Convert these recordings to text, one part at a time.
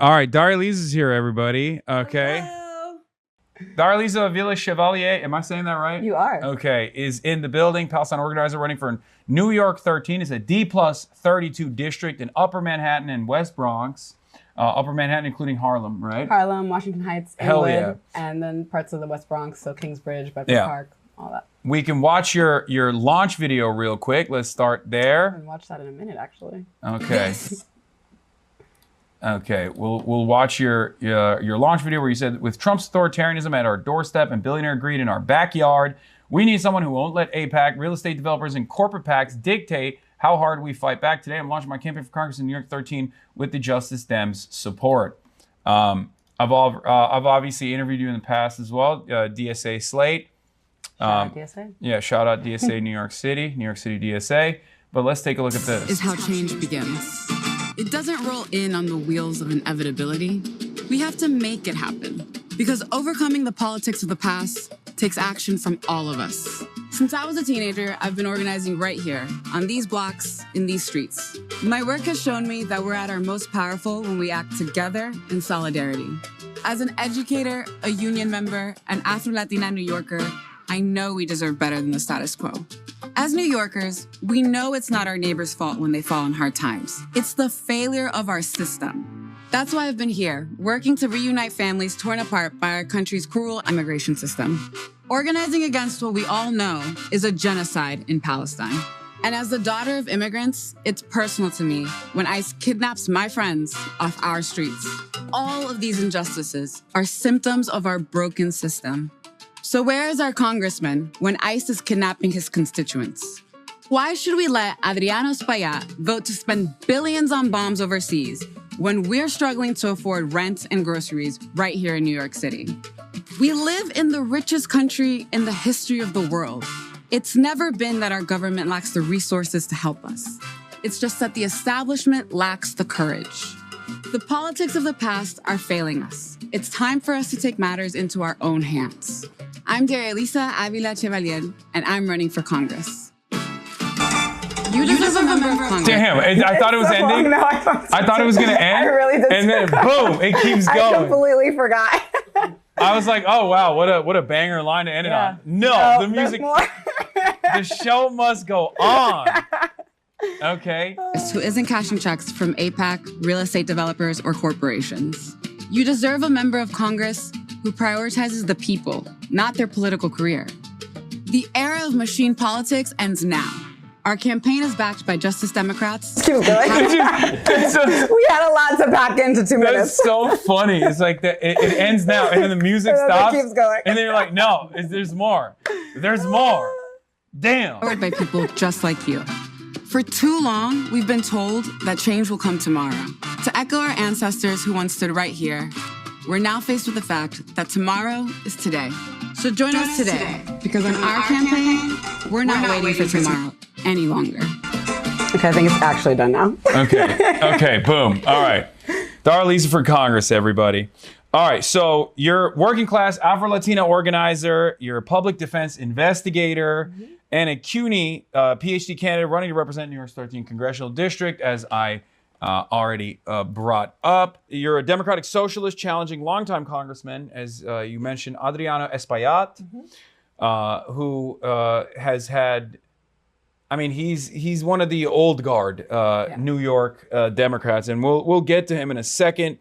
All right, Darializa's here, everybody. Okay. Hello. Darializa Avila Chevalier, am I saying that right? You are. Okay, is in the building. Palestine organizer running for New York 13. It's a D+32 district in Upper Manhattan and West Bronx. Upper Manhattan, including Harlem, right? Harlem, Washington Heights, Hell Inwood, yeah. and then parts of the West Bronx, so Kingsbridge, Bedford Park, all that. We can watch your launch video real quick. Let's start I there. can watch that in a minute, actually. Okay. Okay, we'll watch your launch video where you said, with Trump's authoritarianism at our doorstep and billionaire greed in our backyard, we need someone who won't let AIPAC, real estate developers, and corporate PACs dictate how hard we fight back. Today, I'm launching my campaign for Congress in New York 13 with the Justice Dems' support. I've obviously interviewed you in the past as well, DSA Slate. Shout out DSA. Yeah, shout out DSA New York City DSA. But let's take a look at this. Is how change begins. It doesn't roll in on the wheels of inevitability. We have to make it happen. Because overcoming the politics of the past takes action from all of us. Since I was a teenager, I've been organizing right here, on these blocks, in these streets. My work has shown me that we're at our most powerful when we act together in solidarity. As an educator, a union member, an Afro-Latina New Yorker, I know we deserve better than the status quo. As New Yorkers, we know it's not our neighbors' fault when they fall in hard times. It's the failure of our system. That's why I've been here, working to reunite families torn apart by our country's cruel immigration system. Organizing against what we all know is a genocide in Palestine. And as the daughter of immigrants, it's personal to me when ICE kidnaps my friends off our streets. All of these injustices are symptoms of our broken system. So where is our congressman when ICE is kidnapping his constituents? Why should we let Adriano Espaillat vote to spend billions on bombs overseas when we're struggling to afford rent and groceries right here in New York City? We live in the richest country in the history of the world. It's never been that our government lacks the resources to help us. It's just that the establishment lacks the courage. The politics of the past are failing us. It's time for us to take matters into our own hands. I'm Darializa Avila Chevalier, and I'm running for Congress. You deserve a member of Congress. Damn, I thought it was ending. No, I thought it was going to end. I really did. And then boom, it keeps I going. completely forgot. I was like, oh wow, what a banger line to end it on. No, the music, the show must go on. Okay. Who isn't cashing checks from AIPAC, real estate developers, or corporations. You deserve a member of Congress who prioritizes the people, not their political career. The era of machine politics ends now. Our campaign is backed by Justice Democrats. Keep going. We had a lot to pack into 2 minutes. That's so funny. It's like it ends now, and then the music stops. It keeps going. And then you're like, no, there's more. There's more. Damn. Powered by people just like you. For too long, we've been told that change will come tomorrow. To echo our ancestors who once stood right here, we're now faced with the fact that tomorrow is today. So join us today, because on our campaign, we're not waiting for tomorrow any longer. Okay, I think it's actually done now. Okay, boom. All right. Daraliza for Congress, everybody. All right, so you're working class Afro-Latina organizer, you're a public defense investigator, and a CUNY PhD candidate running to represent New York's 13th congressional district, as I already brought up. You're a democratic socialist challenging longtime congressman, as you mentioned, Adriano Espaillat, who has had, I mean, he's one of the old guard New York Democrats, and we'll get to him in a second.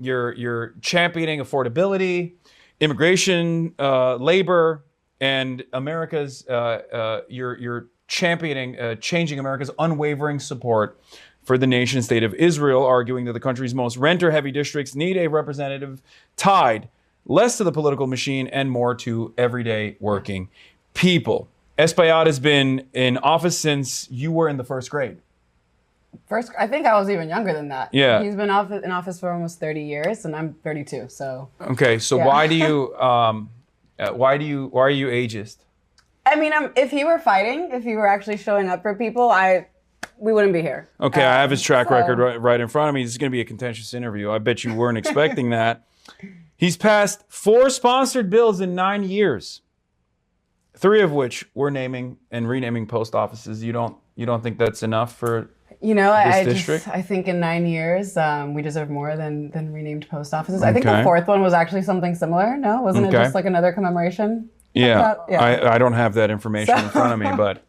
You're championing affordability, immigration, labor, and America's. You're championing changing America's unwavering support for the nation state of Israel, arguing that the country's most renter-heavy districts need a representative tied less to the political machine and more to everyday working people. Espaillat has been in office since you were in the first grade. I think I was even younger than that. Yeah. He's been in office for almost 30 years, and I'm 32, so. Okay, so yeah. why are you ageist? I mean, if he were fighting, if he were actually showing up for people, we wouldn't be here. Okay, I have his track record right in front of me. This is going to be a contentious interview. I bet you weren't expecting that. He's passed 4 sponsored bills in 9 years, 3 of which were naming and renaming post offices. You don't think that's enough for You know, district? I think in 9 years, we deserve more than renamed post offices. I think Okay. the fourth one was actually something similar. No, wasn't it Okay. just like another commemoration? Yeah, Yeah. I don't have that information in front of me, but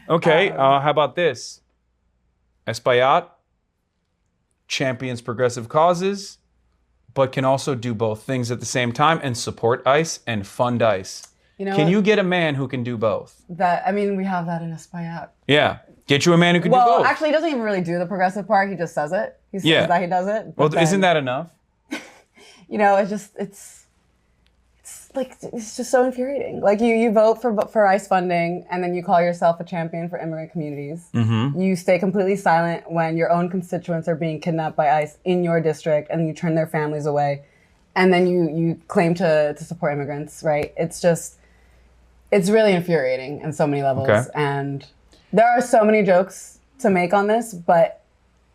okay. How about this? Espaillat champions progressive causes, but can also do both things at the same time and support ICE and fund ICE. You know Can what? you get a man who can do both? I mean, we have that in Espaillat. Yeah, get you a man who can do Well, both. actually, he doesn't even really do the progressive part. He just says it. He says Yeah. that he does it. Well, but isn't then, that enough? You know, it's like, it's just so infuriating. Like you vote for ICE funding, and then you call yourself a champion for immigrant communities. Mm-hmm. You stay completely silent when your own constituents are being kidnapped by ICE in your district, and you turn their families away. And then you claim to support immigrants, right? It's really infuriating in so many levels. Okay. And there are so many jokes to make on this, but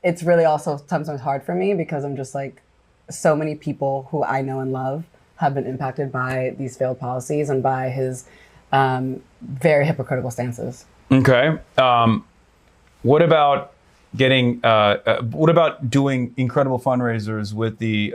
it's really also sometimes hard for me because I'm just like, so many people who I know and love have been impacted by these failed policies and by his very hypocritical stances. Okay. What about what about doing incredible fundraisers with the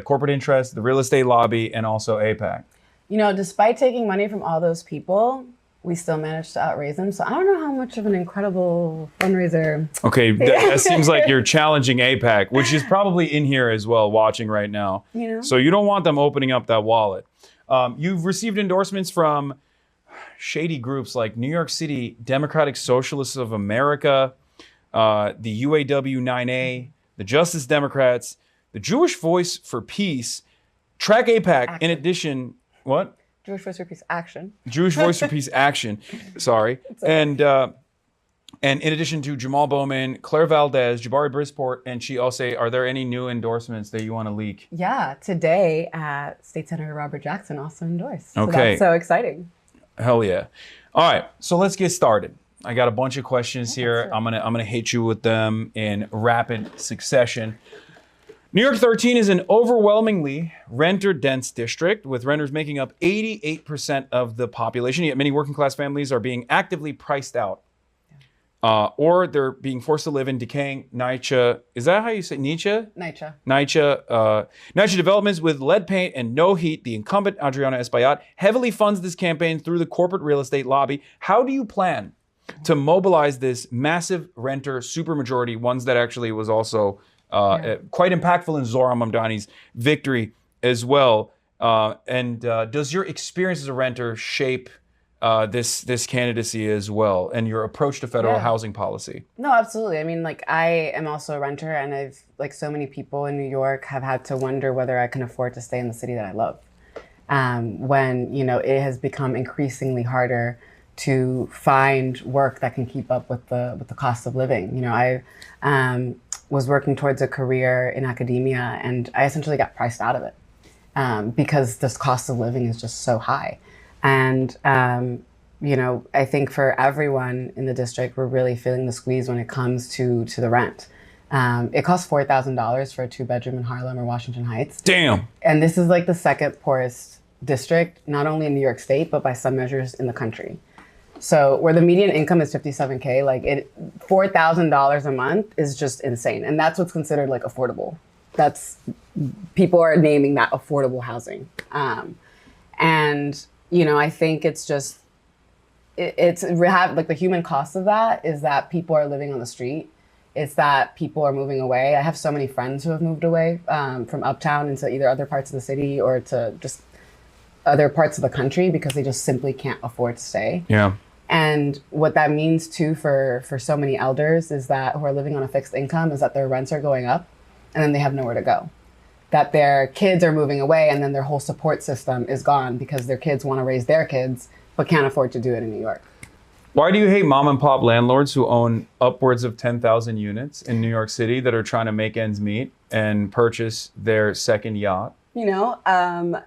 corporate interest, the real estate lobby, and also AIPAC? You know, despite taking money from all those people, we still managed to outraise them. So I don't know how much of an incredible fundraiser. Okay, that seems like you're challenging AIPAC, which is probably in here as well, watching right now. You know? So you don't want them opening up that wallet. You've received endorsements from shady groups like New York City Democratic Socialists of America, the UAW 9A, the Justice Democrats, the Jewish Voice for Peace, Track AIPAC, in addition, what? Jewish Voice for Peace Action. Jewish Voice for Peace Action, sorry. And in addition to Jamal Bowman, Claire Valdez, Jabari Brisport, and Chi Ose, are there any new endorsements that you want to leak? Yeah, today State Senator Robert Jackson also endorsed. So Okay. that's so exciting. Hell yeah. All right, so let's get started. I got a bunch of questions here. I'm gonna hit you with them in rapid succession. New York 13 is an overwhelmingly renter-dense district, with renters making up 88% of the population, yet many working-class families are being actively priced out. Or they're being forced to live in decaying NYCHA, is that how you say NYCHA? NYCHA developments with lead paint and no heat. The incumbent, Adriana Espaillat, heavily funds this campaign through the corporate real estate lobby. How do you plan to mobilize this massive renter supermajority, ones that actually was also quite impactful in Zohran Mamdani's victory as well? And does your experience as a renter shape this candidacy as well, and your approach to federal housing policy? No, absolutely. I mean, like, I am also a renter, and I've, like so many people in New York, have had to wonder whether I can afford to stay in the city that I love. When, you know, it has become increasingly harder to find work that can keep up with the cost of living. You know, I was working towards a career in academia, and I essentially got priced out of it because this cost of living is just so high. And, you know, I think for everyone in the district, we're really feeling the squeeze when it comes to the rent. It costs $4,000 for a 2-bedroom in Harlem or Washington Heights. Damn. And this is like the second poorest district, not only in New York State, but by some measures in the country. So where the median income is $57K, like $4,000 a month is just insane. And that's what's considered like affordable. People are naming that affordable housing. And, you know, I think it's just, like the human cost of that is that people are living on the street. It's that people are moving away. I have so many friends who have moved away from uptown into either other parts of the city or to just other parts of the country because they just simply can't afford to stay. Yeah. And what that means too for so many elders is that who are living on a fixed income is that their rents are going up and then they have nowhere to go. That their kids are moving away and then their whole support system is gone because their kids want to raise their kids but can't afford to do it in New York. Why do you hate mom and pop landlords who own upwards of 10,000 units in New York City that are trying to make ends meet and purchase their second yacht? You know,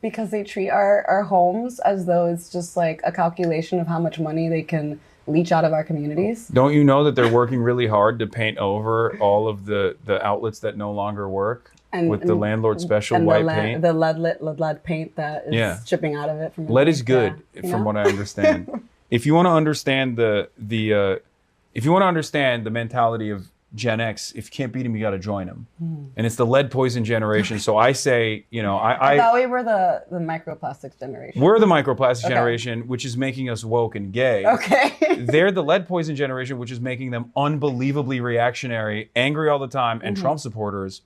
because they treat our homes as though it's just like a calculation of how much money they can leech out of our communities. Don't you know that they're working really hard to paint over all of the outlets that no longer work with the landlord special and white paint? The lead paint that is chipping out of it. Lead is good, from what I understand. If you want to understand the if you want to understand the mentality of Gen X, if you can't beat them, you got to join them. And it's the lead poison generation. So I say, I thought we were the microplastics generation. We're the microplastic generation, which is making us woke and gay. Okay. They're the lead poison generation, which is making them unbelievably reactionary, angry all the time, and Trump supporters.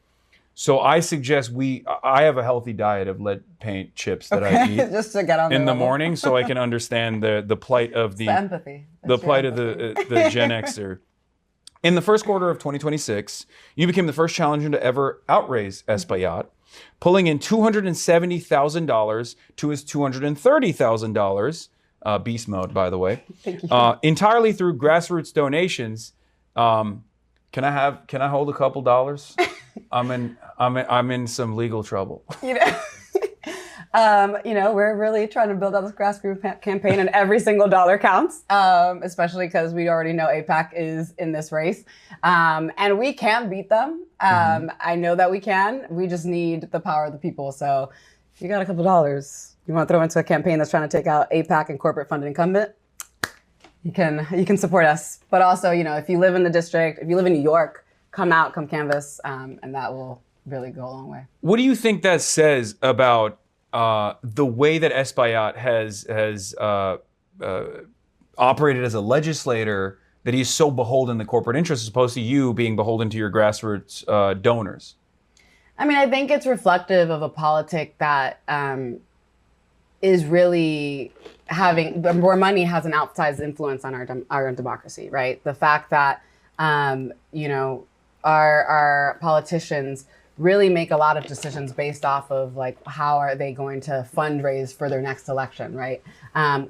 So I suggest I have a healthy diet of lead paint chips that I eat just to get on in the morning, so I can understand the plight of the empathy. The plight of the Gen Xer. In the first quarter of 2026, you became the first challenger to ever outraise Espaillat, pulling in $270,000 to his $230,000. Beast mode, by the way. Thank you. Entirely through grassroots donations. Can I hold a couple dollars? I'm in some legal trouble. We're really trying to build out this grassroots campaign, and every single dollar counts, especially because we already know AIPAC is in this race. And we can beat them. I know that we can. We just need the power of the people. So if you got a couple dollars, you want to throw into a campaign that's trying to take out AIPAC and corporate funded incumbent, you can support us. But also, if you live in the district, if you live in New York, come canvass, and that will really go a long way. What do you think that says about the way that Espaillat has operated as a legislator, that he's so beholden to corporate interests as opposed to you being beholden to your grassroots donors? I mean, I think it's reflective of a politic that is really where money has an outsized influence on our democracy, right? The fact that, our politicians really make a lot of decisions based off of how are they going to fundraise for their next election, right?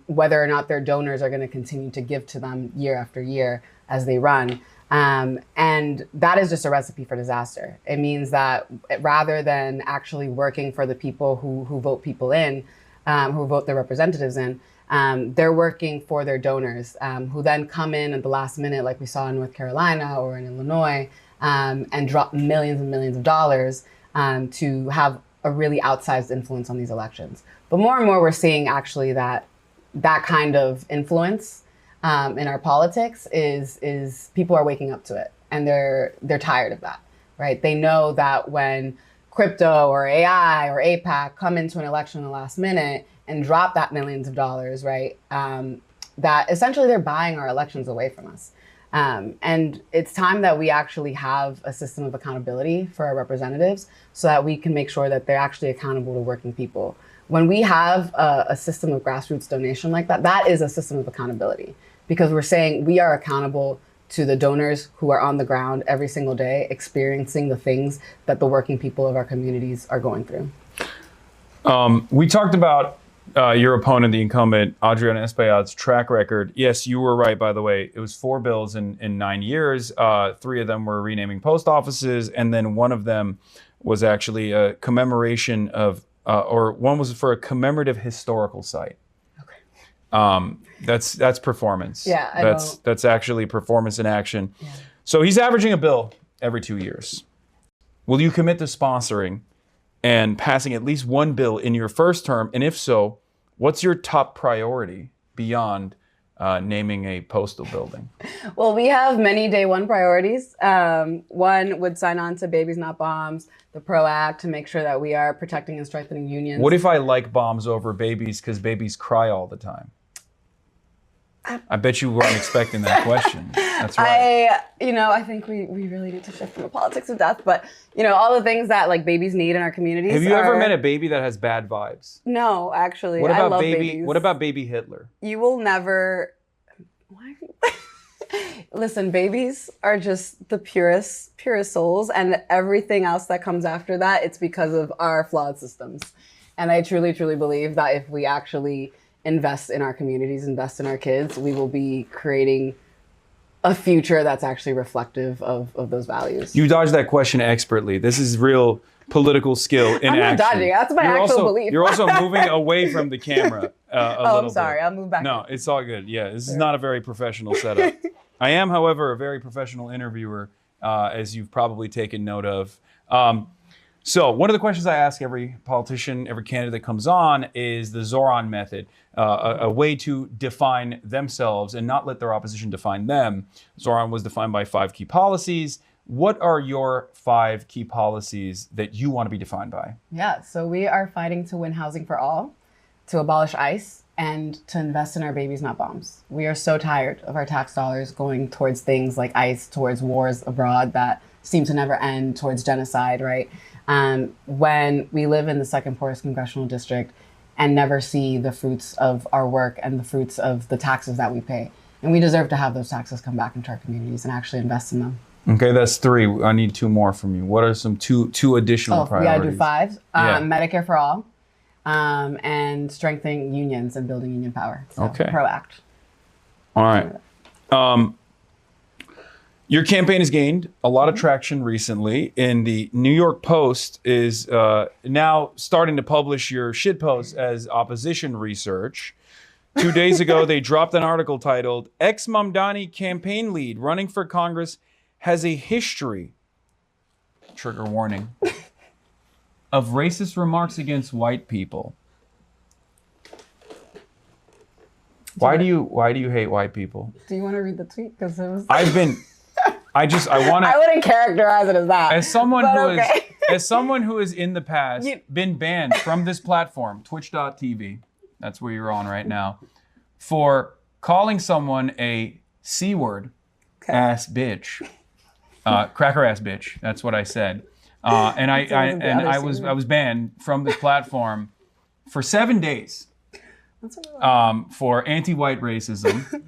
Whether or not their donors are going to continue to give to them year after year as they run. And that is just a recipe for disaster. It means that rather than actually working for the people who vote people in, who vote their representatives in, they're working for their donors, who then come in at the last minute, like we saw in North Carolina or in Illinois, and drop millions and millions of dollars to have a really outsized influence on these elections. But more and more, we're seeing actually that kind of influence in our politics is people are waking up to it, and they're tired of that, right? They know that when crypto or AI or AIPAC come into an election in the last minute and drop that millions of dollars, right? That essentially they're buying our elections away from us. And it's time that we actually have a system of accountability for our representatives so that we can make sure that they're actually accountable to working people. When we have a system of grassroots donation like that, that is a system of accountability, because we're saying we are accountable to the donors who are on the ground every single day, experiencing the things that the working people of our communities are going through. We talked about your opponent, the incumbent, Adriana Espaillat's track record. Yes, you were right, by the way. It was 4 bills in 9 years. 3 of them were renaming post offices, and then one of them was actually a commemoration of, or one was for a commemorative historical site. Okay. That's performance. Yeah, that's actually performance in action. Yeah. So he's averaging a bill every 2 years. Will you commit to sponsoring and passing at least one bill in your first term? And if so, what's your top priority beyond naming a postal building? Well, we have many day one priorities. One would sign on to Babies Not Bombs, the PRO Act, to make sure that we are protecting and strengthening unions. What if I like bombs over babies because babies cry all the time? I bet you weren't expecting that question. That's right. I think we really need to shift from the politics of death, but all the things that babies need in our communities. Have you ever met a baby that has bad vibes? No, actually. What about I love baby? babies. What about baby Hitler? You will never. Why? Listen, babies are just the purest souls, and everything else that comes after that, it's because of our flawed systems. And I truly, truly believe that if we actually invest in our communities, invest in our kids, we will be creating a future that's actually reflective of those values. You dodged that question expertly. This is real political skill in action. I'm not dodging. That's my actual belief. You're also moving away from the camera a little I'm sorry. bit. I'll move back. No, it's all good. Yeah, this is not a very professional setup. I am, however, a very professional interviewer, as you've probably taken note of. So one of the questions I ask every politician, every candidate that comes on is the Zoran method, a way to define themselves and not let their opposition define them. Zoran was defined by 5 key policies. What are your 5 key policies that you want to be defined by? Yeah, so we are fighting to win housing for all, to abolish ICE, and to invest in our babies, not bombs. We are so tired of our tax dollars going towards things like ICE, towards wars abroad that seem to never end, towards genocide, right? When we live in the second poorest congressional district and never see the fruits of our work and the fruits of the taxes that we pay. And we deserve to have those taxes come back into our communities and actually invest in them. Okay, that's 3. I need 2 more from you. What are some two additional priorities? We gotta do 5. Medicare for all, and strengthening unions and building union power. So, okay. PROACT. All right. Your campaign has gained a lot of traction recently, and the New York Post is now starting to publish your shitposts as opposition research. 2 days ago, they dropped an article titled, "Ex-Mamdani campaign lead running for Congress has a history," trigger warning, "of racist remarks against white people." Why do you hate white people? Do you want to read the tweet? Because it was. I wouldn't characterize it as that. as someone who has in the past been banned from this platform, Twitch.tv, that's where you're on right now, for calling someone a C-word ass bitch, cracker ass bitch. That's what I said, and I was banned from this platform for 7 days for anti-white racism.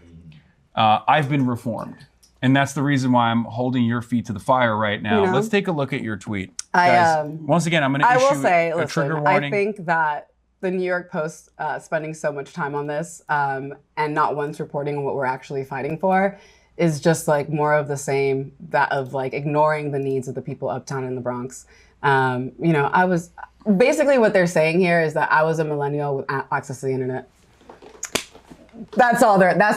I've been reformed. And that's the reason why I'm holding your feet to the fire right now. You know, let's take a look at your tweet. Guys, once again, I'm going to issue a trigger warning. I think that the New York Post spending so much time on this and not once reporting on what we're actually fighting for is just like more of the same, that of like ignoring the needs of the people uptown in the Bronx. You know, I was basically what they're saying here is that I was a millennial with access to the internet. That's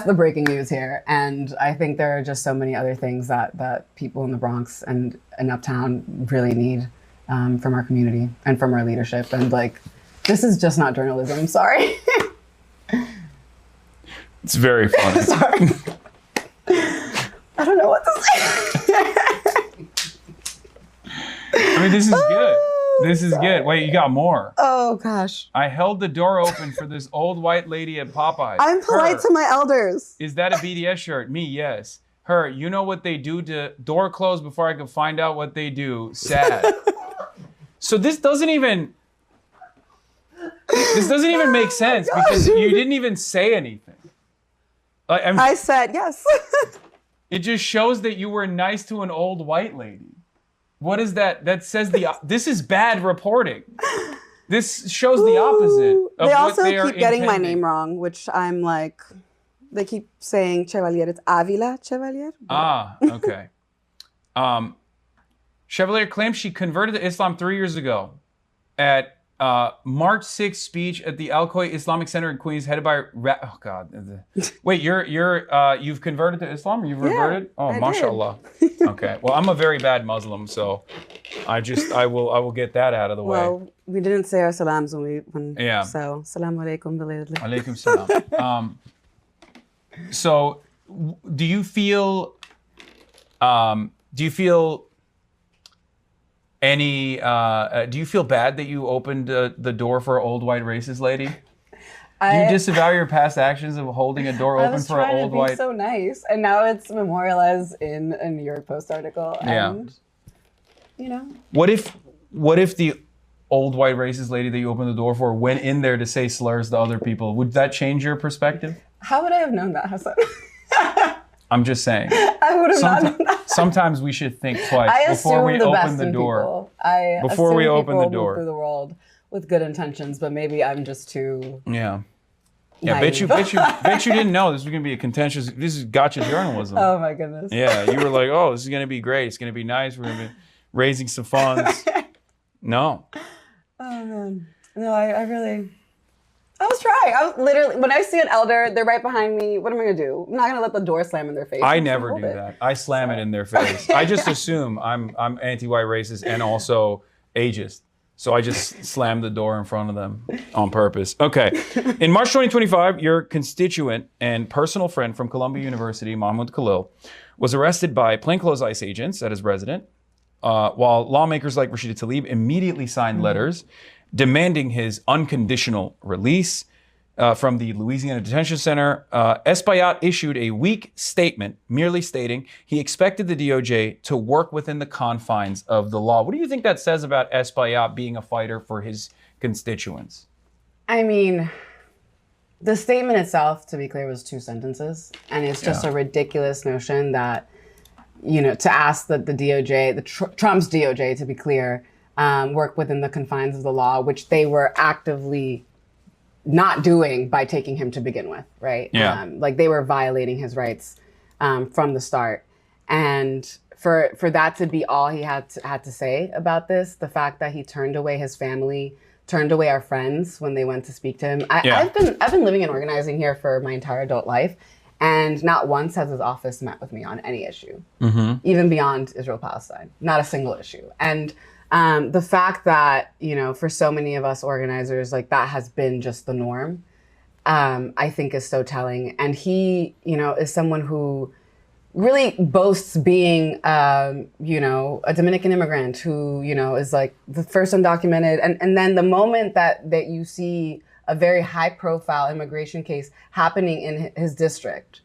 the breaking news here. And I think there are just so many other things that people in the Bronx and uptown really need from our community and from our leadership. And like, this is just not journalism. I'm sorry. It's very funny. Sorry. I don't know what to say. I mean, this is good. This is good. Wait, you got more. Oh, gosh. I held the door open for this old white lady at Popeyes. I'm polite to my elders. Is that a BDS shirt? Me, yes. Her, you know what they do to door closed before I can find out what they do. Sad. So this doesn't even make sense because you didn't even say anything. Like, I said yes. It just shows that you were nice to an old white lady. What is that? That says this is bad reporting. This shows the opposite of they what also they are keep getting my intending. name wrong, which I'm like, they keep saying Chevalier. It's Avila Chevalier. Ah, okay. Chevalier claims she converted to Islam 3 years ago at March 6th speech at the Al-Khoi Islamic Center in Queens, headed by oh God. Wait, you've converted to Islam? Or you've reverted? Oh, mashallah. Okay. Well, I'm a very bad Muslim, so I will get that out of the way. Well, we didn't say our salams when Yeah. So, salam alaikum belatedly. Alaikum salam. So, do you feel do you feel bad that you opened the door for an old white racist lady? Do you disavow your past actions of holding a door open for an old white? I was trying to be so nice, and now it's memorialized in a New York Post article. And, you know. What if the old white racist lady that you opened the door for went in there to say slurs to other people? Would that change your perspective? How would I have known that, Hasan? I'm just saying. I would have not known that. Sometimes we should think twice before we open the door. Before we open the door. Move through the world with good intentions, but maybe I'm just too. Yeah. Naive. Bet you didn't know this was gonna be a contentious. This is gotcha journalism. Oh my goodness. Yeah, you were like, oh, this is gonna be great. It's gonna be nice. We're gonna be raising some funds. No. Oh man. No, I was trying. I was literally, when I see an elder, they're right behind me. What am I gonna do? I'm not gonna let the door slam in their face. I never do that. I slam it in their face. I just assume I'm anti-white racist and also ageist. So I just slammed the door in front of them on purpose. Okay. In March 2025, your constituent and personal friend from Columbia University, Mahmoud Khalil, was arrested by plainclothes ICE agents at his residence, while lawmakers like Rashida Tlaib immediately signed letters demanding his unconditional release. From the Louisiana Detention Center, Espaillat issued a weak statement merely stating he expected the DOJ to work within the confines of the law. What do you think that says about Espaillat being a fighter for his constituents? I mean, the statement itself, to be clear, was 2 sentences. And it's just a ridiculous notion that, to ask that the DOJ, Trump's DOJ, to be clear, work within the confines of the law, which they were actively not doing by taking him to begin with, right? Yeah. Like they were violating his rights from the start. And for that to be all he had to say about this, the fact that he turned away his family, turned away our friends when they went to speak to him. I've been living and organizing here for my entire adult life, and not once has his office met with me on any issue, even beyond Israel-Palestine, not a single issue. And the fact that, for so many of us organizers, like that has been just the norm, I think is so telling. And he, is someone who really boasts being, a Dominican immigrant who, is like the first undocumented. And then the moment that you see a very high profile immigration case happening in his district,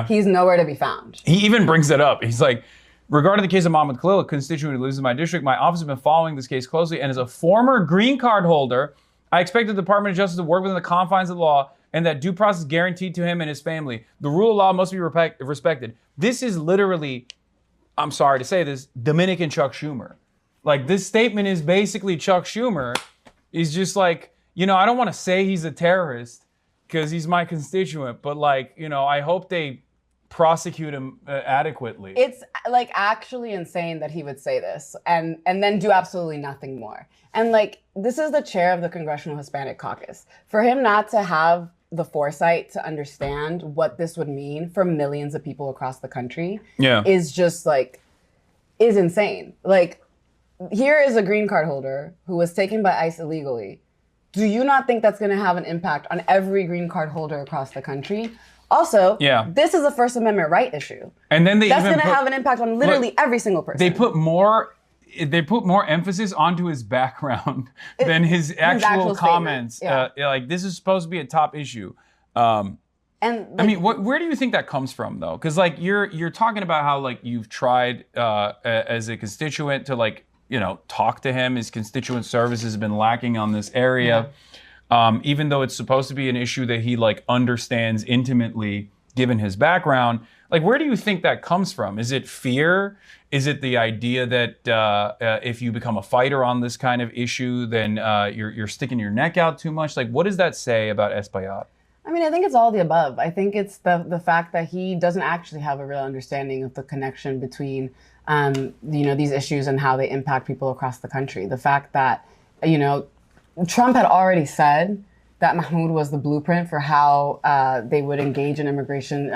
he's nowhere to be found. He even brings it up. He's like, regarding the case of Mahmoud Khalil, a constituent who lives in my district, my office has been following this case closely, and as a former green card holder, I expect the Department of Justice to work within the confines of the law and that due process is guaranteed to him and his family. The rule of law must be respected. This is literally, I'm sorry to say this, Dominican Chuck Schumer. Like, this statement is basically Chuck Schumer. He's just like, I don't want to say he's a terrorist because he's my constituent, but I hope they prosecute him adequately. It's like actually insane that he would say this and then do absolutely nothing more. And this is the chair of the Congressional Hispanic Caucus. For him not to have the foresight to understand what this would mean for millions of people across the country is just is insane. Here is a green card holder who was taken by ICE illegally. Do you not think that's going to have an impact on every green card holder across the country? Also, this is a First Amendment right issue. And then that's going to have an impact on literally every single person. They put more emphasis onto his background than his actual comments. This is supposed to be a top issue. Where do you think that comes from, though? Because you're talking about how you've tried as a constituent to talk to him. His constituent services have been lacking on this area. Even though it's supposed to be an issue that he understands intimately, given his background, where do you think that comes from? Is it fear? Is it the idea that if you become a fighter on this kind of issue, then you're sticking your neck out too much? What does that say about Espaillat? I think it's all the above. I think it's the fact that he doesn't actually have a real understanding of the connection between these issues and how they impact people across the country. The fact that Trump had already said that Mahmoud was the blueprint for how they would engage in immigration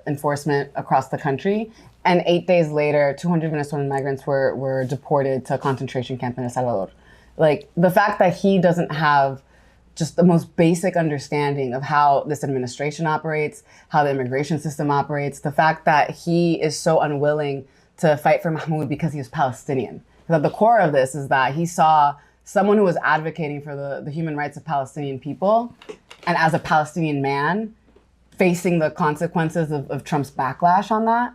enforcement across the country. And 8 days later, 200 Venezuelan migrants were deported to a concentration camp in El Salvador. The fact that he doesn't have just the most basic understanding of how this administration operates, how the immigration system operates, the fact that he is so unwilling to fight for Mahmoud because he was Palestinian. Because at the core of this is that he saw someone who was advocating for the human rights of Palestinian people, and as a Palestinian man, facing the consequences of Trump's backlash on that,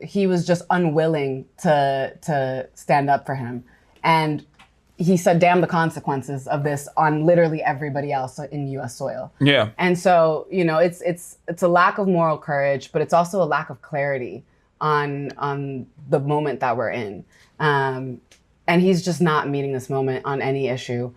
he was just unwilling to stand up for him. And he said, damn the consequences of this on literally everybody else in U.S. soil. Yeah. And so, it's a lack of moral courage, but it's also a lack of clarity on the moment that we're in. And he's just not meeting this moment on any issue.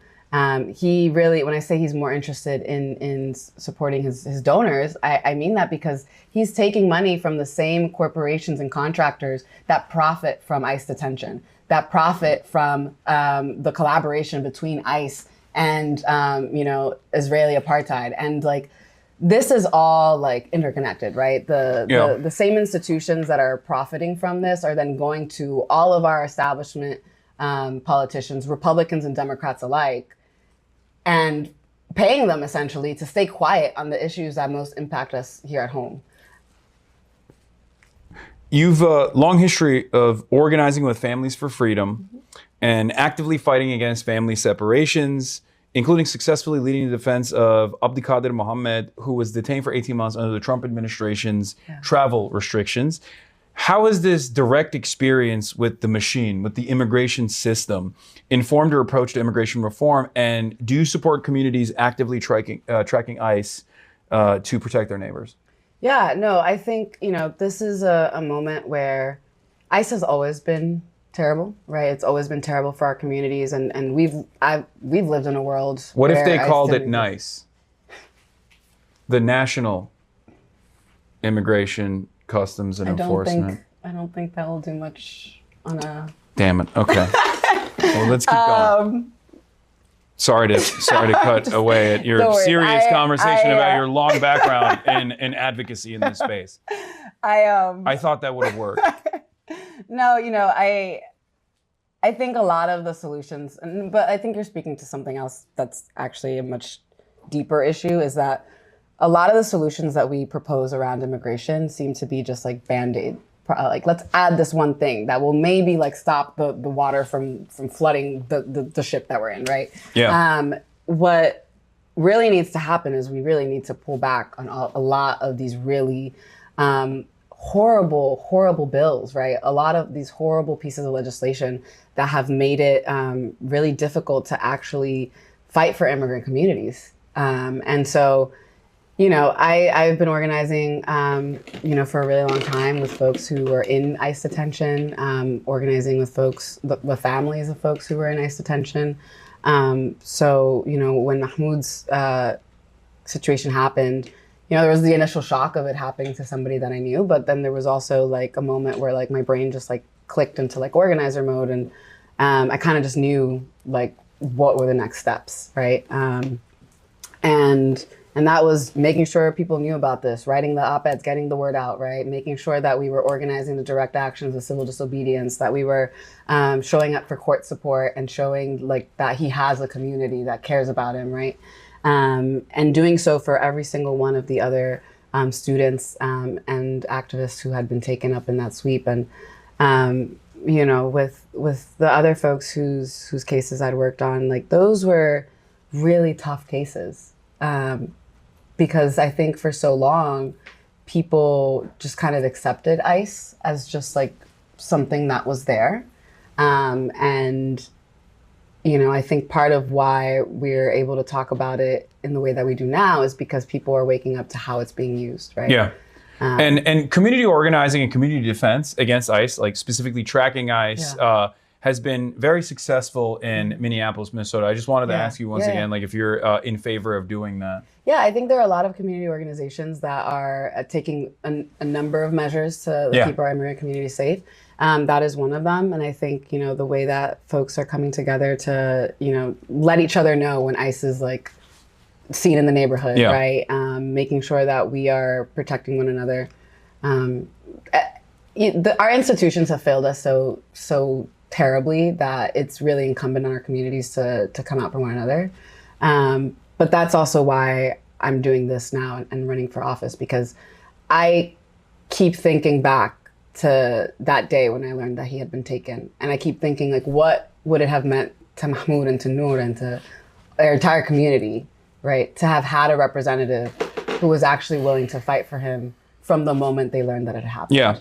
He really, when I say he's more interested in supporting his donors, I mean that because he's taking money from the same corporations and contractors that profit from ICE detention, that profit from the collaboration between ICE and Israeli apartheid. And this is all interconnected, right? The same institutions that are profiting from this are then going to all of our establishment politicians, Republicans and Democrats alike, and paying them essentially to stay quiet on the issues that most impact us here at home. You've a long history of organizing with Families for Freedom and actively fighting against family separations, including successfully leading the defense of Abdikader Mohammed, who was detained for 18 months under the Trump administration's travel restrictions. How has this direct experience with the machine, with the immigration system, informed your approach to immigration reform? And do you support communities actively tracking ICE to protect their neighbors? Yeah, no, I think, this is a moment where ICE has always been terrible, right? It's always been terrible for our communities, and we've lived in a world. What if they ICE called it didn't NICE? The National Immigration Customs and Enforcement. I don't think that will do much on a. Damn it. Okay. Well, let's keep going. Sorry to cut away at your serious conversation about your long background in advocacy in this space. I thought that would have worked. No, I think a lot of the solutions, but I think you're speaking to something else that's actually a much deeper issue, is that a lot of the solutions that we propose around immigration seem to be just like Band-Aid. Like, let's add this one thing that will maybe like stop the water from flooding the ship that we're in, right? Yeah. What really needs to happen is we really need to pull back on a lot of these really horrible bills, right? A lot of these horrible pieces of legislation that have made it really difficult to actually fight for immigrant communities. And so, I've been organizing, for a really long time with folks who were in ICE detention, organizing with with families of folks who were in ICE detention. So, when Mahmoud's situation happened, there was the initial shock of it happening to somebody that I knew, but then there was also like a moment where like my brain just like clicked into like organizer mode, and I kind of just knew like what were the next steps, right? And that was making sure people knew about this, writing the op-eds, getting the word out, right? Making sure that we were organizing the direct actions of civil disobedience, that we were showing up for court support and showing like that he has a community that cares about him, right? And doing so for every single one of the other students and activists who had been taken up in that sweep. And, with the other folks whose cases I'd worked on, like those were really tough cases. Because I think for so long, people just kind of accepted ICE as just like something that was there. And I think part of why we're able to talk about it in the way that we do now is because people are waking up to how it's being used, right? Yeah. And community organizing and community defense against ICE, like specifically tracking ICE, has been very successful in Minneapolis, Minnesota. I just wanted to ask you once again, like if you're in favor of doing that. Yeah, I think there are a lot of community organizations that are taking a number of measures to keep our immigrant community safe. That is one of them. And I think, the way that folks are coming together to, let each other know when ICE is like seen in the neighborhood, right? Making sure that we are protecting one another. Our institutions have failed us so terribly that it's really incumbent on our communities to come out for one another. But that's also why I'm doing this now and running for office, because I keep thinking back to that day when I learned that he had been taken. And I keep thinking, like, what would it have meant to Mahmoud and to Noor and to our entire community, right? To have had a representative who was actually willing to fight for him from the moment they learned that it happened. Yeah.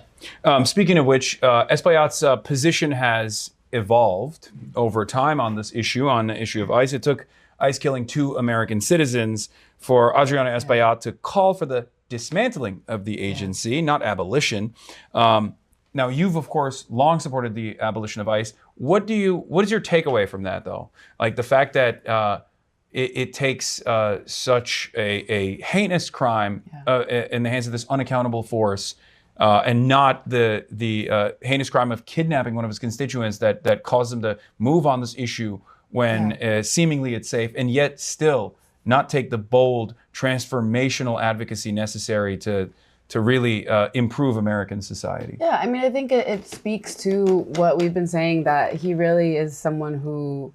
Speaking of which, Espaillat's position has evolved over time on this issue, on the issue of ICE. It took ICE killing 2 American citizens for Adriana Espaillat to call for the dismantling of the agency, not abolition. Now, you've, of course, long supported the abolition of ICE. What is your takeaway from that, though? Like the fact that it takes such a heinous crime in the hands of this unaccountable force, and not the heinous crime of kidnapping one of his constituents that caused him to move on this issue when seemingly it's safe, and yet still not take the bold transformational advocacy necessary to to really improve American society. Yeah, I mean, I think it speaks to what we've been saying, that he really is someone who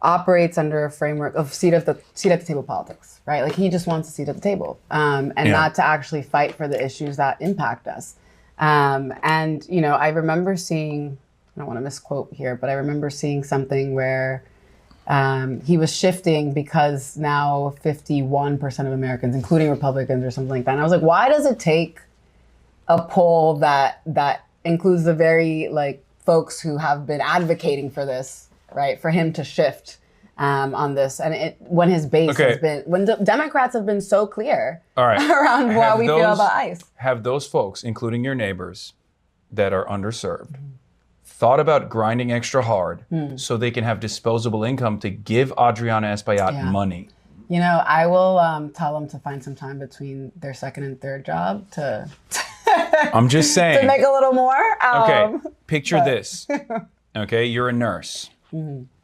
operates under a framework of seat at the table politics, right? Like he just wants a seat at the table, and not to actually fight for the issues that impact us. And you know, I remember seeing, I don't want to misquote here, but I remember seeing something where he was shifting because now 51% of Americans, including Republicans or something like that. And I was like, why does it take a poll that includes the very like folks who have been advocating for this, right, for him to shift on this? And when his base has been, when the Democrats have been so clear around how we feel about ICE. Have those folks, including your neighbors that are underserved, thought about grinding extra hard so they can have disposable income to give Adriana Espaillat money? You know, I will tell them to find some time between their second and third job to I'm just saying. to make a little more. Okay, picture this. Okay, you're a nurse.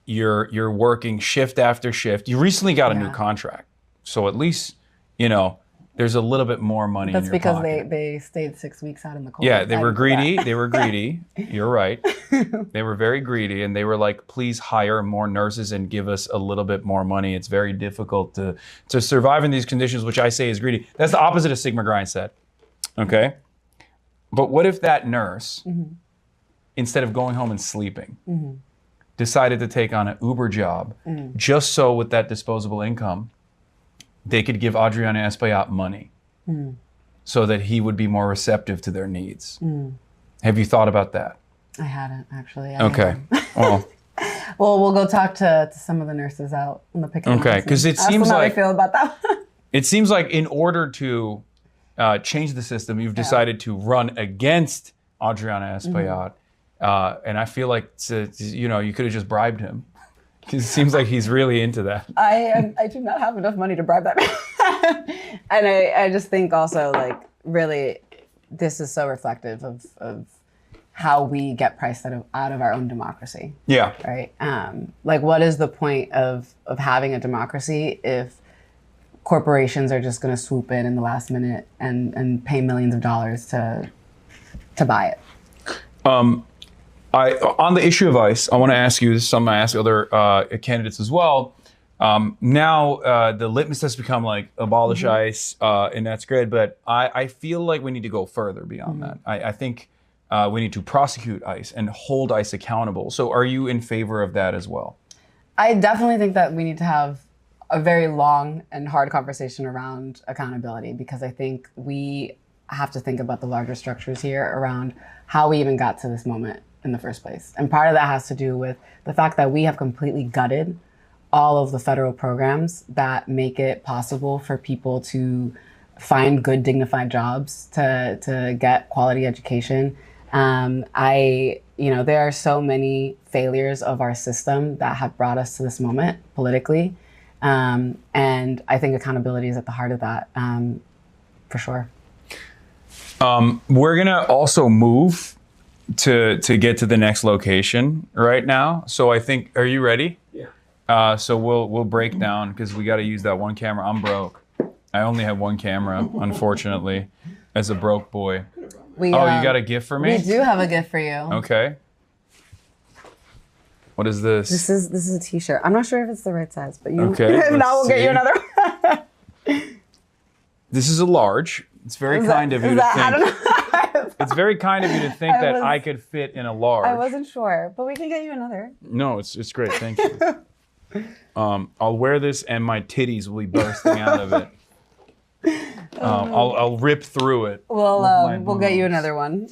You're working shift after shift. You recently got a new contract. So at least, you know, there's a little bit more money in your because pocket. they stayed 6 weeks out in the cold. Yeah, they were greedy. They were greedy. You're right. They were very greedy, and they were like, please hire more nurses and give us a little bit more money. It's very difficult to survive in these conditions, which I say is greedy. That's the opposite of Sigma Grind said. Okay? But what if that nurse, instead of going home and sleeping, decided to take on an Uber job just so with that disposable income, they could give Adriana Espaillat money so that he would be more receptive to their needs. Have you thought about that? I hadn't, actually. Okay. Well, well, we'll go talk to some of the nurses out in the picket lines. okay, because it Ask seems them how like they feel about that. it seems like in order to change the system, you've decided to run against Adriana Espaillat, and I feel like you know, you could have just bribed him. It seems like he's really into that. I do not have enough money to bribe that man. And I just think also, like, really, this is so reflective of how we get priced out of our own democracy. Yeah. Right? Like, what is the point of having a democracy if corporations are just going to swoop in the last minute and pay millions of dollars to buy it? On the issue of ICE, I want to ask you, this is something I ask other candidates as well. Now the litmus test become like abolish ICE, and that's great, but I feel like we need to go further beyond that. I think we need to prosecute ICE and hold ICE accountable. So are you in favor of that as well? I definitely think that we need to have a very long and hard conversation around accountability, because I think we have to think about the larger structures here around how we even got to this moment in the first place. And part of that has to do with the fact that we have completely gutted all of the federal programs that make it possible for people to find good, dignified jobs, to get quality education. You know, there are so many failures of our system that have brought us to this moment politically. And I think accountability is at the heart of that, for sure. We're gonna also move to get to the next location right now. So I think, are you ready? Yeah. So we'll break down because we got to use that one camera. I'm broke. I only have one camera, unfortunately, as a broke boy. You got a gift for me? We do have a gift for you. Okay. What is this? This is a T-shirt. I'm not sure if it's the right size, but you. Okay. Now we'll get you another. This is a large. It's very kind of you to think. I don't know. It's very kind of you to think that I could fit in a large. I wasn't sure, but we can get you another. No, it's great. Thank you. I'll wear this and my titties will be bursting out of it. I'll rip through it. We'll get you another one.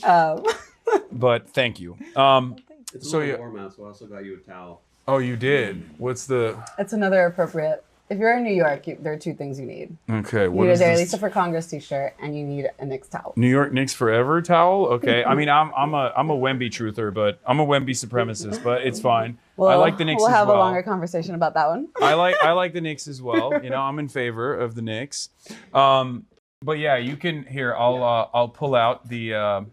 But thank you. It's a little warm out, so I also got you a towel. Oh, you did? What's the? It's another appropriate. If you're in New York, there are two things you need. Okay, what is this? You need a Darializa for Congress T-shirt, and you need a Knicks towel. New York Knicks forever towel? Okay. I mean, I'm a Wemby truther, but I'm a Wemby supremacist, but it's fine. I like the Knicks as well. We'll have a longer conversation about that one. I like the Knicks as well. You know, I'm in favor of the Knicks. But yeah, you can here. I'll pull out the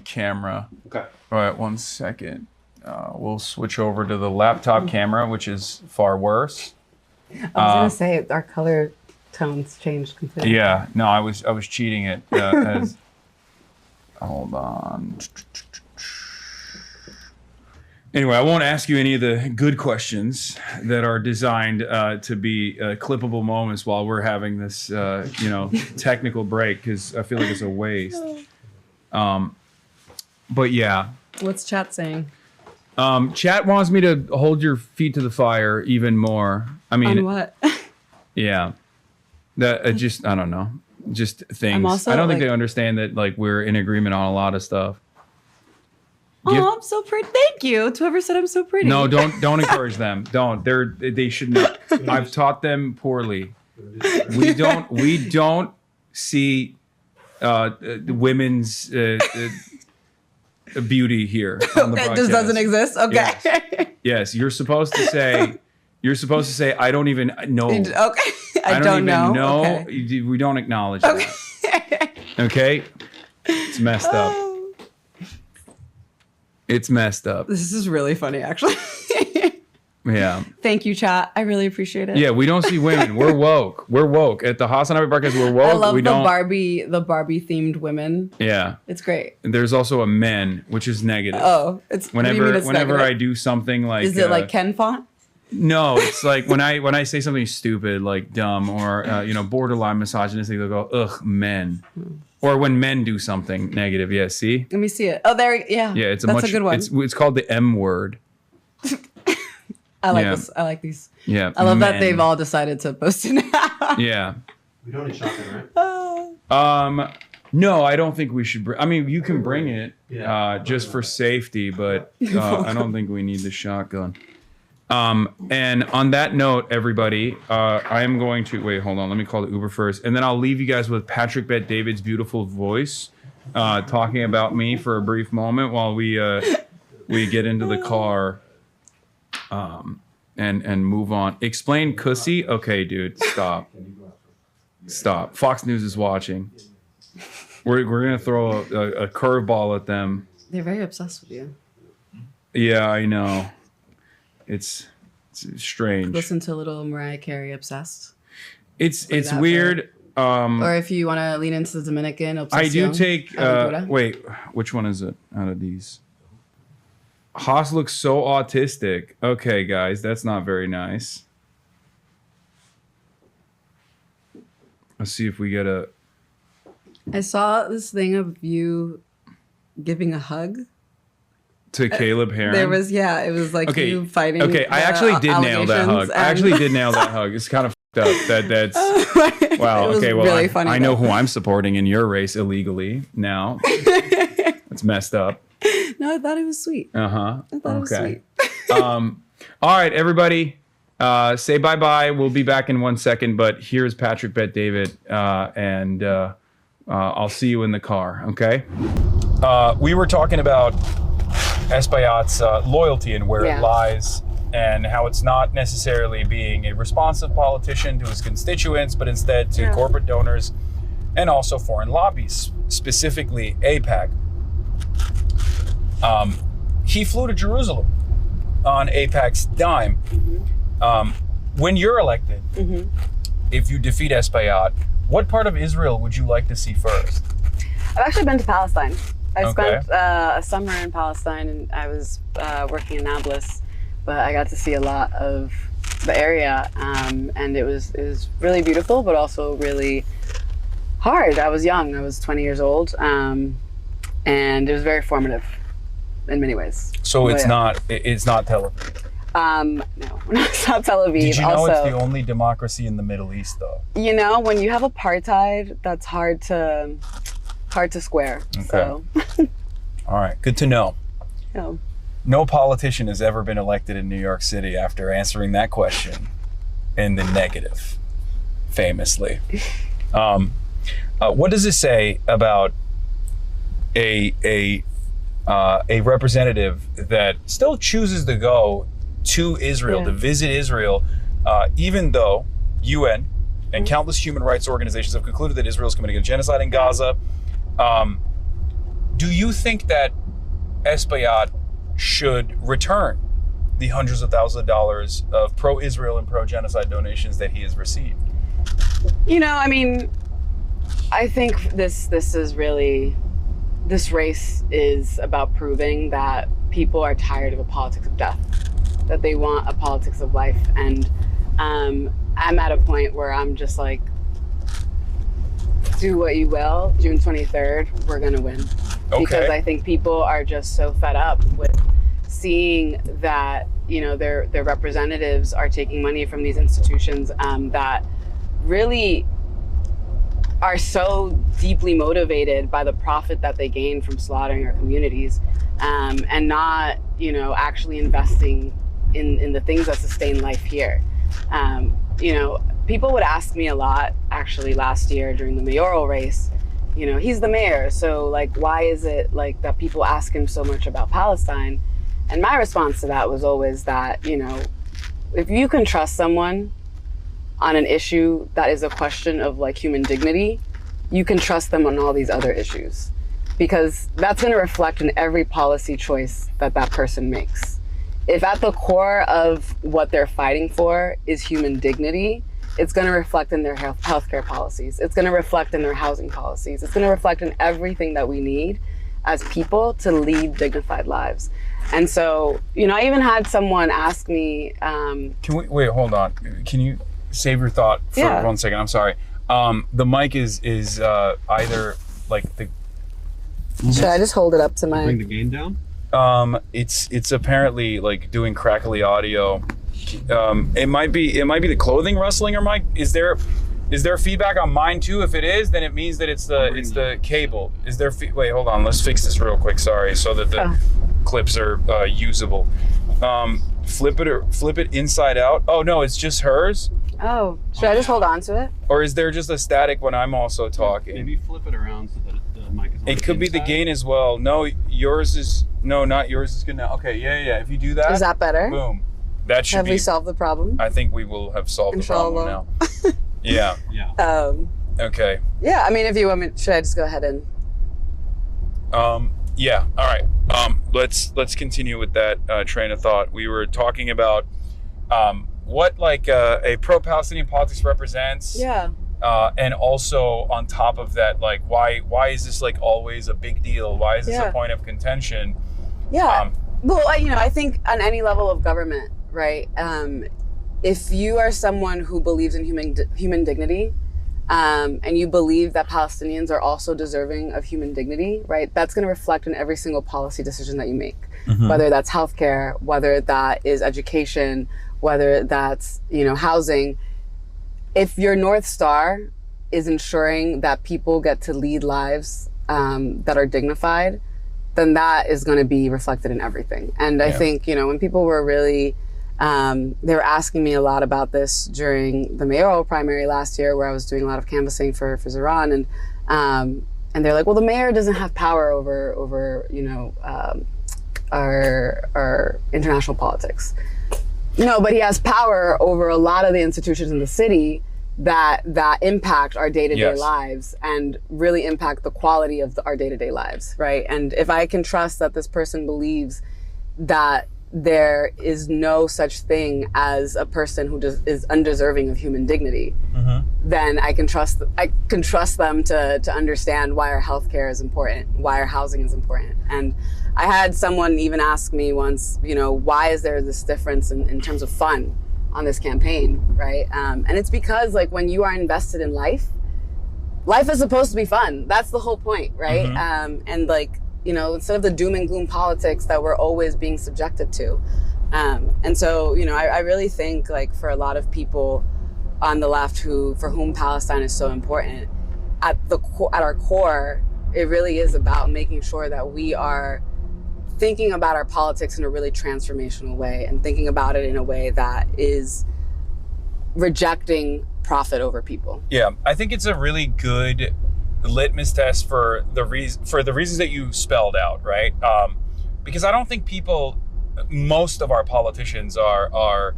camera. Okay. All right, 1 second. We'll switch over to the laptop camera, which is far worse. I was gonna say our color tones changed completely. Yeah, no, I was cheating it as. Hold on. Anyway, I won't ask you any of the good questions that are designed to be clippable moments while we're having this, technical break, because I feel like it's a waste. But yeah. What's chat saying? Chat wants me to hold your feet to the fire even more. I mean, On what? Yeah. That I don't know. Just things. I don't think they understand that like we're in agreement on a lot of stuff. I'm so pretty. Thank you to whoever said I'm so pretty. No, don't encourage them. Don't. They should not. I've taught them poorly. We don't see women's beauty here on the broadcast. It just doesn't exist. Okay. Yes. You're supposed to say. I don't even know. Okay. I don't even know. Okay. We don't acknowledge that. Okay. It's messed up. It's messed up. This is really funny, actually. Yeah. Thank you, chat. I really appreciate it. Yeah, we don't see women. We're woke. We're woke. At the HasanAbi podcast, we're woke. I love the Barbie themed women. Yeah. It's great. There's also a men, which is negative. Oh, it's whenever negative? I do something like is it like Ken font? No, it's like when I say something stupid, like dumb or borderline misogynistic, they'll go, ugh, men. Or when men do something negative, yeah, see? Let me see it. Oh, there, yeah. Yeah, that's a good one. It's called the M word. I like this. I like these. Yeah. I love that they've all decided to post it now. Yeah. We don't need shotgun, right? No, I don't think we should I mean, you can bring it just for safety, but I don't think we need the shotgun. And on that note, everybody, I am going to wait. Hold on, let me call the Uber first, and then I'll leave you guys with Patrick Bet David's beautiful voice, talking about me for a brief moment while we get into the car, and move on. Explain cussy. Okay, dude, stop. Fox News is watching. We're gonna throw a curveball at them. They're very obsessed with you. Yeah, I know. It's strange. Listen to a little Mariah Carey obsessed. It's weird. Or if you want to lean into the Dominican, Obsession, I do take. Wait, which one is it out of these? Haas looks so autistic. Okay, guys, that's not very nice. Let's see if we get a. I saw this thing of you giving a hug to Caleb Heron. It was like you fighting. Okay, I actually did nail that hug. It's kind of fucked up. That's wow. Okay, well, really funny, I know who I'm supporting in your race illegally now. It's messed up. No, I thought it was sweet. I thought it was sweet. All right, everybody. Say bye-bye. We'll be back in 1 second, but here's Patrick Bet David, and I'll see you in the car, okay? We were talking about Espaillat's loyalty and where it lies, and how it's not necessarily being a responsive politician to his constituents, but instead to corporate donors and also foreign lobbies, specifically AIPAC. He flew to Jerusalem on AIPAC's dime. When you're elected, if you defeat Espaillat, what part of Israel would you like to see first? I've actually been to Palestine. I spent a summer in Palestine, and I was working in Nablus, but I got to see a lot of the area, and it was really beautiful, but also really hard. I was young. I was 20 years old, and it was very formative in many ways. So it's not Tel Aviv. No, it's not Tel Aviv. Did you know it's the only democracy in the Middle East, though? You know, when you have apartheid, that's hard to square. Okay. So. All right, good to know. Yeah. No politician has ever been elected in New York City after answering that question in the negative, famously. What does it say about a representative that still chooses to go to Israel, to visit Israel, even though UN and countless human rights organizations have concluded that Israel is committing a genocide in Gaza? Do you think that Espaillat should return the hundreds of thousands of dollars of pro-Israel and pro-genocide donations that he has received? I mean, I think this race is about proving that people are tired of a politics of death, that they want a politics of life. And I'm at a point where I'm just like, do what you will. June 23rd, we're gonna win. Okay. Because I think people are just so fed up with seeing that, their representatives are taking money from these institutions that really are so deeply motivated by the profit that they gain from slaughtering our communities, and not, actually investing in the things that sustain life here. People would ask me a lot, actually, last year during the mayoral race, he's the mayor, so like, why is it like that people ask him so much about Palestine? And my response to that was always that, if you can trust someone on an issue that is a question of like human dignity, you can trust them on all these other issues, because that's going to reflect in every policy choice that person makes. If at the core of what they're fighting for is human dignity, it's going to reflect in their healthcare policies. It's going to reflect in their housing policies. It's going to reflect in everything that we need as people to lead dignified lives. And so, I even had someone ask me, Can we, wait, hold on. Can you save your thought for 1 second? I'm sorry. The mic is either like the... Should I just hold it up to my... Bring the gain down? It's apparently like doing crackly audio. It might be the clothing rustling, or mic. Is there feedback on mine too? If it is, then it means that it's the cable. Is there? Wait, hold on. Let's fix this real quick. Sorry, so that the clips are usable. Flip it inside out. Oh no, it's just hers. Oh, should I just hold on to it? Or is there just a static when I'm also talking? Maybe flip it around so that the mic is on It could be the gain as well. No, yours is not yours is good now. Okay, yeah. If you do that, is that better? Boom. That should Have be. we solved the problem? I think we will have solved Inshallah. the problem now. Yeah. Yeah. Okay. Yeah, I mean, if you want me, should I just go ahead and? Yeah. All right. Let's continue with that train of thought. We were talking about what like a pro-Palestinian politics represents. Yeah. And also on top of that, like why is this like always a big deal? Why is this a point of contention? Yeah. Well, I think on any level of government, right? If you are someone who believes in human dignity, and you believe that Palestinians are also deserving of human dignity, right? That's going to reflect in every single policy decision that you make, whether that's healthcare, whether that is education, whether that's, housing. If your North Star is ensuring that people get to lead lives that are dignified, then that is going to be reflected in everything. And I think, when people were really, they were asking me a lot about this during the mayoral primary last year, where I was doing a lot of canvassing for Zahran, and they're like, well, the mayor doesn't have power over our international politics. No, but he has power over a lot of the institutions in the city that impact our day-to-day lives and really impact the quality of our day-to-day lives, right? And if I can trust that this person believes that there is no such thing as a person who is undeserving of human dignity, then I can trust them to understand why our healthcare is important, why our housing is important. And I had someone even ask me once, why is there this difference in terms of fun on this campaign, right? And it's because like when you are invested in life is supposed to be fun. That's the whole point, right? And like, instead of the doom and gloom politics that we're always being subjected to. And so, I really think like for a lot of people on the left for whom Palestine is so important, at our core, it really is about making sure that we are thinking about our politics in a really transformational way and thinking about it in a way that is rejecting profit over people. Yeah, I think it's a really good litmus test for the reasons that you spelled out, right? Because I don't think most of our politicians are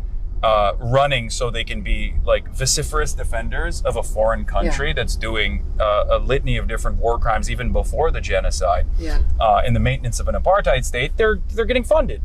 running so they can be like vociferous defenders of a foreign country that's doing a litany of different war crimes even before the genocide. In the maintenance of an apartheid state. They're getting funded.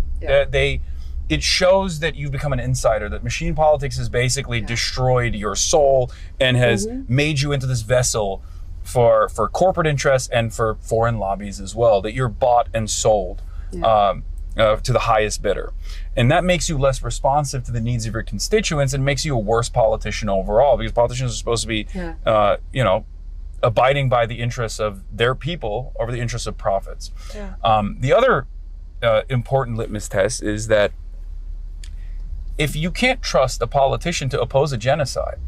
it shows that you've become an insider, that machine politics has basically destroyed your soul and has made you into this vessel for corporate interests and for foreign lobbies as well, that you're bought and sold to the highest bidder. And that makes you less responsive to the needs of your constituents and makes you a worse politician overall, because politicians are supposed to be, abiding by the interests of their people over the interests of profits. The other important litmus test is that if you can't trust a politician to oppose a genocide,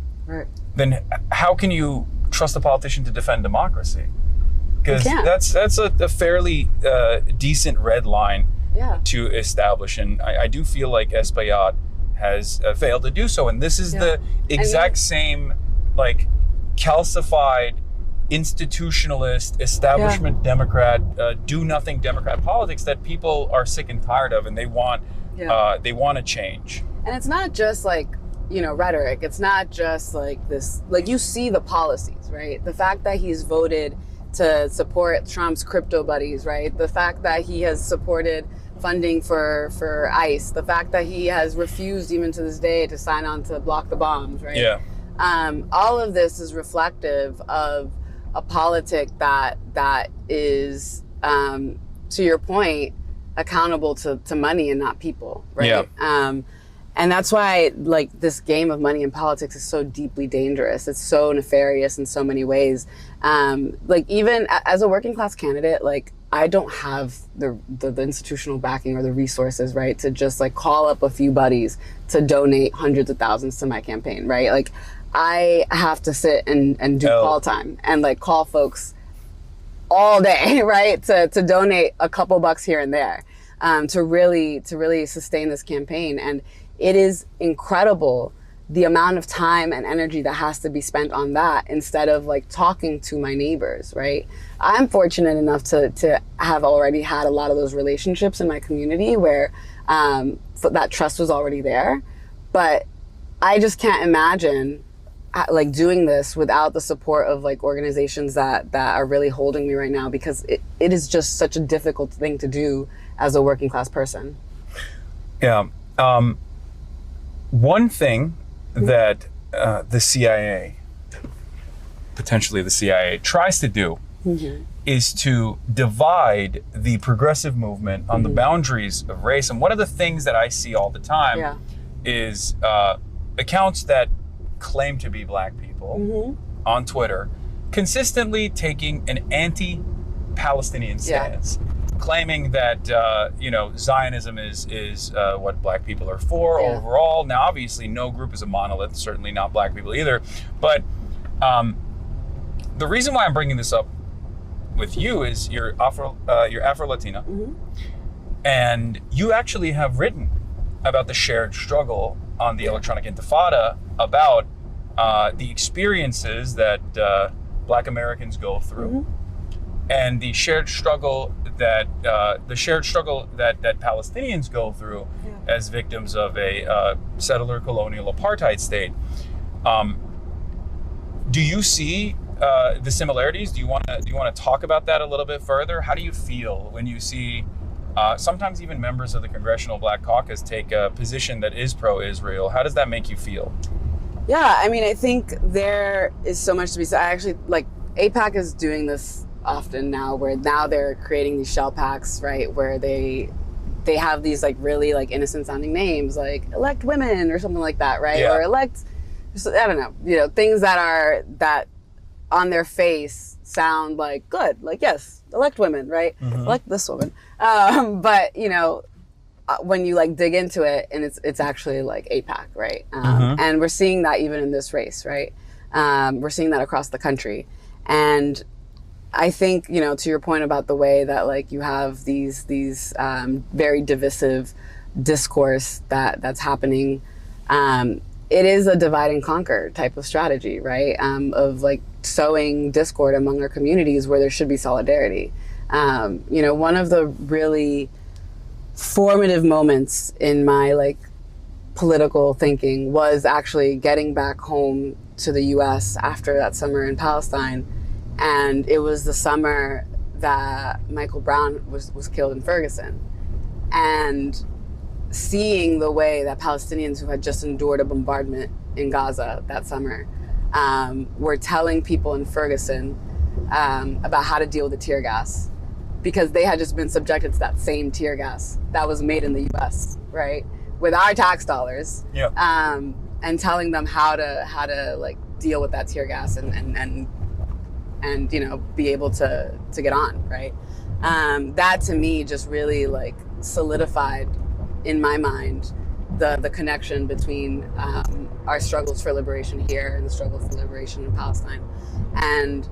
then how can you trust a politician to defend democracy? Because that's a fairly decent red line to establish, and I do feel like Espaillat has failed to do so. And this is the exact same like calcified institutionalist establishment Democrat, do nothing Democrat politics that people are sick and tired of, and they want to change. And it's not just like, rhetoric. It's not just like this, like you see the policies, right? The fact that he's voted to support Trump's crypto buddies, right? The fact that he has supported funding for ICE, the fact that he has refused even to this day to sign on to block the bombs, right? All of this is reflective of a politic that is, to your point, accountable to money and not people, right? And that's why like this game of money in politics is so deeply dangerous. It's so nefarious in so many ways. Like even as a working class candidate, like I don't have the institutional backing or the resources, right, to just like call up a few buddies to donate hundreds of thousands to my campaign, right? Like I have to sit and do call time and like call folks all day, right, to donate a couple bucks here and there, to really sustain this campaign. And it is incredible the amount of time and energy that has to be spent on that instead of like talking to my neighbors, right? I'm fortunate enough to have already had a lot of those relationships in my community where that trust was already there. But I just can't imagine like doing this without the support of like organizations that are really holding me right now, because it is just such a difficult thing to do as a working class person. One thing that the CIA, potentially the CIA, tries to do is to divide the progressive movement on the boundaries of race. And one of the things that I see all the time is accounts that claim to be Black people on Twitter consistently taking an anti-Palestinian stance. Claiming that Zionism is what Black people are for overall. Now, obviously, no group is a monolith. Certainly not Black people either. But the reason why I'm bringing this up with you is you're Afro-Latina, and you actually have written about the shared struggle on the Electronic Intifada about the experiences that Black Americans go through. And the shared struggle that Palestinians go through as victims of a settler colonial apartheid state. Do you see the similarities? Do you want to talk about that a little bit further? How do you feel when you see sometimes even members of the Congressional Black Caucus take a position that is pro-Israel? How does that make you feel? Yeah, I mean, I think there is so much to be said. I actually like AIPAC is doing this often now, where now they're creating these shell packs, right, where they have these like really like innocent sounding names, like elect women or something like that, right? Or elect, I don't know, things that on their face sound like good, like yes, elect women, right? Elect this woman, but when you like dig into it, and it's actually like AIPAC, right? And we're seeing that even in this race, right? We're seeing that across the country. And I think, to your point about the way that like you have these very divisive discourse that's happening, it is a divide and conquer type of strategy, right? Of like sowing discord among our communities where there should be solidarity. One of the really formative moments in my like political thinking was actually getting back home to the US after that summer in Palestine. And it was the summer that Michael Brown was killed in Ferguson. And seeing the way that Palestinians who had just endured a bombardment in Gaza that summer were telling people in Ferguson about how to deal with the tear gas, because they had just been subjected to that same tear gas that was made in the US, right? With our tax dollars. Yeah. And telling them how to like deal with that tear gas and you know, be able to get on, right? That to me just really like solidified in my mind the connection between our struggles for liberation here and the struggle for liberation in Palestine. And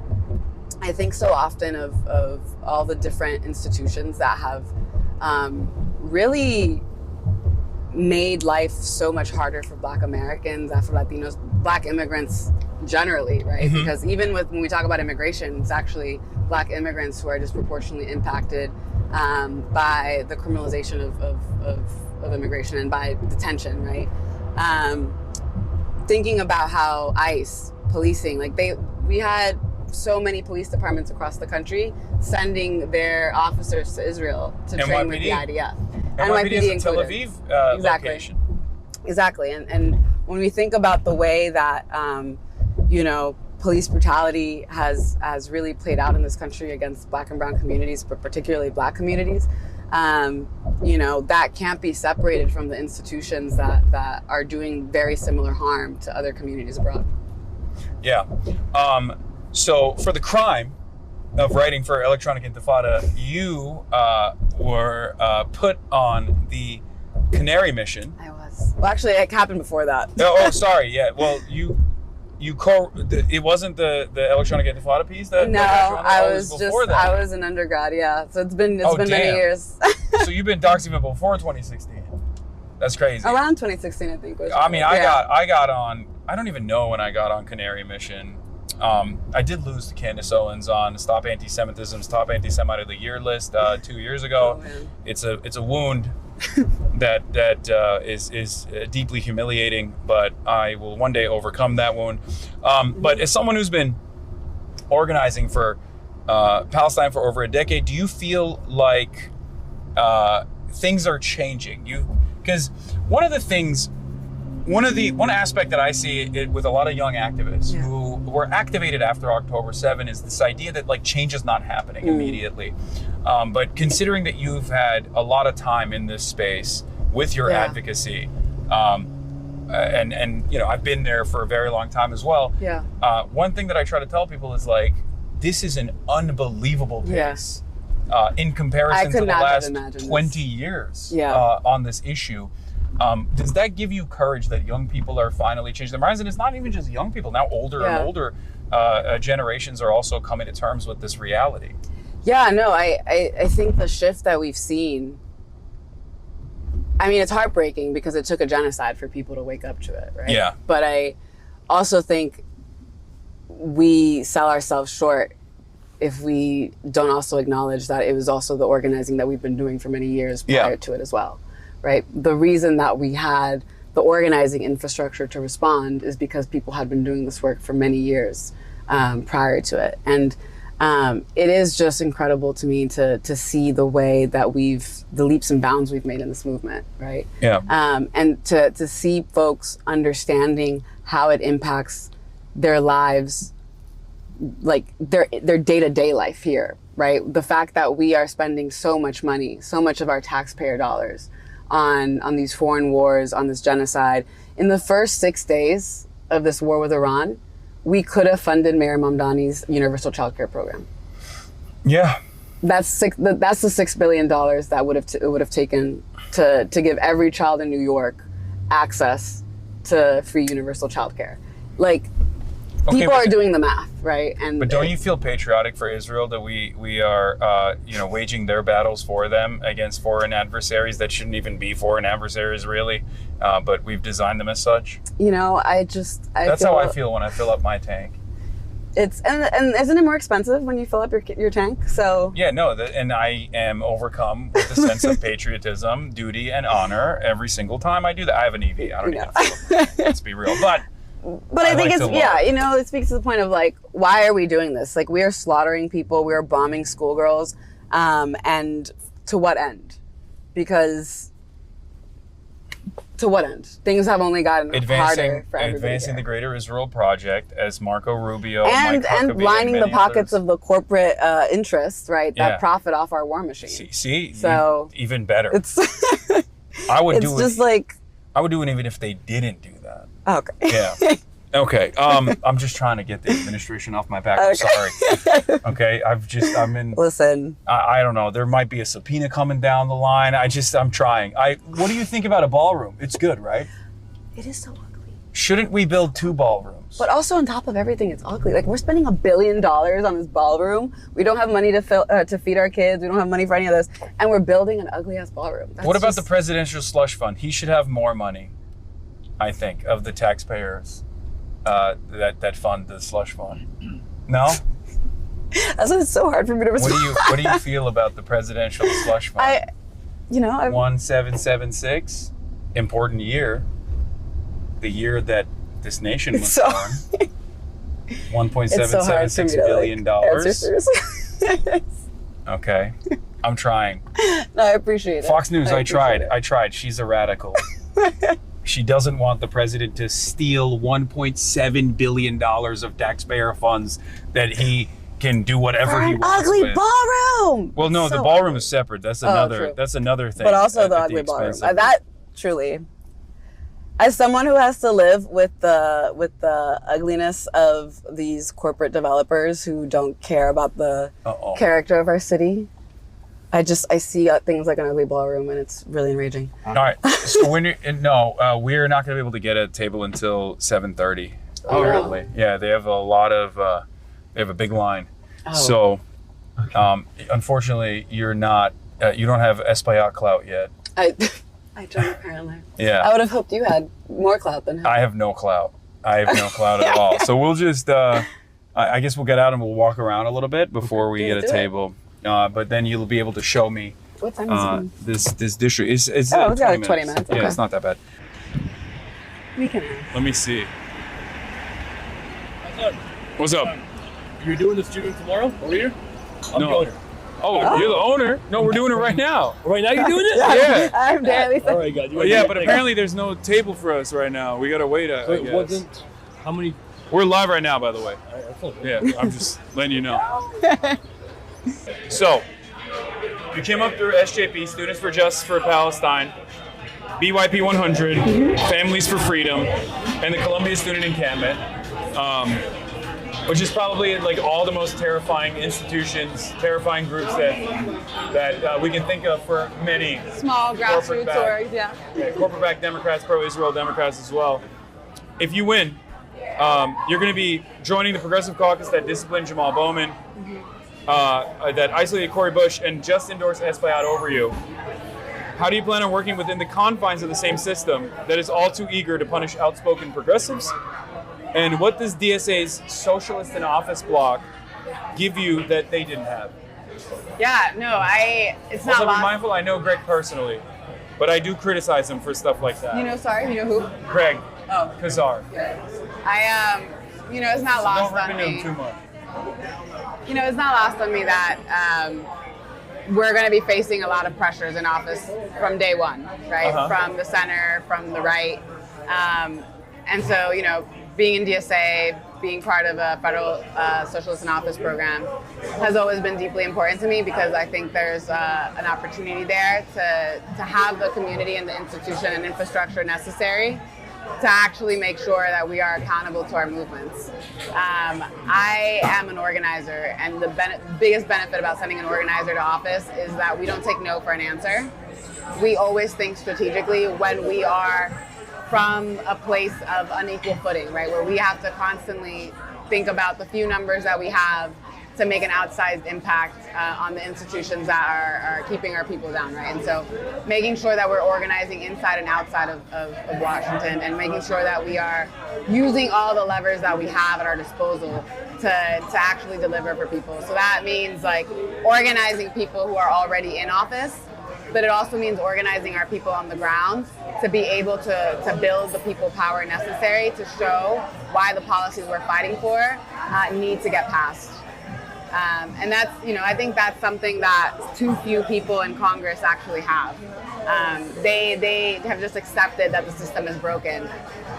I think so often of all the different institutions that have really made life so much harder for Black Americans, Afro-Latinos, Black immigrants generally, right? Mm-hmm. Because even when we talk about immigration, it's actually Black immigrants who are disproportionately impacted by the criminalization of immigration and by detention, right? Thinking about how ICE, policing, like we had so many police departments across the country sending their officers to Israel to train with the IDF. NYPD is in Tel included. Aviv Exactly. location. Exactly. And when we think about the way that, you know, police brutality has really played out in this country against Black and brown communities, but particularly Black communities, you know, that can't be separated from the institutions that are doing very similar harm to other communities abroad. Yeah. So for the crime of writing for Electronic Intifada, you were put on the Canary mission. I was. Well, actually, it happened before that. Oh, sorry. Yeah. Well, it wasn't the Electronic Intifada piece that. No, that I was an undergrad. Yeah. So it's been many years. So you've been doxing even before 2016. That's crazy. Around 2016, I think. I mean, I got on. I don't even know when I got on Canary mission. I did lose to Candace Owens on Stop Anti-Semitism's Top Anti-Semite of the Year list 2 years ago. Oh, man. It's a wound that is deeply humiliating, but I will one day overcome that wound. But as someone who's been organizing for Palestine for over a decade, do you feel like things are changing? Because one aspect that I see it with a lot of young activists who were activated after October 7 is this idea that like change is not happening immediately. But considering that you've had a lot of time in this space with your advocacy, and you know, I've been there for a very long time as well. Yeah. One thing that I try to tell people is like, this is an unbelievable pace in comparison to the last 20 years on this issue. Does that give you courage that young people are finally changing their minds? And it's not even just young people. Now older and older generations are also coming to terms with this reality. Yeah, no, I think the shift that we've seen, I mean, it's heartbreaking because it took a genocide for people to wake up to it, right? Yeah. But I also think we sell ourselves short if we don't also acknowledge that it was also the organizing that we've been doing for many years prior to it as well. Right? The reason that we had the organizing infrastructure to respond is because people had been doing this work for many years prior to it. And it is just incredible to me to see the way that the leaps and bounds we've made in this movement, right? Yeah. And to see folks understanding how it impacts their lives, like their day-to-day life here, right? The fact that we are spending so much money, so much of our taxpayer dollars on these foreign wars, on this genocide. In the first 6 days of this war with Iran, we could have funded Mayor Mamdani's universal childcare program. Yeah. That's the $6 billion that it would have taken to give every child in New York access to free universal childcare. Like, people are doing the math, right? But don't you feel patriotic for Israel that we are waging their battles for them against foreign adversaries that shouldn't even be foreign adversaries really, but we've designed them as such? You know, that's how I feel when I fill up my tank. And isn't it more expensive when you fill up your tank? So yeah, no, and I am overcome with a sense of patriotism, duty, and honor every single time I do that. I have an EV. I don't need to fill up. Let's be real, but I think it speaks to the point of like, why are we doing this? Like, we are slaughtering people, we are bombing schoolgirls, and to what end? Because to what end? Things have only gotten harder for everybody. Advancing the Greater Israel Project as Marco Rubio and Mike Huckabee, lining the many pockets others. of the corporate interests, right? That Yeah. profit off our war machine. See, So even better. it's I would it's do just it. like I would do it even if they didn't do that. okay. Yeah. Okay. I'm just trying to get the administration off my back. I'm sorry. Okay. I'm in. Listen, I don't know. There might be a subpoena coming down the line. I'm trying. What do you think about a ballroom? It's good, right? it is so ugly. Shouldn't we build 2 ballrooms? But also on top of everything, it's ugly. Like we're spending $1 billion on this ballroom. We don't have money to feed our kids. We don't have money for any of this, and we're building an ugly ass ballroom. That's What about just- the presidential slush fund? He should have more money, I think, of the taxpayers that fund the slush fund. No? That's why it's so hard for me to respond. What do you feel about the presidential slush fund? 1776, important year. The year that this nation was so- born. It's so hard for me $1.776 to billion. answer seriously. Okay. I'm trying. No, I appreciate it. Fox News, I appreciate it. tried. She's a radical. She doesn't want the president to steal $1.7 billion of taxpayer funds that he can do whatever For he an wants ugly with. ballroom. Well, no, So the ballroom ugly. is separate. That's true. another thing. But also at the ugly ballroom. expense of- That truly, as someone who has to live with the ugliness of these corporate developers who don't care about the Uh-oh. character of our city, I see things like an ugly ballroom, and it's really enraging. All right. So we're not going to be able to get a table until 7:30. Oh, Apparently, yeah. They have they have a big line. Oh. So, unfortunately, you're not. You don't have Espaillat clout yet. I don't apparently. Yeah. I would have hoped you had more clout than him. I have no clout. At all. So we'll just. I guess we'll get out and we'll walk around a little bit before we Yeah, get a do it. table. But then you'll be able to show me What time is it? this district. It's Oh, it's got 20 like 20 minutes, Yeah, okay. it's not that bad. We can. Let me see. What's up? You're doing this shooting tomorrow over here? I'm No. the owner. Oh, you're the owner? No, we're doing it right now. Right now you're doing it? Yeah. I'm Daraliza. All right, guys. Well, yeah, but apparently there's no table for us right now. We gotta wait. I So it guess. wasn't. How many? We're live right now, by the way. That's all good. Yeah, I'm just letting you know. So, you came up through SJP, Students for Justice for Palestine, BYP 100, Families for Freedom, and the Columbia Student Encampment, which is probably like all the most terrifying institutions, terrifying groups that we can think of for many Small grassroots corporate-backed- orgs, yeah. corporate-backed Democrats, pro-Israel Democrats as well. If you win, you're going to be joining the Progressive Caucus that disciplined Jamal Bowman, that isolated Cori Bush, and just endorsed Espaillat over you. How do you plan on working within the confines of the same system that is all too eager to punish outspoken progressives? And what does DSA's Socialist in Office block give you that they didn't have? Yeah, no, it's not Also, be lost. mindful, I know Greg personally, but I do criticize him for stuff like that. You know who? Greg Oh. Kazar. It's not lost Don't rip on into him me. too much. It's not lost on me that we're going to be facing a lot of pressures in office from day one, right? Uh-huh. From the center, from the right. And so, being in DSA, being part of a federal Socialist in Office program has always been deeply important to me because I think there's an opportunity there to have the community and the institution and infrastructure necessary to actually make sure that we are accountable to our movements. I am an organizer, and the biggest benefit about sending an organizer to office is that we don't take no for an answer. We always think strategically when we are from a place of unequal footing, right? Where we have to constantly think about the few numbers that we have to make an outsized impact on the institutions that are keeping our people down, right? And so making sure that we're organizing inside and outside of Washington and making sure that we are using all the levers that we have at our disposal to actually deliver for people. So that means like organizing people who are already in office, but it also means organizing our people on the ground to be able to build the people power necessary to show why the policies we're fighting for need to get passed. And that's, I think that's something that too few people in Congress actually have. They have just accepted that the system is broken.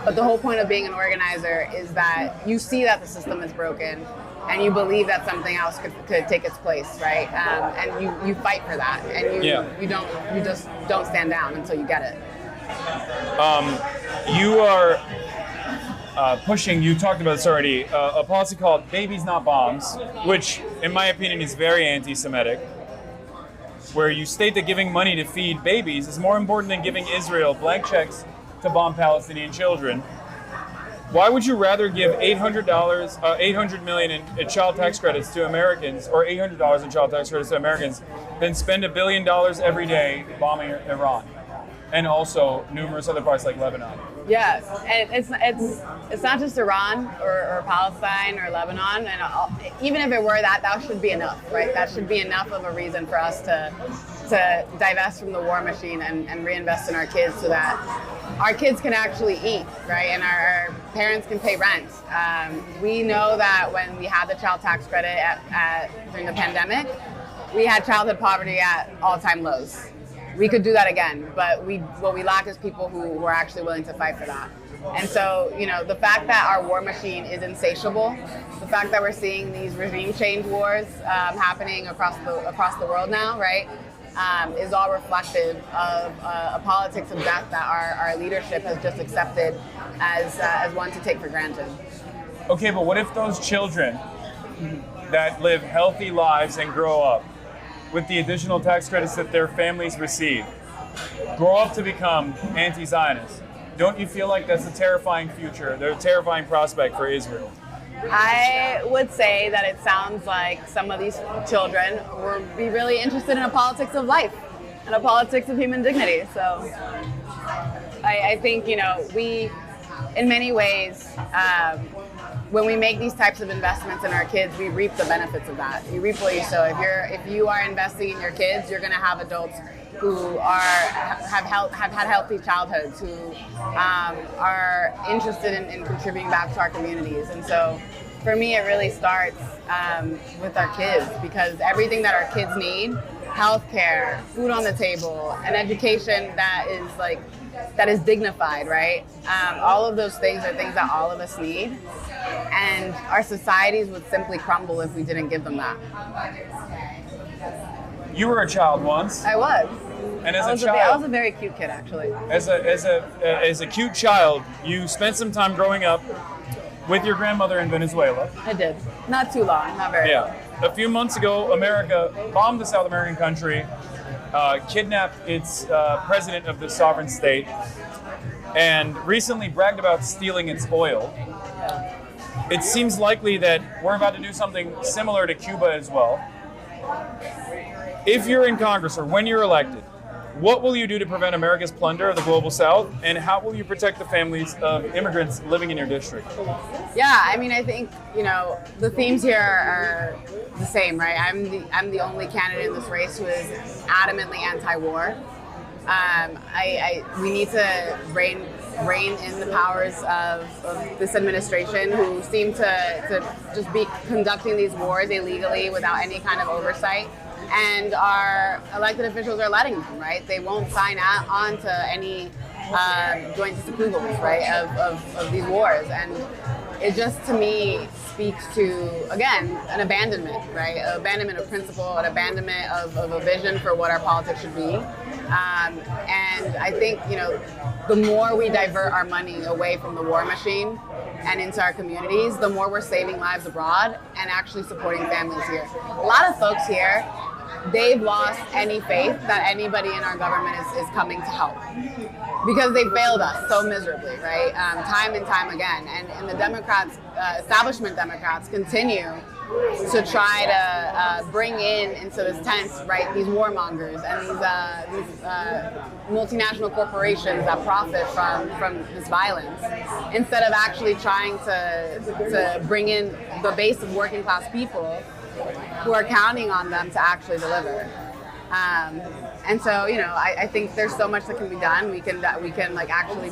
But the whole point of being an organizer is that you see that the system is broken and you believe that something else could take its place, right? And you fight for that, and you just don't stand down until you get it. You are pushing, you talked about this already, a policy called Babies Not Bombs, which in my opinion is very anti-Semitic, where you state that giving money to feed babies is more important than giving Israel blank checks to bomb Palestinian children. Why would you rather give $800 million in child tax credits to Americans, or $800 in child tax credits to Americans, than spend $1 billion every day bombing Iran, and also numerous other parts like Lebanon? Yes, and it's not just Iran or Palestine or Lebanon, and even if it were that should be enough, right? That should be enough of a reason for us to divest from the war machine and reinvest in our kids, so that our kids can actually eat, right? And our parents can pay rent. We know that when we had the child tax credit during the pandemic, we had childhood poverty at all-time lows. We could do that again, but what we lack is people who are actually willing to fight for that. And so, the fact that our war machine is insatiable, the fact that we're seeing these regime change wars happening across the world now, right, is all reflective of a politics of death that our leadership has just accepted as one to take for granted. Okay, but what if those children that live healthy lives and grow up with the additional tax credits that their families receive grow up to become anti-Zionists? Don't you feel like that's a terrifying future, a terrifying prospect for Israel? I would say that it sounds like some of these children would be really interested in a politics of life and a politics of human dignity. So I think, we, in many ways, when we make these types of investments in our kids, we reap the benefits of that. You reap what you sow. If you are investing in your kids, you're going to have adults who have had healthy childhoods, who are interested in contributing back to our communities. And so, for me, it really starts with our kids, because everything that our kids need, healthcare, food on the table, an education that is dignified, right? All of those things are things that all of us need. And our societies would simply crumble if we didn't give them that. You were a child once. I was. And as I was a very cute kid, actually. As a cute child, you spent some time growing up with your grandmother in Venezuela. I did. Not too long, not very long. A few months ago, America bombed the South American country, kidnapped its president of the sovereign state, and recently bragged about stealing its oil. It seems likely that we're about to do something similar to Cuba as well. If you're in Congress, or when you're elected, what will you do to prevent America's plunder of the global South, and how will you protect the families of immigrants living in your district? Yeah, I think, the themes here are the same, right? I'm the only candidate in this race who is adamantly anti-war. We need to rein in the powers of this administration, who seem to just be conducting these wars illegally without any kind of oversight. And our elected officials are letting them, right? They won't sign on to any joint disapprovals, right, of these wars. And it just, to me, speaks to, again, an abandonment, right? An abandonment of principle, an abandonment of a vision for what our politics should be. And I think, the more we divert our money away from the war machine and into our communities, the more we're saving lives abroad and actually supporting families here. A lot of folks here, they've lost any faith that anybody in our government is coming to help, because they failed us so miserably, right? Time and time again. And the Democrats, establishment Democrats, continue to try to bring into this tent, right, these warmongers and these multinational corporations that profit from this violence, instead of actually trying to bring in the base of working class people who are counting on them to actually deliver. And so, you know, I think there's so much that can be done. We can like actually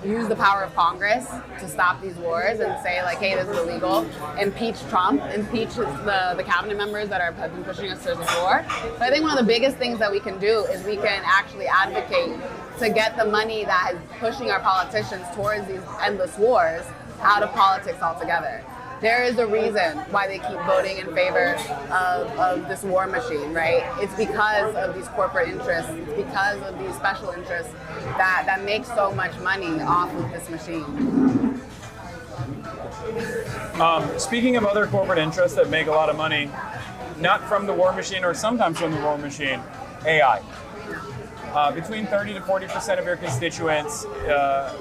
use the power of Congress to stop these wars and say like, hey, this is illegal. Impeach Trump, impeach the cabinet members that have been pushing us to this war. But I think one of the biggest things that we can do is we can actually advocate to get the money that is pushing our politicians towards these endless wars out of politics altogether. There is a reason why they keep voting in favor of this war machine, right? It's because of these corporate interests. It's because of these special interests that make so much money off of this machine. Speaking of other corporate interests that make a lot of money, not from the war machine or sometimes from the war machine, AI. Between 30 to 40% of your constituents,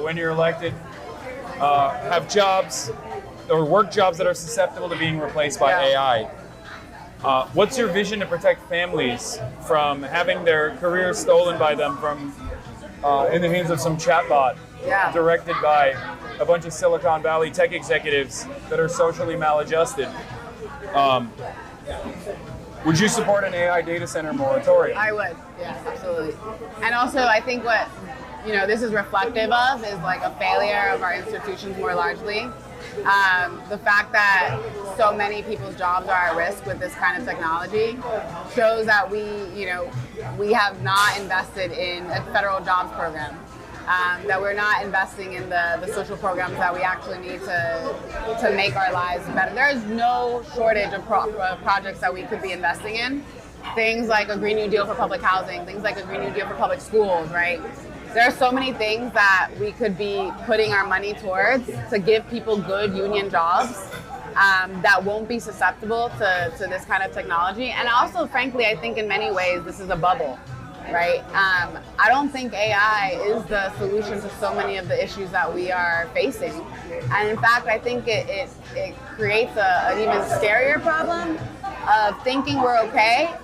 when you're elected, have jobs or work jobs that are susceptible to being replaced by AI. What's your vision to protect families from having their careers stolen by them from in the hands of some chatbot directed by a bunch of Silicon Valley tech executives that are socially maladjusted? Would you support an AI data center moratorium? I would, yeah, absolutely. And also, I think what this is reflective of is like a failure of our institutions more largely. The fact that so many people's jobs are at risk with this kind of technology shows that we have not invested in a federal jobs program, that we're not investing in the social programs that we actually need to make our lives better. There's no shortage of projects that we could be investing in. Things like a Green New Deal for public housing, things like a Green New Deal for public schools, right? There are so many things that we could be putting our money towards to give people good union jobs that won't be susceptible to this kind of technology. And also, frankly, I think in many ways this is a bubble, right? I don't think AI is the solution to so many of the issues that we are facing. And in fact, I think it creates an even scarier problem of thinking we're okay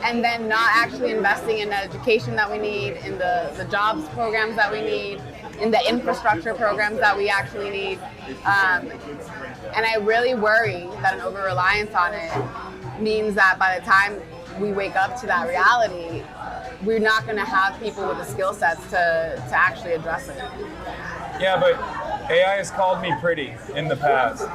and then not actually investing in the education that we need, in the jobs programs that we need, in the infrastructure programs that we actually need. And I really worry that an over-reliance on it means that by the time we wake up to that reality, we're not going to have people with the skill sets to actually address it. Yeah, but AI has called me pretty in the past.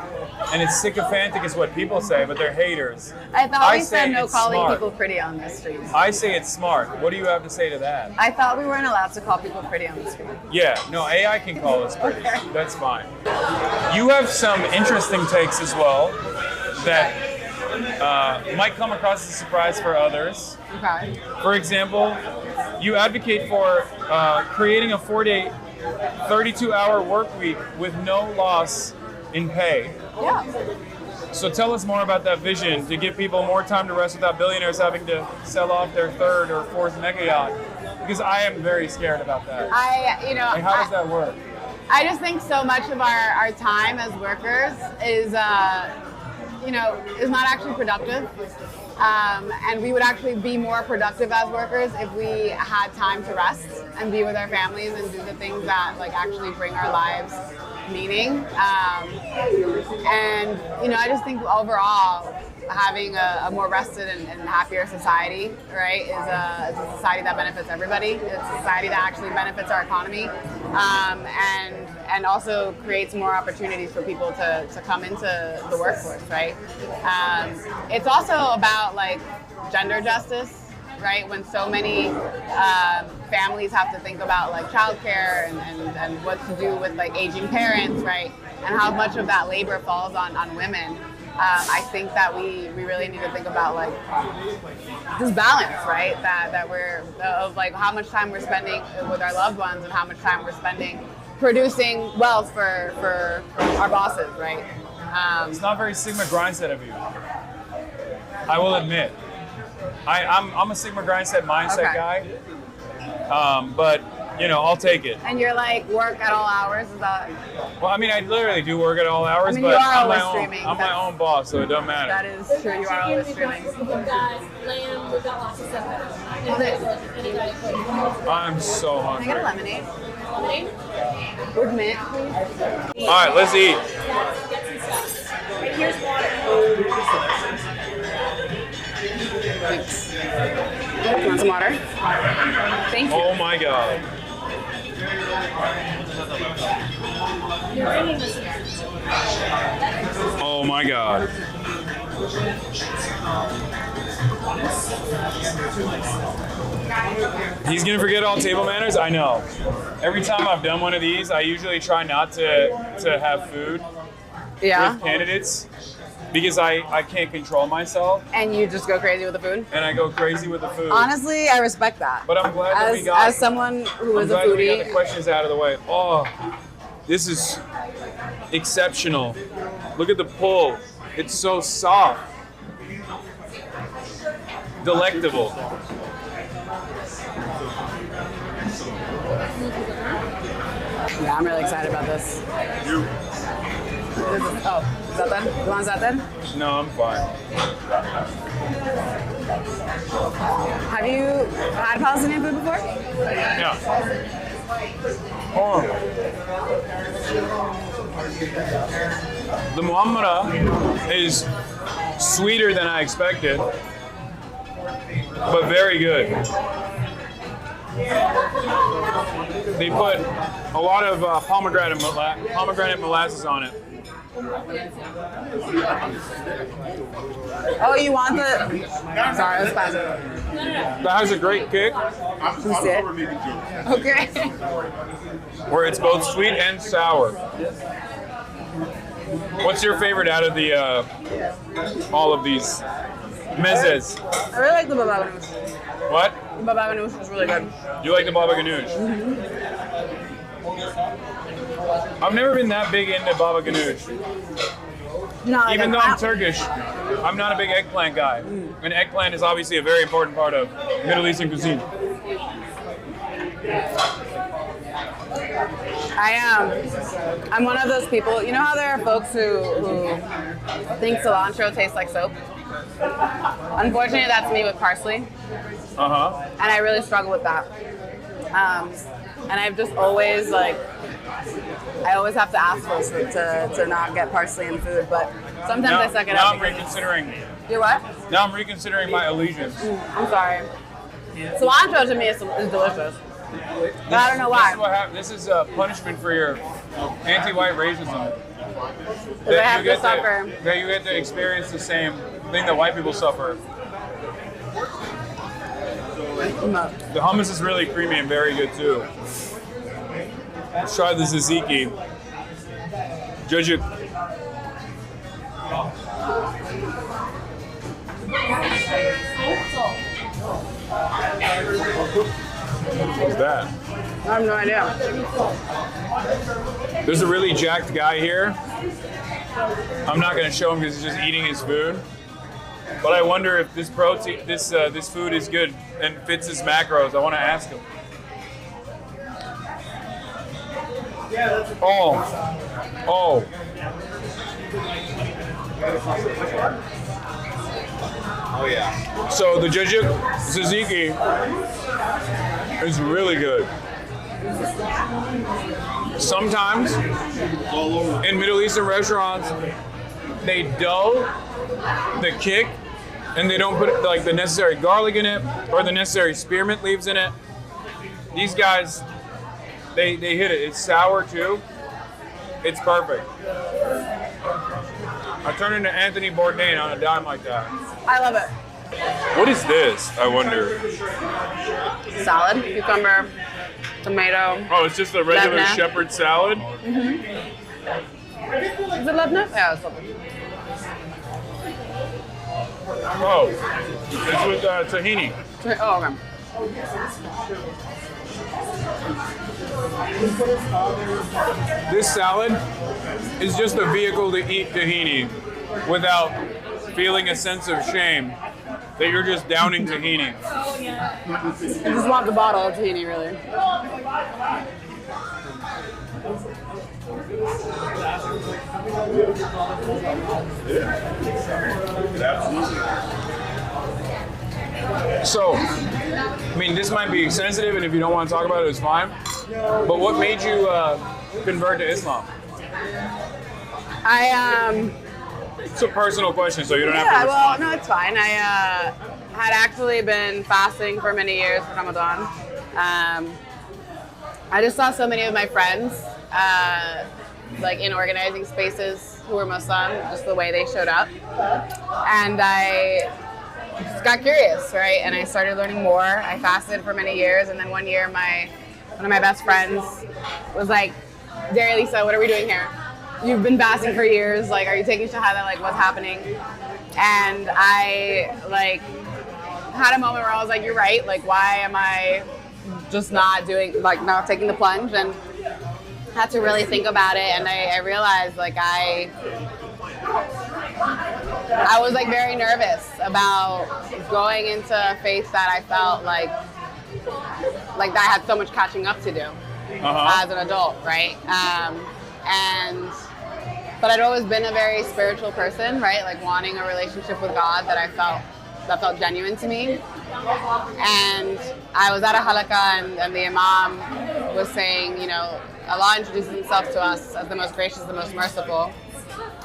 And it's sycophantic is what people say, but they're haters. I thought we said no it's calling smart. people pretty on the street. I say it's smart. What do you have to say to that? I thought we weren't allowed to call people pretty on the street. Yeah, no, AI can call us pretty. Okay. That's fine. You have some interesting takes as well that might come across as a surprise for others. Okay. For example, you advocate for creating a 4-day, 32-hour work week with no loss in pay. Yeah. So tell us more about that vision to give people more time to rest without billionaires having to sell off their third or fourth mega yacht. Because I am very scared about that. Like, how does that work? I just think so much of our time as workers is not actually productive. And we would actually be more productive as workers if we had time to rest and be with our families and do the things that like actually bring our lives meaning. And I just think overall having a more rested and happier society, right, is a society that benefits everybody. It's a society that actually benefits our economy, and also creates more opportunities for people to come into the workforce, right? It's also about like gender justice, right? When so many families have to think about like childcare and what to do with like aging parents, right? And how much of that labor falls on women. I think that we really need to think about like this balance, right? That we're of like how much time we're spending with our loved ones and how much time we're spending producing wealth for our bosses, right? It's not very Sigma Grindset of you. I will admit. I'm a Sigma Grindset mindset guy, but I'll take it. And you're like work at all hours, is that? Well, I mean, I literally do work at all hours, I mean, but you are I'm always my own. streaming. I'm my own boss, so it doesn't matter. That is true. You are always streaming. We've got lamb. We've got lots of stuff. I'm so Can I hungry. get a lemonade? With mint, please. All right, let's eat. And here's water. Thanks. You want some water? Thank you. Oh my God. Oh my God. He's gonna forget all table manners? I know. Every time I've done one of these, I usually try not to have food Yeah. with candidates because I can't control myself And you just go crazy with the food? and I go crazy with the food. Honestly, I respect that. But I'm glad that we got as someone who I'm is a glad that we got the foodie, questions out of the way. Oh, this is exceptional. Look at the pull. It's so soft. Delectable. yeah, I'm really excited about this. Oh, is that done? You want that done? No, I'm fine. Have you had Palestinian food before? Yeah. Oh. The muammara is sweeter than I expected, but very good. They put a lot of pomegranate molasses on it. Oh, you want the... Sorry, that's fast. That has a great kick, You see it? Okay. where it's both sweet and sour. What's your favorite out of the all of these mezes? I really like the baba ganoush. What? The baba ganoush is really good. You like the baba ganoush? I've never been that big into baba ganoush. No, like Even though I'm Turkish, I'm not a big eggplant guy. And eggplant is obviously a very important part of Middle Eastern cuisine. I'm one of those people. You know how there are folks who think cilantro tastes like soap? Unfortunately, that's me with parsley, Uh-huh. and I really struggle with that. And I've just always I always have to ask folks to not get parsley in food, but sometimes I suck it now up. I'm reconsidering. You what? Now I'm reconsidering my allegiance. I'm sorry. Cilantro to me is delicious. But I don't know why. This is a punishment for your anti-white racism. Because I have to suffer. That you get to experience the same thing that white people suffer. The hummus is really creamy and very good too. Let's try the tzatziki. Judge it. What's that? I have no idea. There's a really jacked guy here. I'm not going to show him because he's just eating his food. But I wonder if this this food is good and fits his macros. I want to ask him. Oh. Oh yeah. So the tzatziki is really good. Sometimes in Middle Eastern restaurants, they dull the kick and they don't put like the necessary garlic in it or the necessary spearmint leaves in it. These guys, they hit it. It's sour too. It's perfect. I turn into Anthony Bourdain on a dime like that. I love it. What is this, I wonder? Salad, cucumber, tomato. Oh, it's just a regular Labneh. shepherd salad? Is it labneh? Yeah, it's labneh. Oh, it's with tahini. Oh, okay. This salad is just a vehicle to eat tahini without feeling a sense of shame that you're just downing tahini. I just want the bottle of tahini, really. So, I mean, this might be sensitive, and if you don't want to talk about it, it's fine. But what made you convert to Islam? I It's a personal question, so you don't have to Yeah, respond. well, no, it's fine. had actually been fasting for many years for Ramadan. I just saw so many of my friends, like in organizing spaces who were Muslim, just the way they showed up. And I just got curious, right? And I started learning more. I fasted for many years, and then one year one of my best friends was like, Darializa, what are we doing here? You've been fasting for years, like, are you taking shahada, like, what's happening? And I, like, had a moment where I was like, you're right, like, why am I just not taking the plunge? And had to really think about it, and I realized, like, I was, like, very nervous about going into a faith that I felt like that I had so much catching up to do as an adult, right? But I'd always been a very spiritual person, right? Like wanting a relationship with God that felt genuine to me. And I was at a halaqah, and the imam was saying, you know, Allah introduces himself to us as the most gracious, the most merciful.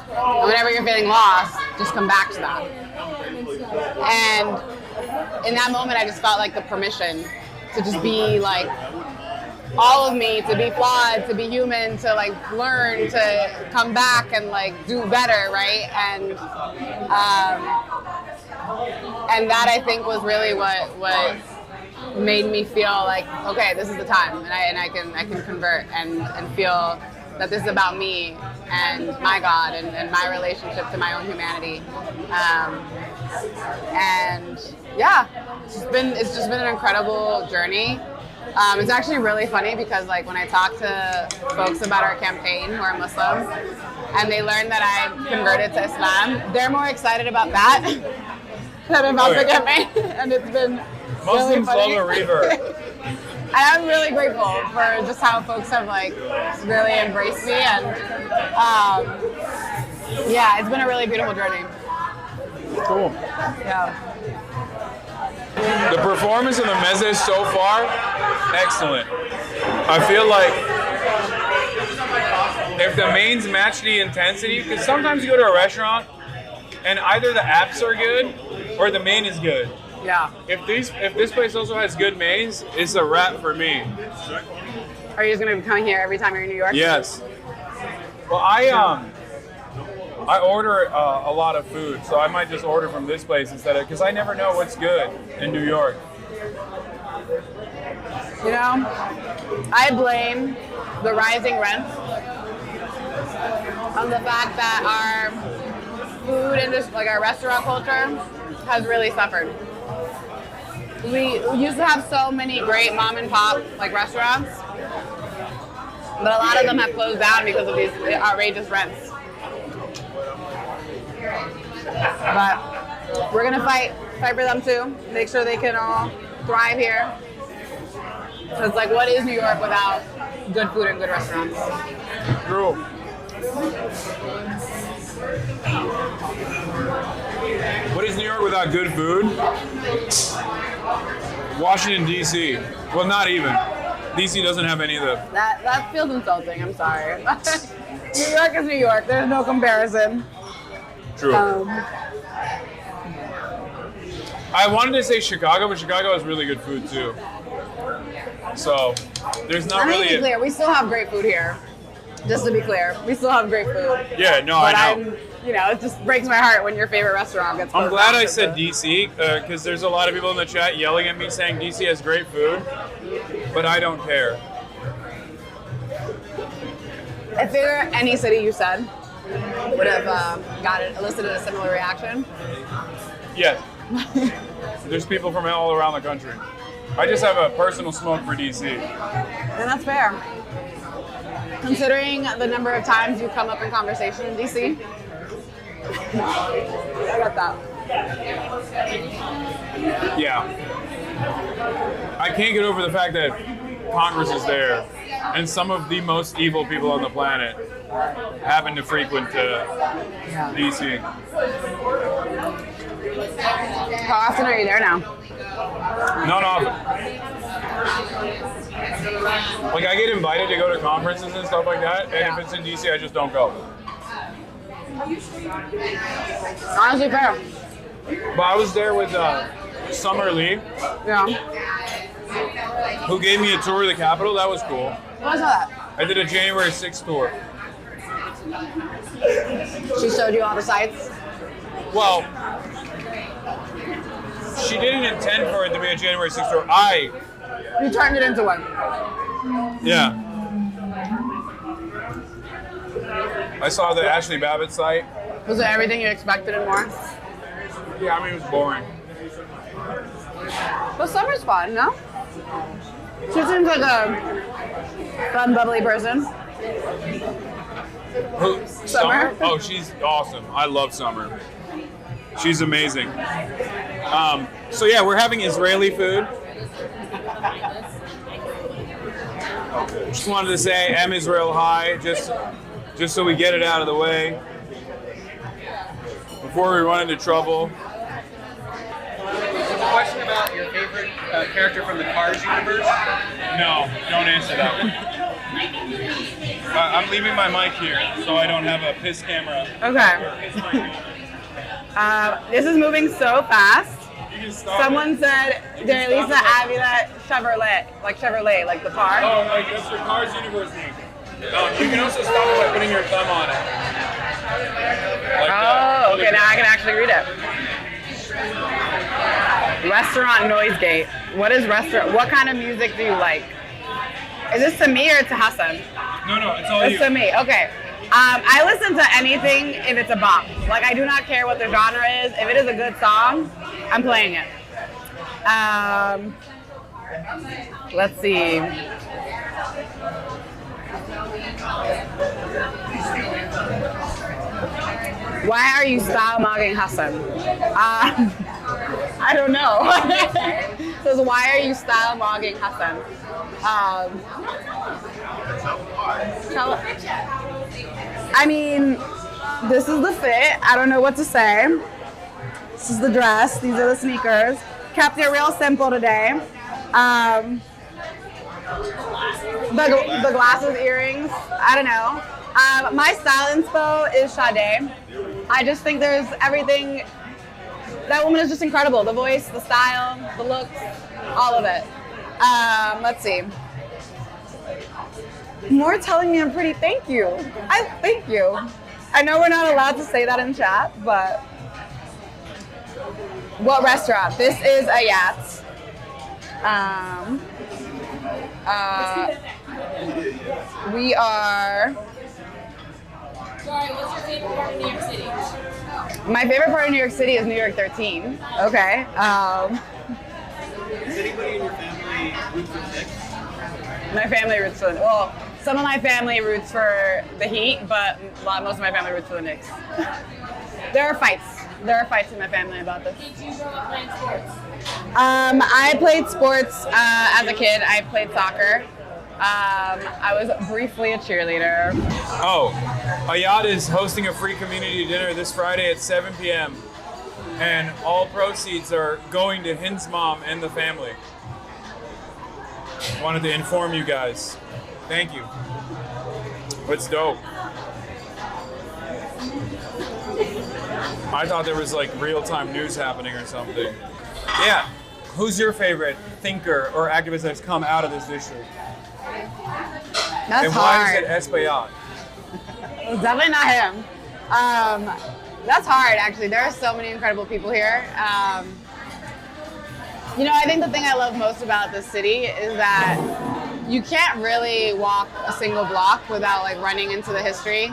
And whenever you're feeling lost, just come back to that. And in that moment, I just felt like the permission to just be like all of me, to be flawed, to be human, to like learn, to come back and like do better, right? And that I think was really what made me feel like, okay, this is the time, and I can convert and feel that this is about me and my God and my relationship to my own humanity. And yeah, it's just been an incredible journey. It's actually really funny because like when I talk to folks about our campaign who are Muslim and they learn that I converted to Islam, they're more excited about that than about the campaign. And it's been Muslims really funny. love a revert. And I'm really grateful for just how folks have like really embraced me, and yeah, it's been a really beautiful journey. Cool. Yeah. The performance in the mezze so far, excellent. I feel like if the mains match the intensity, because sometimes you go to a restaurant and either the apps are good or the main is good. Yeah. If this place also has good mains, it's a wrap for me. Are you just gonna be coming here every time you're in New York? Yes. Well, I order a lot of food, so I might just order from this place instead of, because I never know what's good in New York. You know, I blame the rising rents on the fact that our food industry, like our restaurant culture, has really suffered. We used to have so many great mom and pop like restaurants, but a lot of them have closed down because of these outrageous rents. But we're gonna fight for them too. Make sure they can all thrive here. So it's like, what is New York without good food and good restaurants? True. What is New York without good food? Washington, D.C. Well, not even. D.C. doesn't have any of the... That feels insulting, I'm sorry. New York is New York, there's no comparison. True. I wanted to say Chicago, but Chicago has really good food too. So, there's not really... To be clear, we still have great food here. Just to be clear, we still have great food. Yeah, no, but I know. It just breaks my heart when your favorite restaurant gets closed I'm glad down I said DC, because there's a lot of people in the chat yelling at me saying DC has great food, but I don't care. If there were any city you said would have elicited a similar reaction. Yes. There's people from all around the country. I just have a personal smoke for DC. And that's fair. Considering the number of times you come up in conversation in DC, I got that. Yeah. I can't get over the fact that Congress is there, and some of the most evil people on the planet happen to frequent DC. How often are you there now? Not often. Like, I get invited to go to conferences and stuff like that, and if it's in DC, I just don't go. Honestly, fair. But I was there with Summer Lee, Yeah. who gave me a tour of the Capitol. That was cool. What was that? I did a January 6th tour. She showed you all the sites? Well, she didn't intend for it to be a January 6th tour. You turned it into one. Yeah. I saw the Ashley Babbitt site. Was it everything you expected and more? Yeah, I mean, it was boring. But Summer's fun, no? She seems like a fun, bubbly person. Who? Summer? Oh, she's awesome. I love Summer. She's amazing. So yeah, we're having Israeli food. Just wanted to say M Israel High, just so we get it out of the way before we run into trouble. Question about your favorite character from the Cars universe? No, don't answer that one. I'm leaving my mic here so I don't have a piss camera. Okay. This is moving so fast. Someone said Darializa Avila Chevalier, like the car. Oh, like that's your Cars universe name. You can also stop it by putting your thumb on it. Oh, okay, now I can actually read it. Restaurant noise gate. What is restaurant? What kind of music do you like? Is this to me or to Hasan? No, it's all It's you. to me. Okay. I listen to anything if it's a bop. Like, I do not care what the genre is. If it is a good song, I'm playing it. Let's see. Why are you style mogging Hasan? I don't know. It says, why are you style mogging Hasan? I mean, this is the fit. I don't know what to say. This is the dress. These are the sneakers. Kept it real simple today. The glasses, earrings. I don't know. My style inspo is Sade. I just think there's everything. That woman is just incredible. The voice, the style, the looks, all of it. Let's see. More telling me I'm pretty. Thank you. Thank you. I know we're not allowed to say that in chat, but what restaurant? This is a yacht. We are. Sorry, what's your favorite part of New York City? My favorite part of New York City is New York 13. Okay. Does anybody in your family root for the Knicks? My family roots for the well, some of my family roots for the Heat, but most of my family roots for the Knicks. There are fights. There are fights in my family about this. Did you grow up playing sports? I played sports as a kid. I played soccer. I was briefly a cheerleader. Oh, Ayad is hosting a free community dinner this Friday at 7 p.m. And all proceeds are going to Hind's mom and the family. Wanted to inform you guys. Thank you. What's dope? I thought there was like real-time news happening or something. Yeah. Who's your favorite thinker or activist that's come out of this district? That's And hard. why is it Espaillat? It's definitely not him. That's hard, actually. There are so many incredible people here. You know, I think the thing I love most about this city is that you can't really walk a single block without like running into the history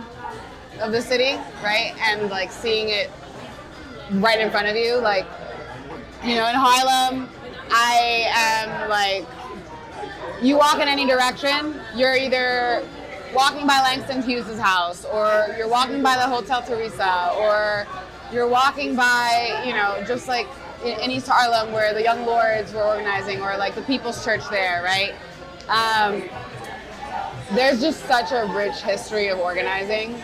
of the city, right? And like seeing it right in front of you. Like, you know, in Harlem, I am like, you walk in any direction, you're either walking by Langston Hughes' house, or you're walking by the Hotel Teresa, or you're walking by, you know, just like in East Harlem where the Young Lords were organizing, or like the People's Church there, right? There's just such a rich history of organizing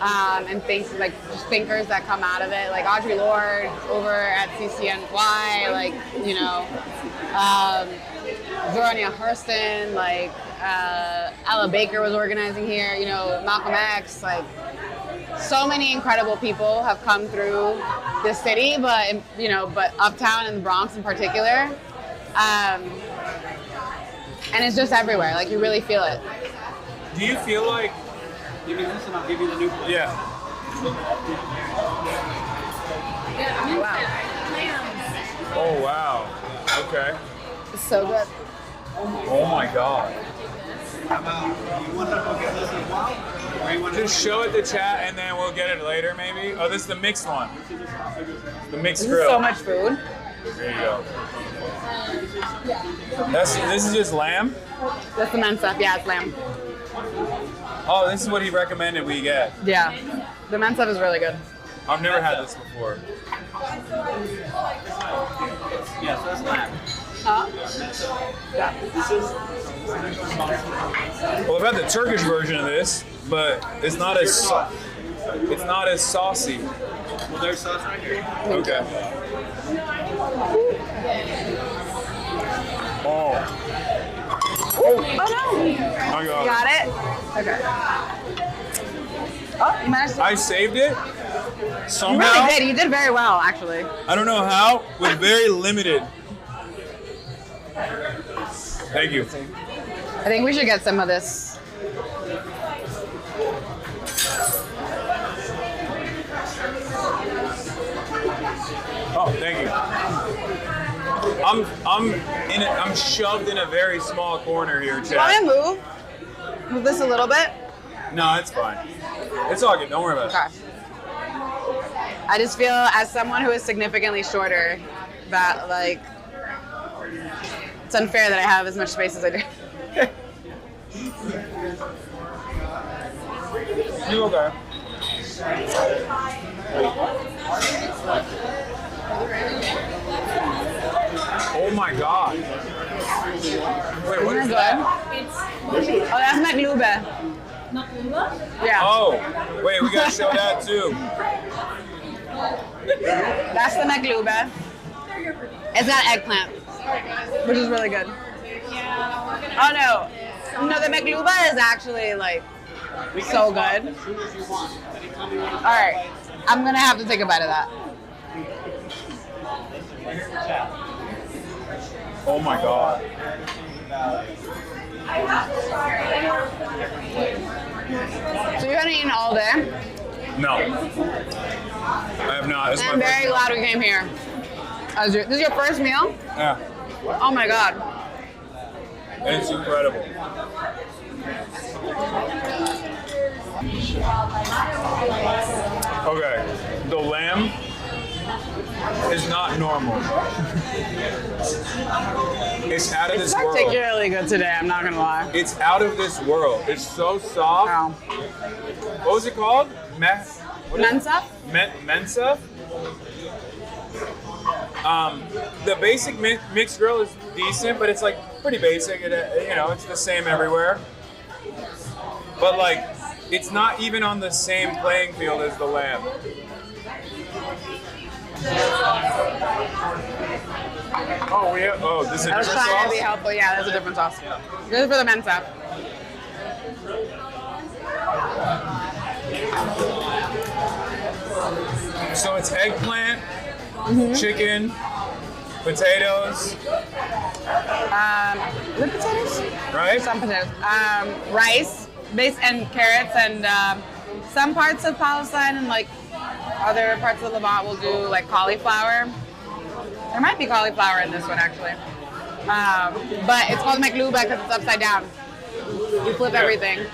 and thinkers that come out of it, like Audre Lorde over at CCNY, like, you know, Zora Hurston, like Ella Baker was organizing here, you know, Malcolm X, like so many incredible people have come through this city, but but uptown and the Bronx in particular, and it's just everywhere. Like you really feel it. Do you feel like? Give me this and I'll give you the new plate. Yeah. Wow, Oh wow. Okay. it's so good. Oh my God. How about, you want to go get this as well? Or you want to Just show it the chat and then we'll get it later maybe. Oh, this is the mixed one. The mixed This grill. is so much food. There you go. This is just lamb? That's the men's stuff. Yeah, it's lamb. Oh, this is what he recommended we get. Yeah, the men's stuff is really good. I've never had this before. Yeah, so that's lamb. Huh? Yeah. Well, I've had the Turkish version of this, but it's not as saucy. Well, there's sauce right here. Okay. Oh. Oh no! I You got got it? Okay. Oh, you managed to. I saved it You somehow. really did. You did very well, actually. I don't know how. With very limited. Thank you. I think we should get some of this. Oh, thank you. I'm shoved in a very small corner here, Do you want Chad. me to move this a little bit? No, it's fine. It's all good. Don't worry about it. Okay. I just feel, as someone who is significantly shorter, that like it's unfair that I have as much space as I do. You okay? Oh my God. Wait, what Isn't is it that? good? Oh, that's McLube. Yeah, Oh, wait, we gotta show that too. that's the McLube. It's got eggplant, which is really good. Oh no, the McLube is actually like so good. All right, I'm gonna have to take a bite of that. Oh my God. So you haven't eaten all day? No. I have not. This is I'm my very first glad we came here. This is your first meal? Yeah. Oh my God. And it's incredible. Okay. The lamb is not normal. It's out of this world. Particularly good today, I'm not gonna lie. It's out of this world. It's so soft. Wow. What was it called? Mensa? Mensa? The basic mixed grill is decent, but it's like pretty basic. It's the same everywhere. But like, it's not even on the same playing field as the lamb. Oh, this is a I was different trying to sauce? be helpful. Yeah, there's a different sauce. This is for the Mensa. So it's eggplant, chicken, potatoes, The potatoes? right? Some potatoes. Rice, and carrots, and some parts of Palestine and like other parts of Levant will do like cauliflower. There might be cauliflower in this one actually. But it's called McLube because it's upside down. You flip everything.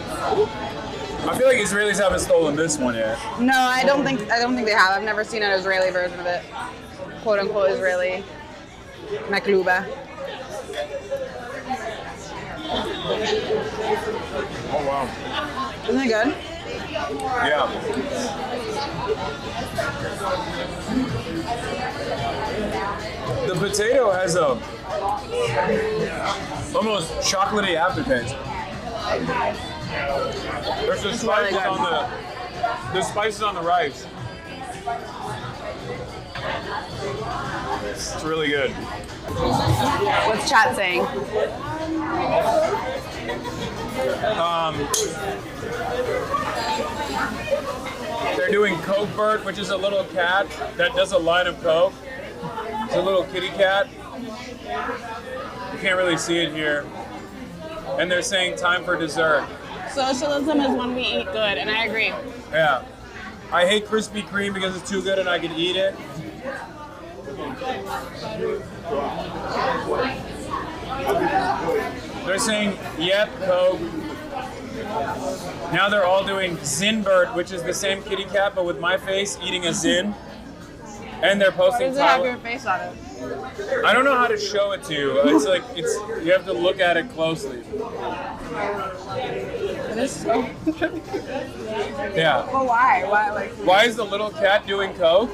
I feel like Israelis haven't stolen this one yet. No, I don't think they have. I've never seen an Israeli version of it. Quote unquote Israeli McLube. Oh wow. Isn't it good? Yeah. The potato has a almost chocolatey aftertaste. There's the spices really good. on the spices on the rice. It's really good. What's chat saying? They're doing Coke Bert, which is a little cat that does a line of Coke. It's a little kitty cat. You can't really see it here. And they're saying time for dessert. Socialism is when we eat good, and I agree. Yeah. I hate Krispy Kreme because it's too good and I can eat it. They're saying, yep, Coke. Now they're all doing Zinbert, which is the same kitty cat, but with my face eating a Zin. And they're Why posting does it have your face on it? I don't know how to show it to you. It's like, you have to look at it closely. It is so. Yeah. But why? Why is the little cat doing Coke?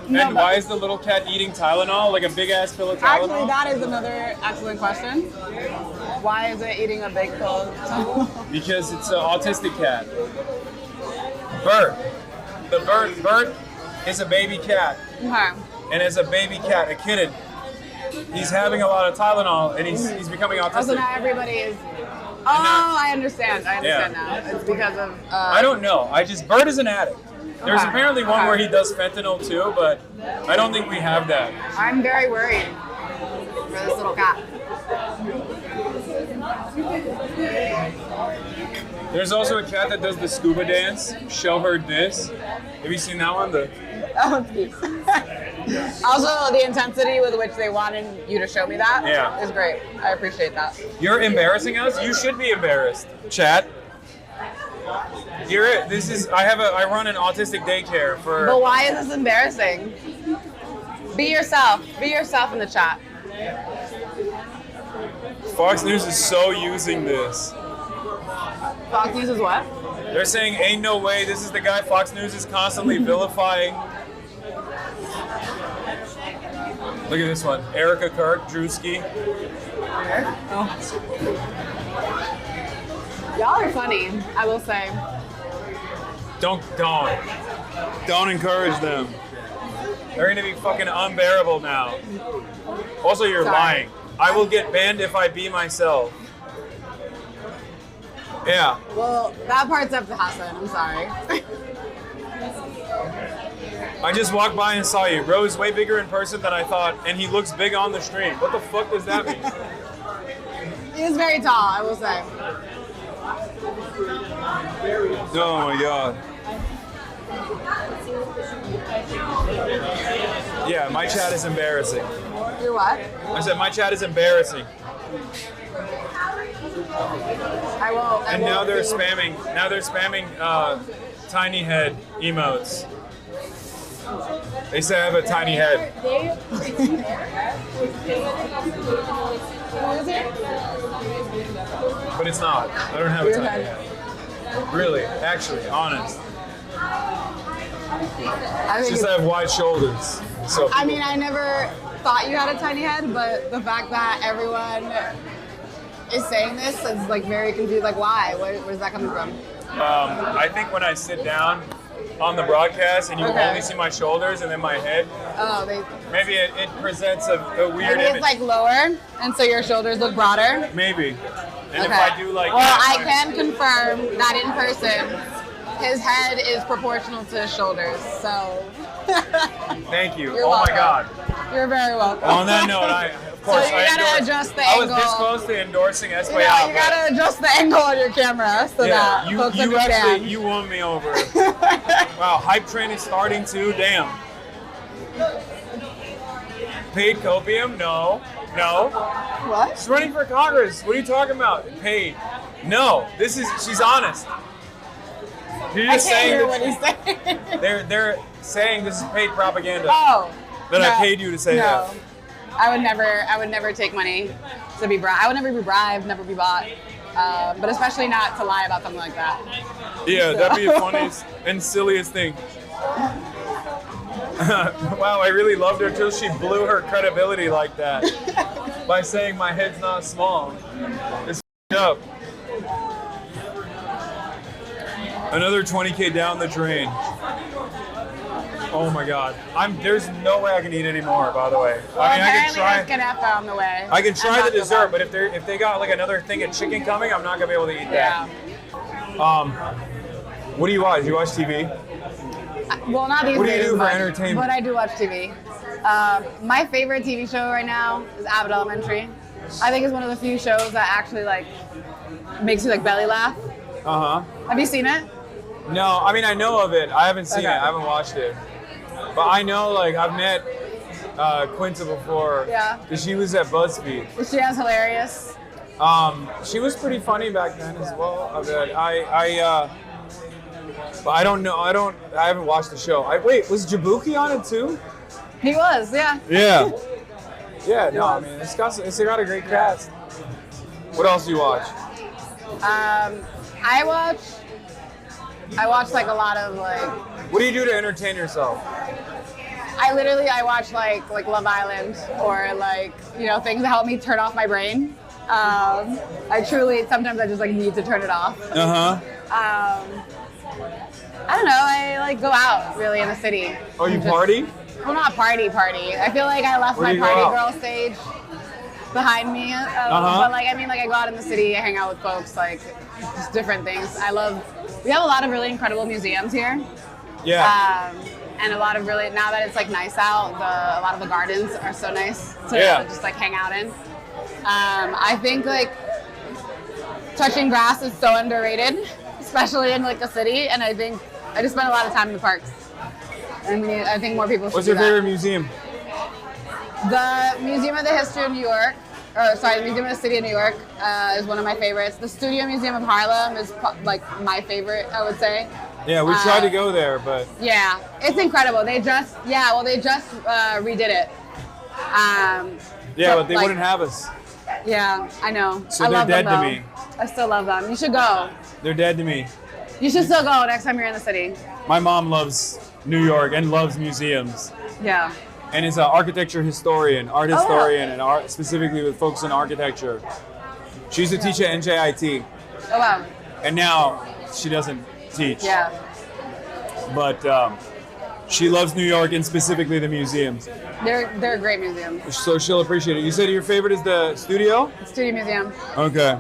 No, And why is the little cat eating Tylenol, like a big ass pill of Tylenol? Actually, that is another excellent question. Why is it eating a big pill? Because it's an autistic cat. Bert. Bert is a baby cat. Okay. And as a baby cat, a kitten, he's having a lot of Tylenol and he's becoming Oh, so autistic. now everybody is. Oh, I understand. I understand now. It's because of. I don't know. Bert is an addict. There's Okay. apparently one Okay. where he does fentanyl too, but I don't think we have that. I'm very worried for this little cat. There's also a cat that does the scuba dance. Show her this. Have you seen that one? That one's cute. Also, the intensity with which they wanted you to show me that is great. I appreciate that. You're embarrassing us. You should be embarrassed. Chat. I run an autistic daycare for. But why is this embarrassing? Be yourself. Be yourself in the chat. Fox News is so using this. Fox News is what? They're saying, ain't no way. This is the guy Fox News is constantly vilifying. Look at this one. Erica Kirk, Drewski. Y'all are funny, I will say. Don't encourage them. They're gonna be fucking unbearable now. Also, you're lying. I will get banned if I be myself. Yeah. Well, that part's up to Hasan. I'm sorry. I just walked by and saw you. Bro is way bigger in person than I thought, and he looks big on the stream. What the fuck does that mean? He is very tall, I will say. Oh my god. Yeah, my chat is embarrassing. You're what? I said my chat is embarrassing. I will. And now they're spamming. Now they're spamming tiny head emotes. They say I have a tiny head. But it's not. I don't have a tiny head. Really, actually, honest. It's just I have wide shoulders. So I mean, I never thought you had a tiny head, but the fact that everyone is saying this is like very confused. Like, why? Where's that coming from? I think when I sit down on the broadcast and you only see my shoulders and then my head, maybe it presents a weird Maybe image. it's like lower, and so your shoulders look broader. Maybe. And if I do like well, that, I can confirm that in person, his head is proportional to his shoulders. So. Thank you. You're oh welcome. my God. You're very welcome. On that note, of course, so you gotta adjust the angle. I was this close to endorsing Espai. You gotta adjust the angle on your camera so that folks understand. Actually, you won me over. Wow, hype train is starting too. Damn. Paid copium? No. What? She's running for Congress. What are you talking about? Paid. No. She's honest. You're just saying what he's saying. They're saying this is paid propaganda. Oh. That I paid you to say that. I would never take money to be bribed. I would never be bribed, never be bought. But especially not to lie about something like that. Yeah, that'd be the funniest and silliest thing. Wow, I really loved her until she blew her credibility like that by saying my head's not small. It's up. Another 20K down the drain. Oh my God. There's no way I can eat anymore, by the way. Well, I mean, I can apparently try. there's Ganefa on the way. I can try the Taco dessert, Bell. but if they got like another thing of chicken coming, I'm not gonna be able to eat Yeah. that. What do you watch? Do you watch TV? Well, not these What do you days, do for but- entertainment? But I do watch TV. My favorite TV show right now is Abbott Elementary. I think it's one of the few shows that actually like makes you like belly laugh. Uh huh. Have you seen it? No, I mean I know of it. I haven't seen Okay. it. I haven't watched it. But I know, like, I've met Quinta before. Yeah. 'Cause she was at BuzzFeed. She has hilarious. She was pretty funny back then as well. But I don't know. I haven't watched the show. Wait, was Jabuki on it too? He was, yeah. Yeah. Yeah. No, I mean it's got a great cast. What else do you watch? I watch like a lot of like. What do you do to entertain yourself? I watch like Love Island or like things that help me turn off my brain. I truly sometimes I just like need to turn it off. Uh-huh. I don't know. I like go out really in the city. Oh, you Just- party? Well, not party. I feel like I left Where do my you go party out? girl stage behind me. Uh-huh. But I go out in the city, I hang out with folks, like just different things. We have a lot of really incredible museums here. Yeah. And a lot of really, now that it's like nice out, a lot of the gardens are so nice to Yeah. just like hang out in. I think like touching grass is so underrated, especially in like a city. And I think I just spend a lot of time in the parks. And I think more people should What's do your that. favorite museum? The Museum of the History of New York, the Museum of the City of New York is one of my favorites. The Studio Museum of Harlem is like my favorite, I would say. Yeah, we tried to go there, but Yeah, it's incredible. They just redid it. yeah, So, but they like- wouldn't have us. Yeah, I know. So I they're love dead them, to though. me. I still love them. You should go. They're dead to me. You should still go next time you're in the city. My mom loves New York and loves museums, Yeah. and is an architecture historian, art Oh, historian, and art specifically with focus on architecture. She used to teach at NJIT, Oh wow. and now she doesn't teach. Yeah. But she loves New York and specifically the museums, They're a great museum. so she'll appreciate it. You said your favorite is the studio? Studio Museum. Okay.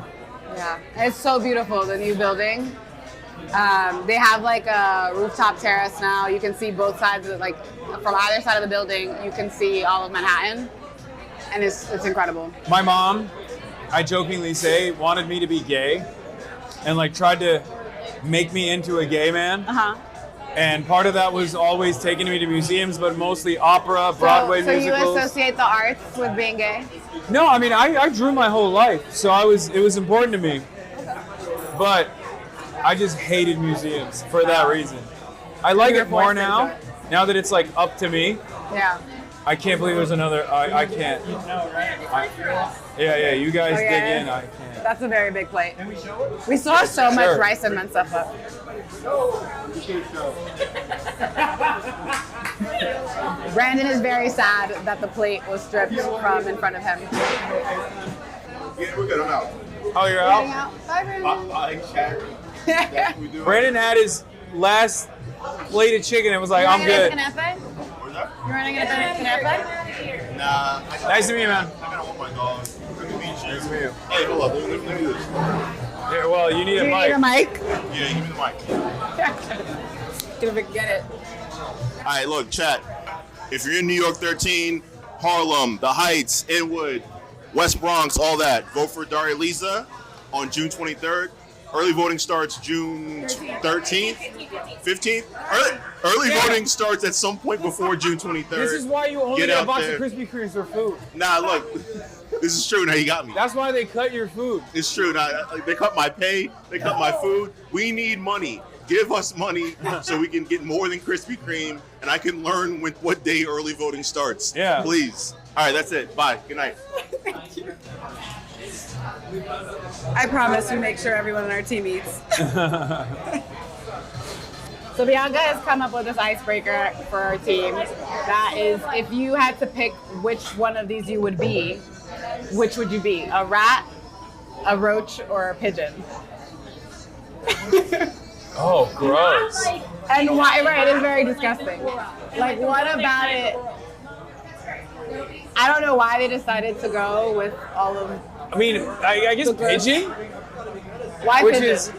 Yeah, it's so beautiful, the new building. They have like a rooftop terrace now. You can see both sides of it, like from either side of the building, you can see all of Manhattan. And it's incredible. My mom, I jokingly say, wanted me to be gay and like tried to make me into a gay man. Uh-huh. And part of that was always taking me to museums, but mostly opera, Broadway so musicals. you associate the arts with being gay? No, I mean, I drew my whole life, so it was important to me. But I just hated museums for that reason. I like You're it more forced now, into it. now that it's like up to me. Yeah. I can't believe there's another, I can't. Yeah, you guys Okay. dig in, I can't. That's a very big plate. We still have so much Sure. rice and mint stuff up. Brandon is very sad that the plate was stripped from in front of him. Yeah, we're good. I'm out. Oh, you're Getting out? out. Bye, Brandon. I chat. That's what we do. Brandon had his last plate of chicken and was like, I'm good. Where's that? You're running a cafe? Nah. Nice to meet you, man. I gotta walk my dog. Good to meet you. Nice to meet you. Hey, hold up. Let me do this. Yeah, well, you need Do a you mic. need a mic? Yeah, give me the mic. Get it. All right, look, chat. If you're in New York 13, Harlem, the Heights, Inwood, West Bronx, all that, vote for Darializa on June 23rd. Early voting starts June 13th, 15th. Early voting starts at some point before June 23rd. This is why you only Get get a out box there. of Krispy Kremes for food. Nah, look, this is true. Now you got me. That's why they cut your food. It's true. Now, they cut my pay. They cut my food. We need money. Give us money so we can get more than Krispy Kreme, and I can learn what day early voting starts. Yeah. Please. All right, that's it. Bye. Good night. I promise we make sure everyone on our team eats. So Bianca has come up with this icebreaker for our team. That is, if you had to pick which one of these you would be, which would you be? A rat, a roach, or a pigeon? Oh, gross. And why? Right, it is very disgusting. Like, what about it? I don't know why they decided to go with all of. I mean, I guess pigeon, Why which pigeon? is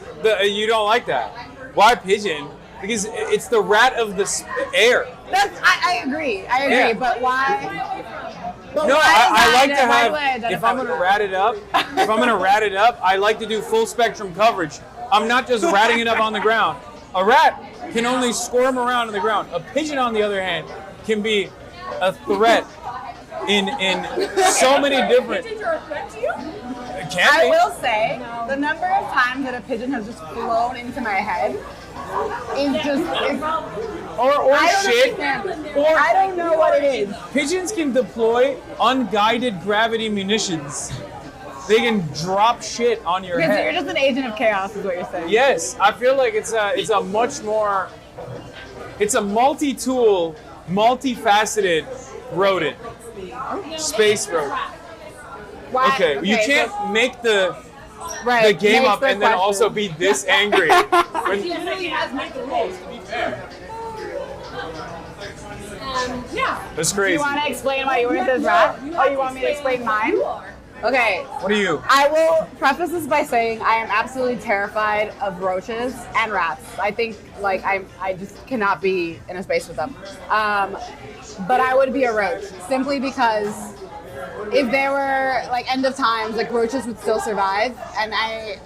you don't like that. Why pigeon? Because it's the rat of the air. I agree. Yeah. But why? But No, why I like to why have. do I identify If I'm with gonna that? rat it up, I like to do full spectrum coverage. I'm not just ratting it up on the ground. A rat can only squirm around on the ground. A pigeon, on the other hand, can be a threat in so many different. Pigeons are a threat to you? It can I be. will say the number of times that a pigeon has just flown into my head is just. Or I don't shit. understand. Or I don't know what it is. pigeons can deploy unguided gravity munitions. They can drop shit on your Because head. you're just an agent of chaos, is what you're saying. Yes, I feel like it's a much more, it's a multi-tool, multifaceted rodent, space rodent. Why? Okay, you can't so- make the right, game makes up the and then question. also be this angry. When- He really has made the rules, to be fair. Yeah. That's Do crazy. you want to explain why yours is rat? Oh, you want me to explain mine? Okay. What are you? I will preface this by saying I am absolutely terrified of roaches and rats. I think like I just cannot be in a space with them. But I would be a roach simply because if there were like end of times, like roaches would still survive, and I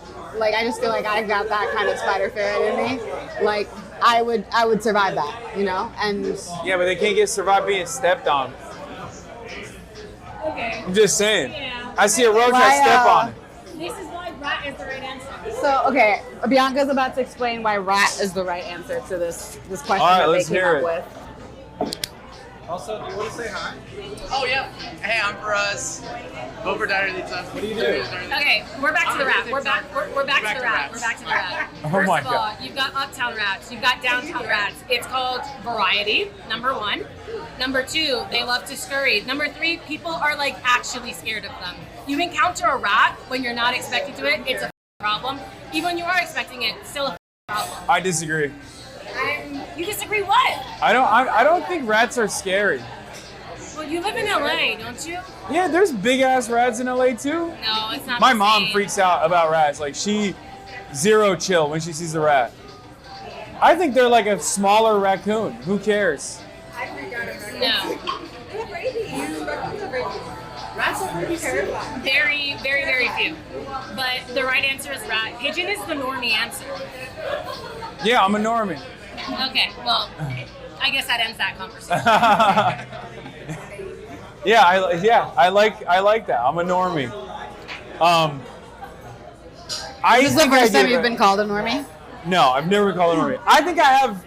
just feel like I've got that kind of spider ferret in me. Like I would survive that, you know? And Yeah, but they can't survive being stepped on. Okay. I'm just saying. Yeah. I see a roach, Why, I step on it. This is why rat is the right answer. so okay, Bianca's about to explain why rat is the right answer to this question All right, that they let's came hear up it. with. Also, do you want to say hi? Oh, yeah. Hey, I'm for us. Vote for Daraliza. What do you do? Okay, we're back to the rat. We're back to the rat. We're back to the rat. Oh First my of all, God. you've got uptown rats. You've got downtown rats. It's called variety, number one. Number two, they love to scurry. Number three, people are like actually scared of them. You encounter a rat when you're not expecting to it, it's a problem. Even when you are expecting it, it's still a problem. I disagree. You disagree what? I don't think rats are scary. Well, you live in LA, don't you? Yeah, there's big ass rats in LA too. No, it's not My the mom same. freaks out about rats. Like she zero chill when she sees a rat. I think they're like a smaller raccoon. Who cares? No. Rats are pretty terrifying. Very, very, very few. But the right answer is rat. Pigeon is the normie answer. Yeah, I'm a normie. Okay, well, I guess that ends that conversation. I like that. I'm a normie. I This is the think I first time give you've a- been called a normie? No, I've never been called a normie. I think I have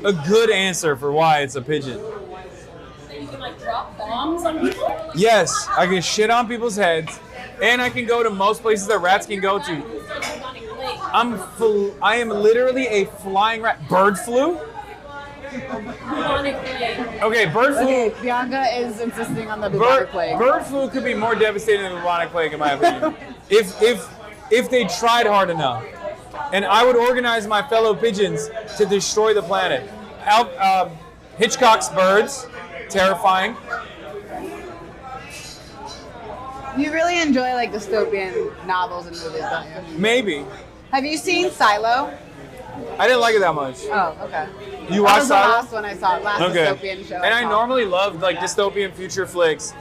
a good answer for why it's a pigeon. You can like drop bombs on people? Yes, I can shit on people's heads, and I can go to most places that rats can go to. I am literally a flying rat. Bird flu? Okay, bird flu. Okay, Bianca is insisting on the bubonic plague. Bird flu could be more devastating than bubonic plague, in my opinion. if they tried hard enough, and I would organize my fellow pigeons to destroy the planet. Hitchcock's Birds, terrifying. You really enjoy like dystopian novels and movies, don't you? Maybe. Have you seen Silo? I didn't like it that much. Oh, okay. You That watched was the Silo? last one I saw, last dystopian show. And I saw. normally love like dystopian future flicks.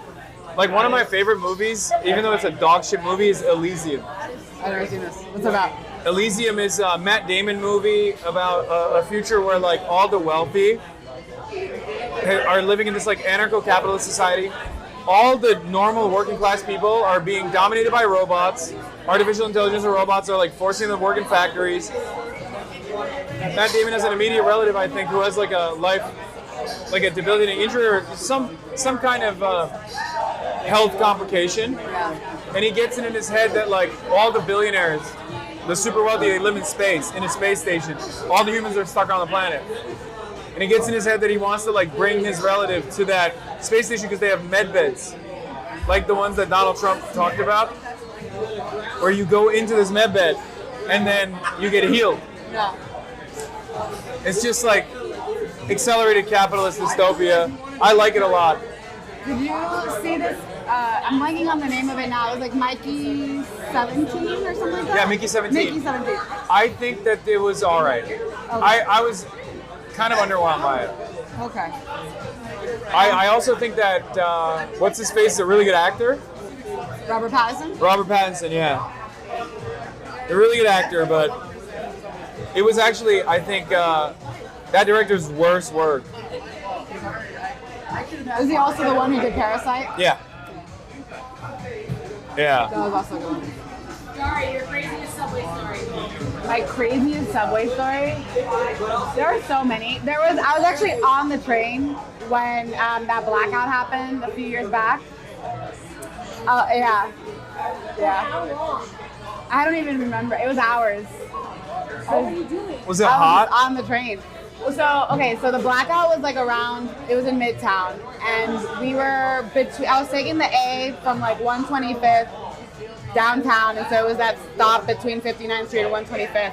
Like one of my favorite movies, even though it's a dog shit movie, is Elysium. I've never seen this. What's it about? Elysium is a Matt Damon movie about a future where like all the wealthy are living in this like anarcho-capitalist society. All the normal working class people are being dominated by robots. Artificial intelligence and robots are like forcing them to work in factories. Matt Damon has an immediate relative, I think, who has like a debilitating injury or some kind of health complication. And he gets it in his head that like all the billionaires, the super wealthy, they live in space, in a space station. All the humans are stuck on the planet. And he gets in his head that he wants to like bring his relative to that space station because they have med beds, like the ones that Donald Trump talked about, where you go into this med bed and then you get healed. Yeah. It's just like, accelerated capitalist dystopia. I like it a lot. Did you see this? I'm blanking on the name of it now. It was like Mikey 17 or something like that? Yeah, Mickey 17. Mickey 17. I think that it was all right. I was kind of underwhelmed by it. Okay. I also think that, what's his face, a really good actor? Robert Pattinson? Robert Pattinson, yeah. A really good actor, but it was actually, I think, that director's worst work. Is he also the one who did Parasite? Yeah. Yeah. That was also good. Sorry, your craziest subway story. My craziest subway story? There are so many. I was actually on the train when that blackout happened a few years back. Yeah. How long? I don't even remember. It was hours. What were you doing? Was it I hot? was on the train. So the blackout was like around, it was in Midtown, and we were I was taking the A from like 125th downtown, and so it was that stop between 59th Street and 125th.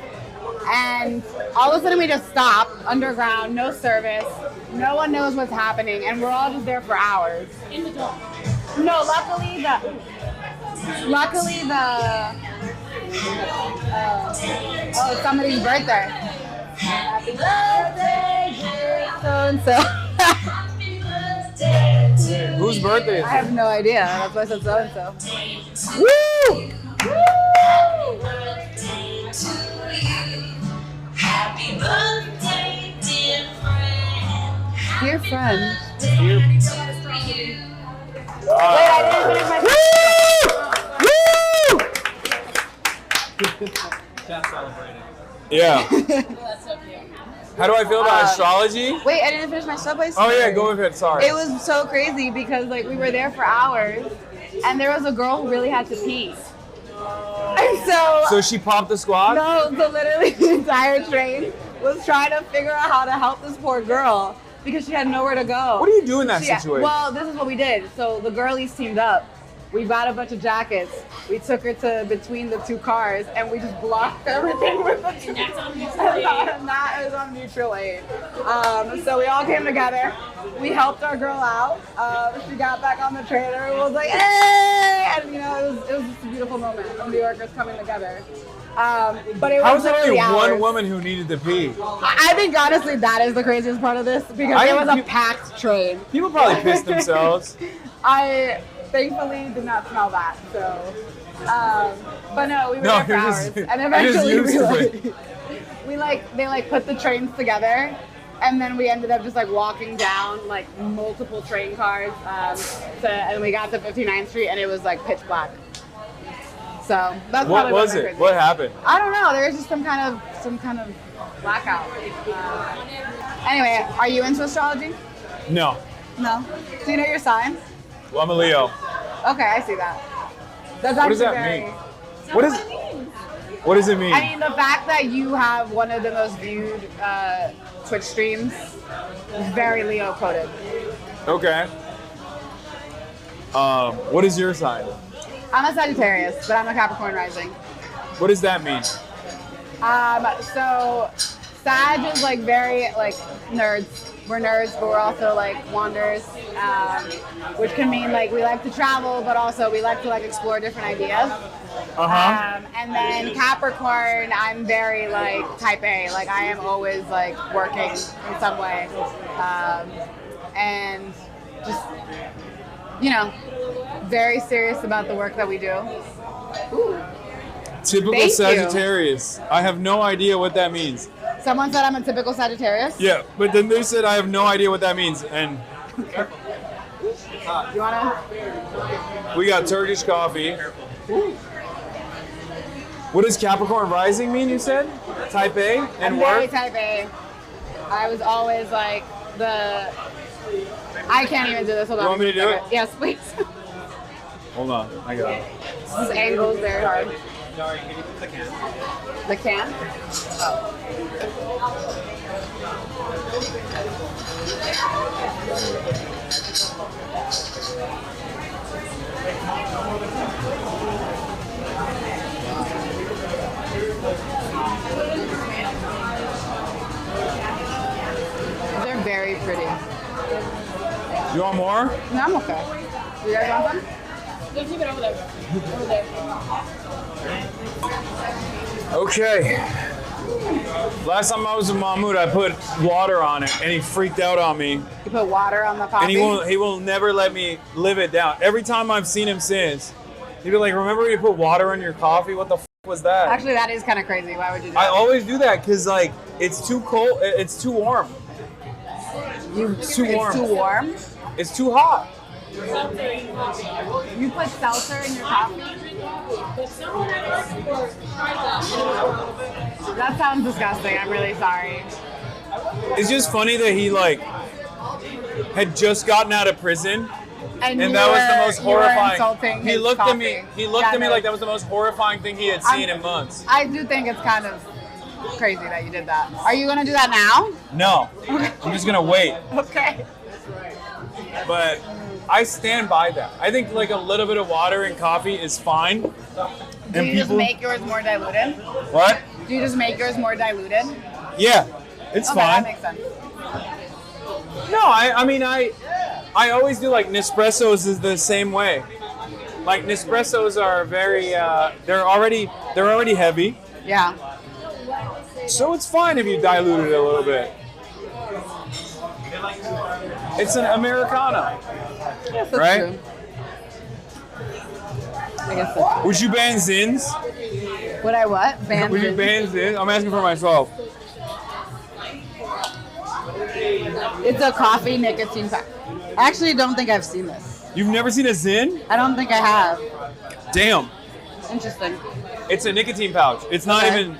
And all of a sudden we just stop, underground, no service, no one knows what's happening, and we're all just there for hours. In the dark. No, luckily the it's somebody's birthday. Happy birthday, so-and-so. Whose birthday is I it? have no idea. That's why I said so-and-so. Woo! Dear friend. Wait, I didn't finish my Yeah. How do I feel about astrology? Wait, I didn't finish my subway story. Oh yeah, go ahead. Sorry. It was so crazy because like we were there for hours, and there was a girl who really had to pee. And So she popped the squad? no, so literally the entire train was trying to figure out how to help this poor girl because she had nowhere to go. What do you do in that situation? Well, this is what we did. So the girlies teamed up. We got a bunch of jackets. We took her to between the two cars, and we just blocked everything with the two. And that's on mutual aid. And that is on mutual aid. So we all came together. We helped our girl out. She got back on the train, and everyone was like, "Hey!" And you know, it was just a beautiful moment of New Yorkers coming together. But it How was was there only literally one hours. woman who needed to pee? I think honestly that is the craziest part of this because it was a packed train. People probably pissed themselves. I thankfully did not smell that, so. But no, we were there for you're hours, just- and you're just eventually used to they put the trains together, and then we ended up just like walking down like multiple train cars, and we got to 59th Street, and it was like pitch black. So that's What probably was my it? crazy. What happened? I don't know. There was just some kind of blackout. Anyway, are you into astrology? No. No. Do you know your sign? Well, I'm a Leo. Okay, I see that. That's What does actually that very. mean? What does it mean? I mean, the fact that you have one of the most viewed Twitch streams is very Leo coded. Okay. What is your sign? I'm a Sagittarius, but I'm a Capricorn rising. What does that mean? So Sag is like very like nerds. We're nerds, but we're also like wanderers, which can mean like we like to travel, but also we like to like explore different ideas. And then Capricorn, I'm very like type A. Like I am always like working in some way, and just very serious about the work that we do. Ooh. Typical Thank you. Sagittarius. I have no idea what that means. Someone said I'm a typical Sagittarius. Yeah, but then they said I have no idea what that means, and You wanna? we got Turkish coffee. What does Capricorn rising mean? You said type A and I'm very work. type A. I was always like I can't even do this. Hold on. You want me to do it? Yes, please. Hold on, I got it. This angle is very hard. Sorry, can you put the can? The can? They're very You want more? No, I'm okay. You guys want some? Just keep it over there. Over there. Okay. Last time I was with Mahmoud, I put water on it, and he freaked out on me. You put water on the coffee? And he will never let me live it down. Every time I've seen him since, he'd be like, remember when you put water in your coffee? What the f was that? Actually, that is kind of crazy. Why would you do I that? always do that because, like, it's too cold. It's too warm. It's too warm. It's too warm? It's too hot. You put seltzer in your coffee? That sounds disgusting. I'm really sorry. It's just funny that he, like, had just gotten out of prison. And that was the most horrifying. Insulting He his looked coffee. at me. He looked at me like that was the most horrifying thing he had seen in months. I do think it's kind of crazy that you did that. Are you gonna do that now? No, I'm just gonna wait. Okay. But I stand by that. I think like a little bit of water in coffee is fine. Do you just make yours more diluted? What? Do you just make yours more diluted? Yeah, it's Okay, fine. that makes sense. No, I mean I always do like Nespressos is the same way. Like Nespressos are very they're already heavy. Yeah. So it's fine if you dilute it a little bit. It's an Americano. Yes, that's right? true. I guess so. Would you ban Zins? Would I what? Ban Would you Zins? ban Zins? I'm asking for myself. It's a coffee nicotine pack. I actually don't think I've seen this. You've never seen a Zin? I don't think I have. Damn. Interesting. It's a nicotine pouch. It's not Okay. even,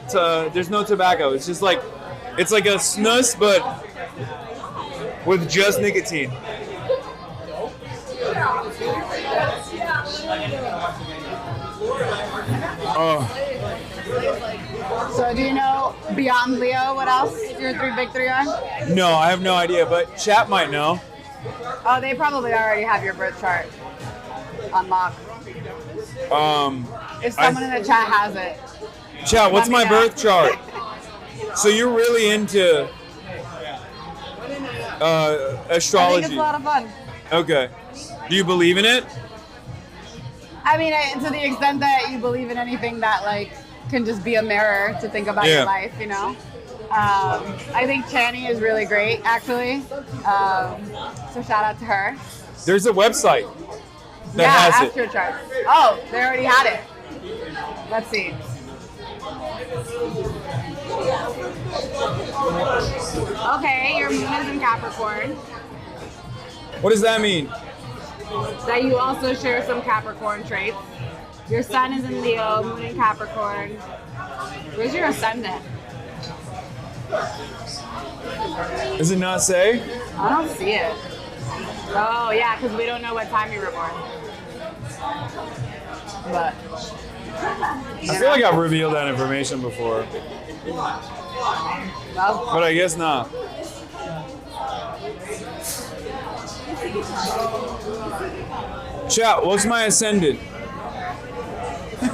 there's no tobacco. It's just like, it's like a snus, but with just nicotine. Oh. So do you know beyond Leo what else your big three are? No, I have no idea, but chat might know. Oh, they probably already have your birth chart on lock. If someone in the chat has it. Chat, what's my Let me know. birth chart? So you're really into astrology? I think it's a lot of fun. Okay. Do you believe in it? I mean, to the extent that you believe in anything that like can just be a mirror to think about Yeah. your life, you know. I think Chani is really great, actually. So shout out to her. There's a website that Yeah, has it. Astro Chart. Oh, they already had it. Let's see. Okay, your moon is in Capricorn. What does that mean? That you also share some Capricorn traits. Your sun is in Leo, moon in Capricorn. Where's your ascendant? Does it not say? I don't see it. Oh, yeah, because we don't know what time you were born. But. I feel like I've revealed that information before, Well, but I guess not. Chat, what's my ascendant? the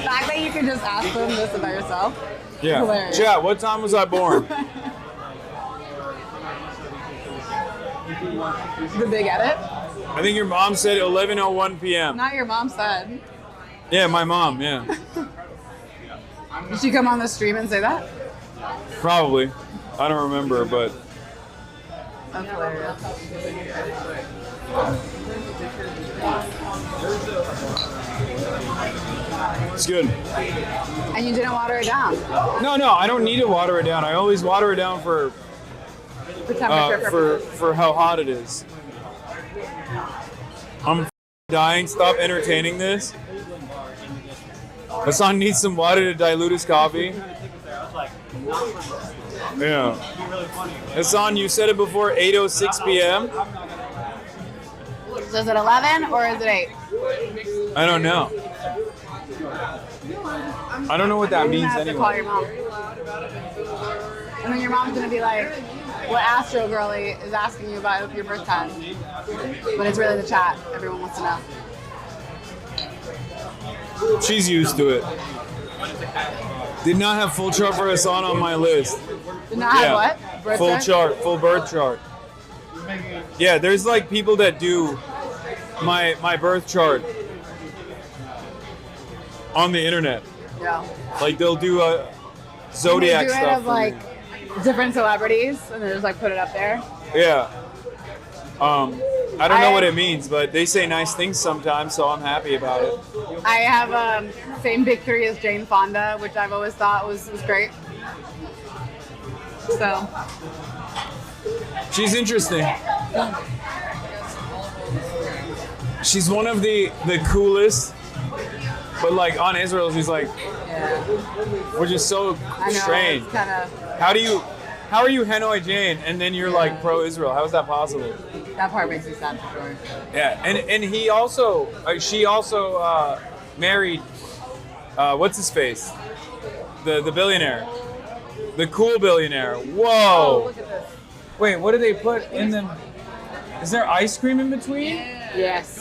fact that you can just ask them this about yourself. Yeah. Hilarious. Chat, what time was I born? The big edit? I think your mom said 11:01 p.m. Not your mom said. Yeah, my mom, yeah. Did she come on the stream and say that? Probably. I don't remember, but That's hilarious. it's good. And you didn't water it down No, I don't need to water it down. I always water it down for for temperature purposes. for how hot it is. I'm dying. Stop entertaining this. Hasan needs some water to dilute his coffee. Yeah. Hasan, you said it before 8:06 p.m. So is it 11 or is it 8? I don't know. I don't know what that You're means gonna have to call anyway. your mom. And then your mom's gonna be like, what Astro Girly is asking you about your birth time. But it's really the chat. Everyone wants to know. She's used to it. Did not have full chart for Hasan on my list. Did not have what? Birth Full chart? chart, full birth chart. Yeah, there's like people that do my birth chart on the internet. Yeah. Like they'll do a zodiac They do it stuff. of for like me. different celebrities, and they just like put it up there. Yeah. I don't know what it means, but they say nice things sometimes, so I'm happy about it. I have same big three as Jane Fonda, which I've always thought was great. So She's interesting. She's one of the coolest, but like on Israel, she's like, which is so I know strange. it's kind of How are you Hanoi Jane and then you're like pro-Israel? How is that possible? that part makes me sad for sure. Yeah, and he also, she also married, what's his face? The billionaire, the cool billionaire. Whoa! Oh, look at this. Wait, what do they put in them? Is there ice cream in between? Yes.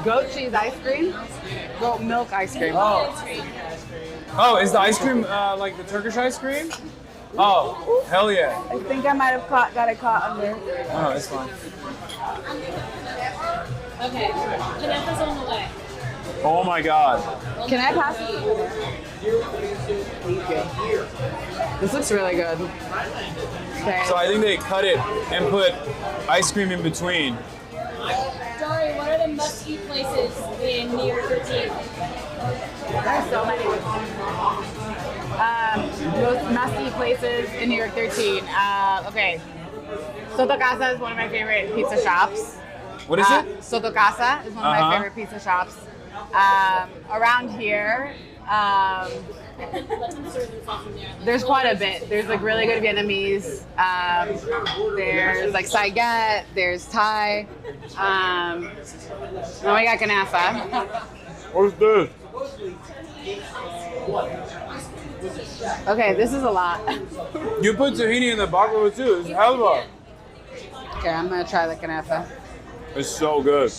Goat cheese ice cream. Goat milk ice cream. Oh, is the ice cream like the Turkish ice cream? Oh, hell yeah. I think I might have got it caught under. Oh, it's fine. Okay, Vanessa's on the way. Oh my God. Can I pass it? Thank you. This looks really good. Okay. So I think they cut it and put ice cream in between. Dari, what are the must-eat places in New York 13? There's so many. Most must-eat places in New York 13. Okay. Soto Casa is one of my favorite pizza shops. What is it? Soto Casa is one of my favorite pizza shops. Around here, there's quite a bit. There's like really good Vietnamese. There's like Saiget. There's Thai. Then we got Kanafa. What's this? Okay, this is a lot. You put tahini in the baklava too. It's halva. Okay, I'm gonna try the Kanafa. It's so good.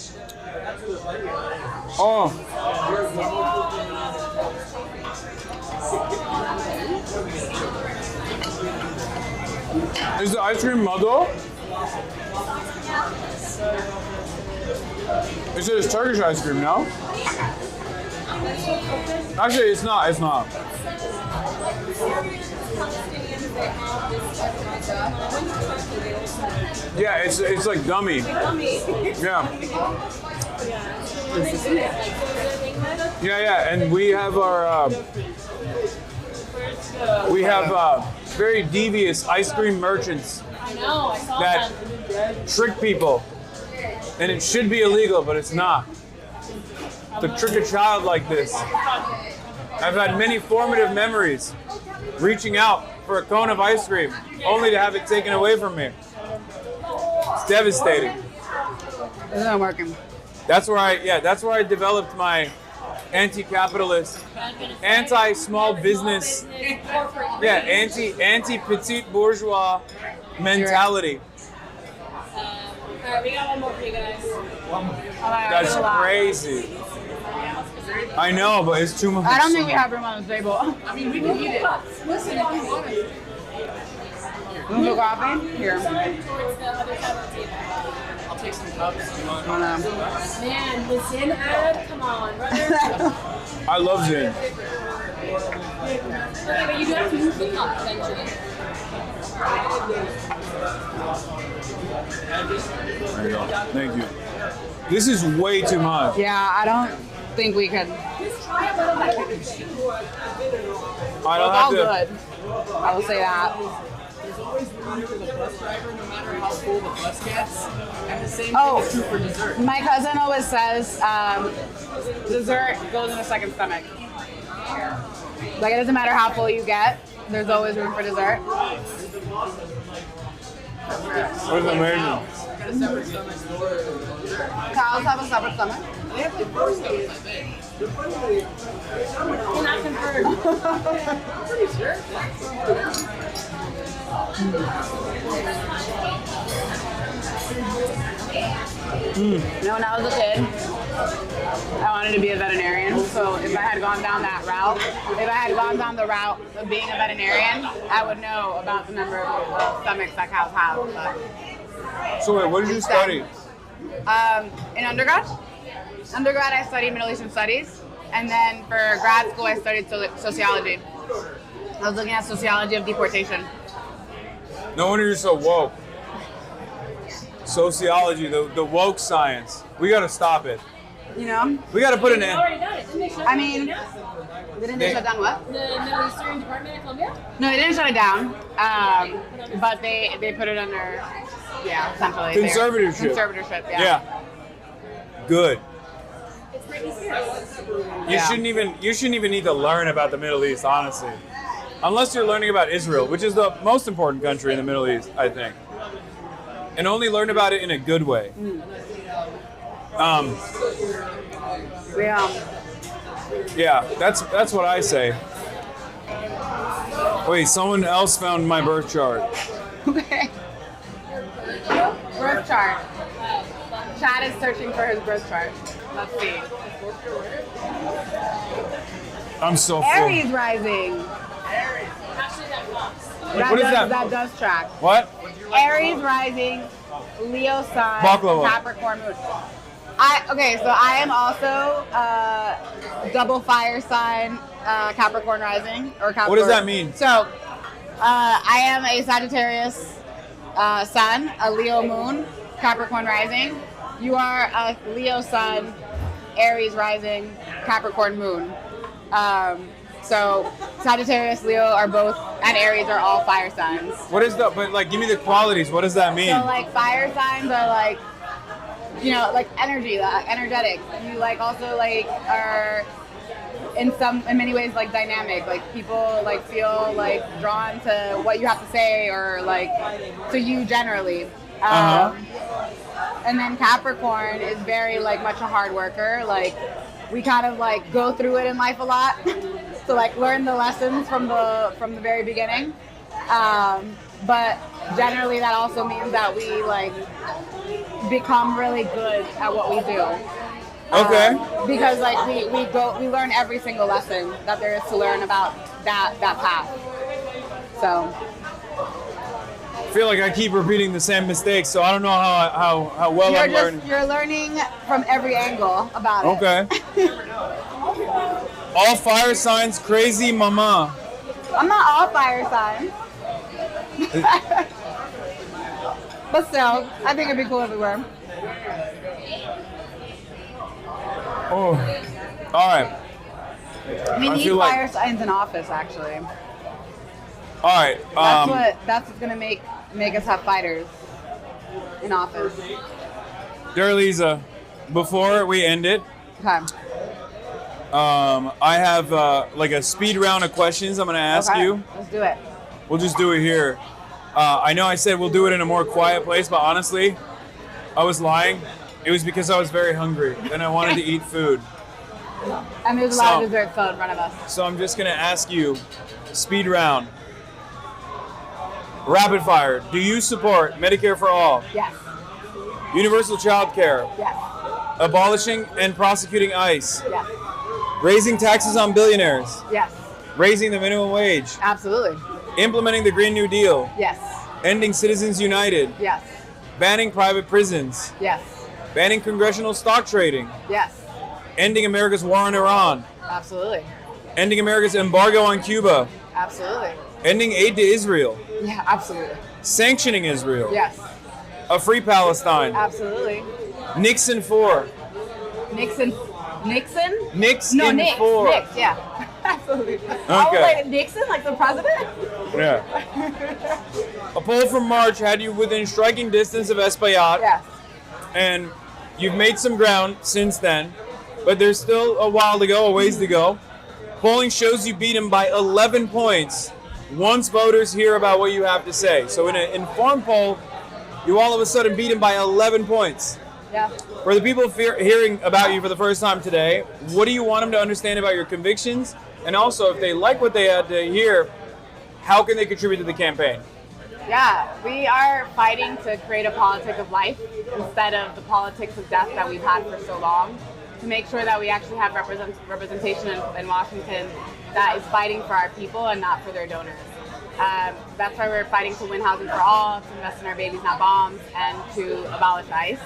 Oh. Is the ice cream mado? It says Turkish ice cream, no? Actually, it's not. It's not. Yeah, it's like gummy. Yeah. Yeah, and we have our very devious ice cream merchants I know, I saw that trick people, and it should be illegal, but it's not. To trick a child like this. I've had many formative memories reaching out for a cone of ice cream, only to have it taken away from me. It's devastating. This isn't working. That's where I developed my anti-capitalist, anti-small business, anti-petite bourgeois mentality. Alright, we got one more for you guys. That's crazy. I know, but it's too much. I don't think we have room on the table. I mean, we can eat it. Listen, if you want it. Want some coffee? Here. Towards the other side of the table. I'll take some cups. Man, the Zin ad, come on, brother. I love Zin. Okay, but you do have to move the cup eventually. There you go. Thank you. This is way too much. Yeah, I don't think we could. Just try a little bit. I It's don't all have to. good. I will say that. There's always room for the bus driver, no matter how full the bus gets. And the same Oh. thing is true for dessert. My cousin always says dessert goes in the second stomach. Like it doesn't matter how full you get, there's always room for dessert. It's amazing. Cows have a separate stomach. Cannot confirm. You know, when I was a kid, I wanted to be a veterinarian. So if I had gone down that route, if I had gone down the route of being a veterinarian, I would know about the number of stomachs that cows have. But So wait, what did you study? In undergrad, I studied Middle Eastern Studies, and then for grad school, I studied sociology. I was looking at sociology of deportation. No wonder you're so woke. Sociology, the woke science. We gotta stop it. You know? We gotta put an They end. already done it. Didn't they shut I it mean, down? didn't they shut down what? The Middle Eastern Department of Columbia? No, they didn't shut it down, but they put it under, essentially. Conservatorship. Conservatorship, Yeah. Good. It's Britney Spears. You shouldn't even need to learn about the Middle East, honestly. Unless you're learning about Israel, which is the most important country in the Middle East, I think. And only learn about it in a good way. Yeah, that's what I say. Wait, someone else found my birth chart. Okay. Birth chart. Chad is searching for his birth chart. Let's see. I'm so full. Aries rising. Actually, that Fox. What is that? That does track. What? Aries rising, Leo sun, Baklava. Capricorn moon. So I am also double fire sign, Capricorn rising or Capricorn. What does that mean? So I am a Sagittarius sun, a Leo moon, Capricorn rising. You are a Leo sun, Aries rising, Capricorn moon. So Sagittarius, Leo are both, and Aries are all fire signs. What is that? But like, give me the qualities. What does that mean? So like fire signs are like, like energy, like energetic. You like also like are in many ways like dynamic. Like people like feel like drawn to what you have to say or like to you generally. And then Capricorn is very like much a hard worker. Like we kind of like go through it in life a lot to like learn the lessons from the very beginning. But generally that also means that we like become really good at what we do. Okay. Because like we learn every single lesson that there is to learn about that path. So I feel like I keep repeating the same mistakes, so I don't know how well I'm learning. You're learning from every angle about it. Okay. All fire signs, crazy mama. I'm not all fire signs. But still, I think it'd be cool if we were. Oh, all right. We I need feel like- fire signs in office, actually. All right. That's what's gonna make us have fighters in office. Daraliza, before we end it, Okay. I have like a speed round of questions I'm gonna ask Okay, you. let's do it. We'll just do it here. I know I said we'll do it in a more quiet place, but honestly, I was lying. It was because I was very hungry and I wanted to eat food. And there's a lot of dessert food in front of us. So I'm just gonna ask you, speed round. Rapid fire. Do you support Medicare for all? Yes. Universal child care? Yes. Abolishing and prosecuting ICE? Yes. Raising taxes on billionaires? Yes. Raising the minimum wage? Absolutely. Implementing the Green New Deal? Yes. Ending Citizens United? Yes. Banning private prisons? Yes. Banning congressional stock trading? Yes. Ending America's war on Iran? Absolutely. Ending America's embargo on Cuba? Absolutely. Ending aid to Israel? Yeah, absolutely. Sanctioning Israel? Yes. A free Palestine? Absolutely. Nixon 4? Nixon? Nix No, in Nix. 4. Nix, yeah. Absolutely. I was like, Nixon, like the president? Yeah. A poll from March had you within striking distance of Espaillat. Yes. And you've made some ground since then, but there's still a while to go, a ways to go. Polling shows you beat him by 11 points once voters hear about what you have to say. So in an informed poll, you all of a sudden beat him by 11 points. Yeah. For the people hearing about you for the first time today, what do you want them to understand about your convictions? And also, if they like what they had to hear, how can they contribute to the campaign? Yeah, we are fighting to create a politic of life instead of the politics of death that we've had for so long, to make sure that we actually have representation in Washington that is fighting for our people and not for their donors. That's why we're fighting to win housing for all, to invest in our babies, not bombs, and to abolish ICE.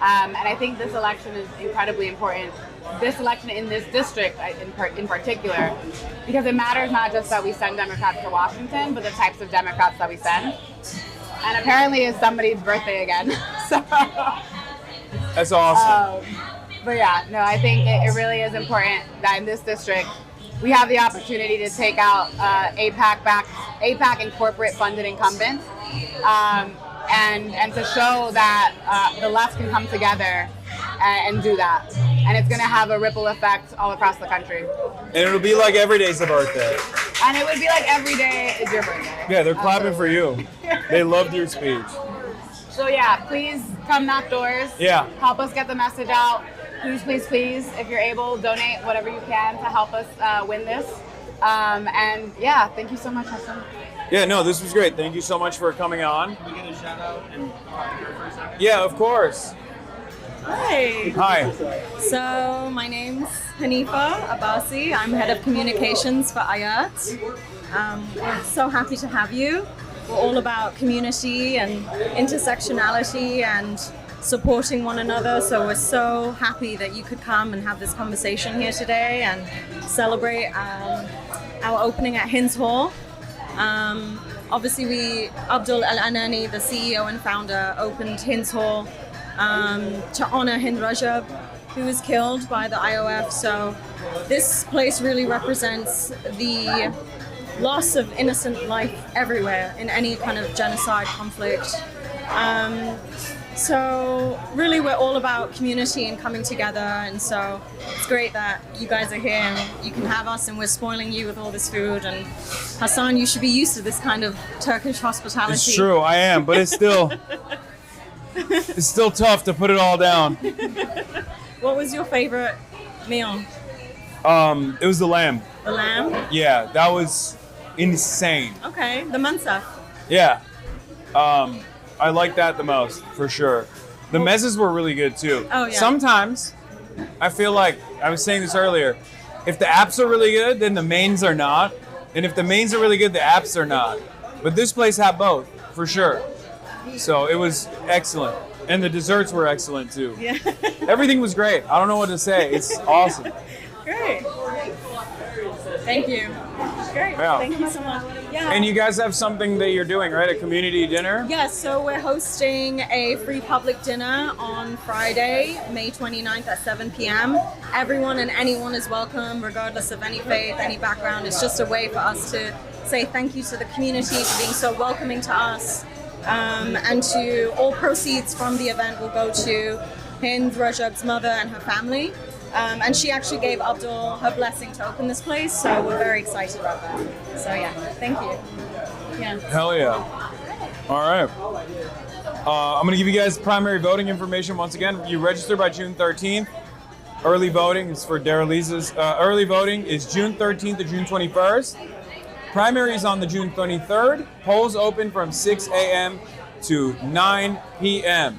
And I think this election is incredibly important. This election in this district in particular, because it matters not just that we send Democrats to Washington, but the types of Democrats that we send. And apparently it's somebody's birthday again. So That's awesome. But yeah, no, I think it really is important that in this district, we have the opportunity to take out AIPAC and corporate funded incumbents, and to show that the left can come together and do that. And it's going to have a ripple effect all across the country. And it'll be like every day's a birthday. And it would be like every day is your birthday. Yeah, they're clapping for you. They loved your speech. So yeah, please come knock doors. Yeah. Help us get the message out. Please, please, please, if you're able, donate whatever you can to help us win this. And yeah, thank you so much, Hasan. Yeah, no, this was great. Thank you so much for coming on. Can we get a shout out and talk to her for a second? Yeah, of course. Hi. Hi. So my name's Hanifa Abbasi. I'm head of communications for Ayat. We're so happy to have you. We're all about community and intersectionality and supporting one another. So we're so happy that you could come and have this conversation here today and celebrate our opening at Hinds Hall. Obviously, Abdul Al-Anani, the CEO and founder, opened Hinds Hall to honor Hind Rajab, who was killed by the IOF. So this place really represents the loss of innocent life everywhere in any kind of genocide conflict. So really we're all about community and coming together, and so it's great that you guys are here and you can have us and we're spoiling you with all this food. And Hasan, you should be used to this kind of Turkish hospitality. It's true, I am, but it's still tough to put it all down. What was your favorite meal? It was the lamb. The lamb? Yeah, that was insane. Okay, the mansaf. Yeah. I like that the most, for sure. The mezzes were really good too. Oh, yeah. Sometimes I feel like, I was saying this earlier, if the apps are really good, then the mains are not. And if the mains are really good, the apps are not. But this place had both, for sure. So it was excellent. And the desserts were excellent too. Yeah. Everything was great. I don't know what to say. It's awesome. Great. Thank you. Great. Yeah. Thank you so much. Yeah. And you guys have something that you're doing, right? A community dinner? Yes, so we're hosting a free public dinner on Friday, May 29th at 7 p.m. Everyone and anyone is welcome, regardless of any faith, any background. It's just a way for us to say thank you to the community for being so welcoming to us. And to all proceeds from the event will go to Hind Rajab's mother and her family. And she actually gave Abdul her blessing to open this place, so we're very excited about that. So yeah, thank you. Yeah. Hell yeah. All right. I'm gonna give you guys primary voting information once again. You register by June 13th. Early voting is for Daraliza's. Early voting is June 13th to June 21st. Primary is on the June 23rd. Polls open from 6 a.m. to 9 p.m.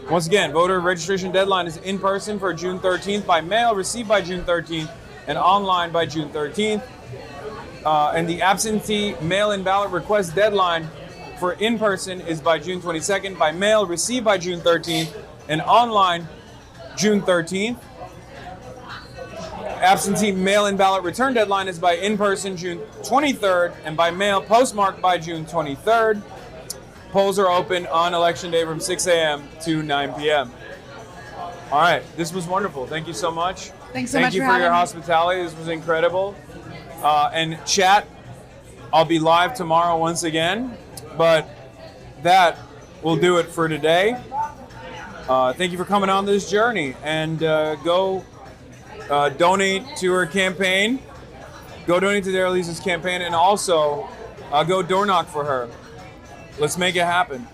Once again, voter registration deadline is in person for June 13th, by mail received by June 13th, and online by June 13th. And the absentee mail-in ballot request deadline for in-person is by June 22nd, by mail received by June 13th, and online June 13th. Absentee mail-in ballot return deadline is by in-person June 23rd, and by mail postmarked by June 23rd. Polls are open on election day from 6 a.m. to 9 p.m. All right, this was wonderful. Thank you so much. Thanks so Thank much you for for your having me. hospitality. This was incredible. And chat, I'll be live tomorrow once again, but that will do it for today. Thank you for coming on this journey, and go donate to her campaign. Go donate to Daraliza's campaign, and also go door knock for her. Let's make it happen.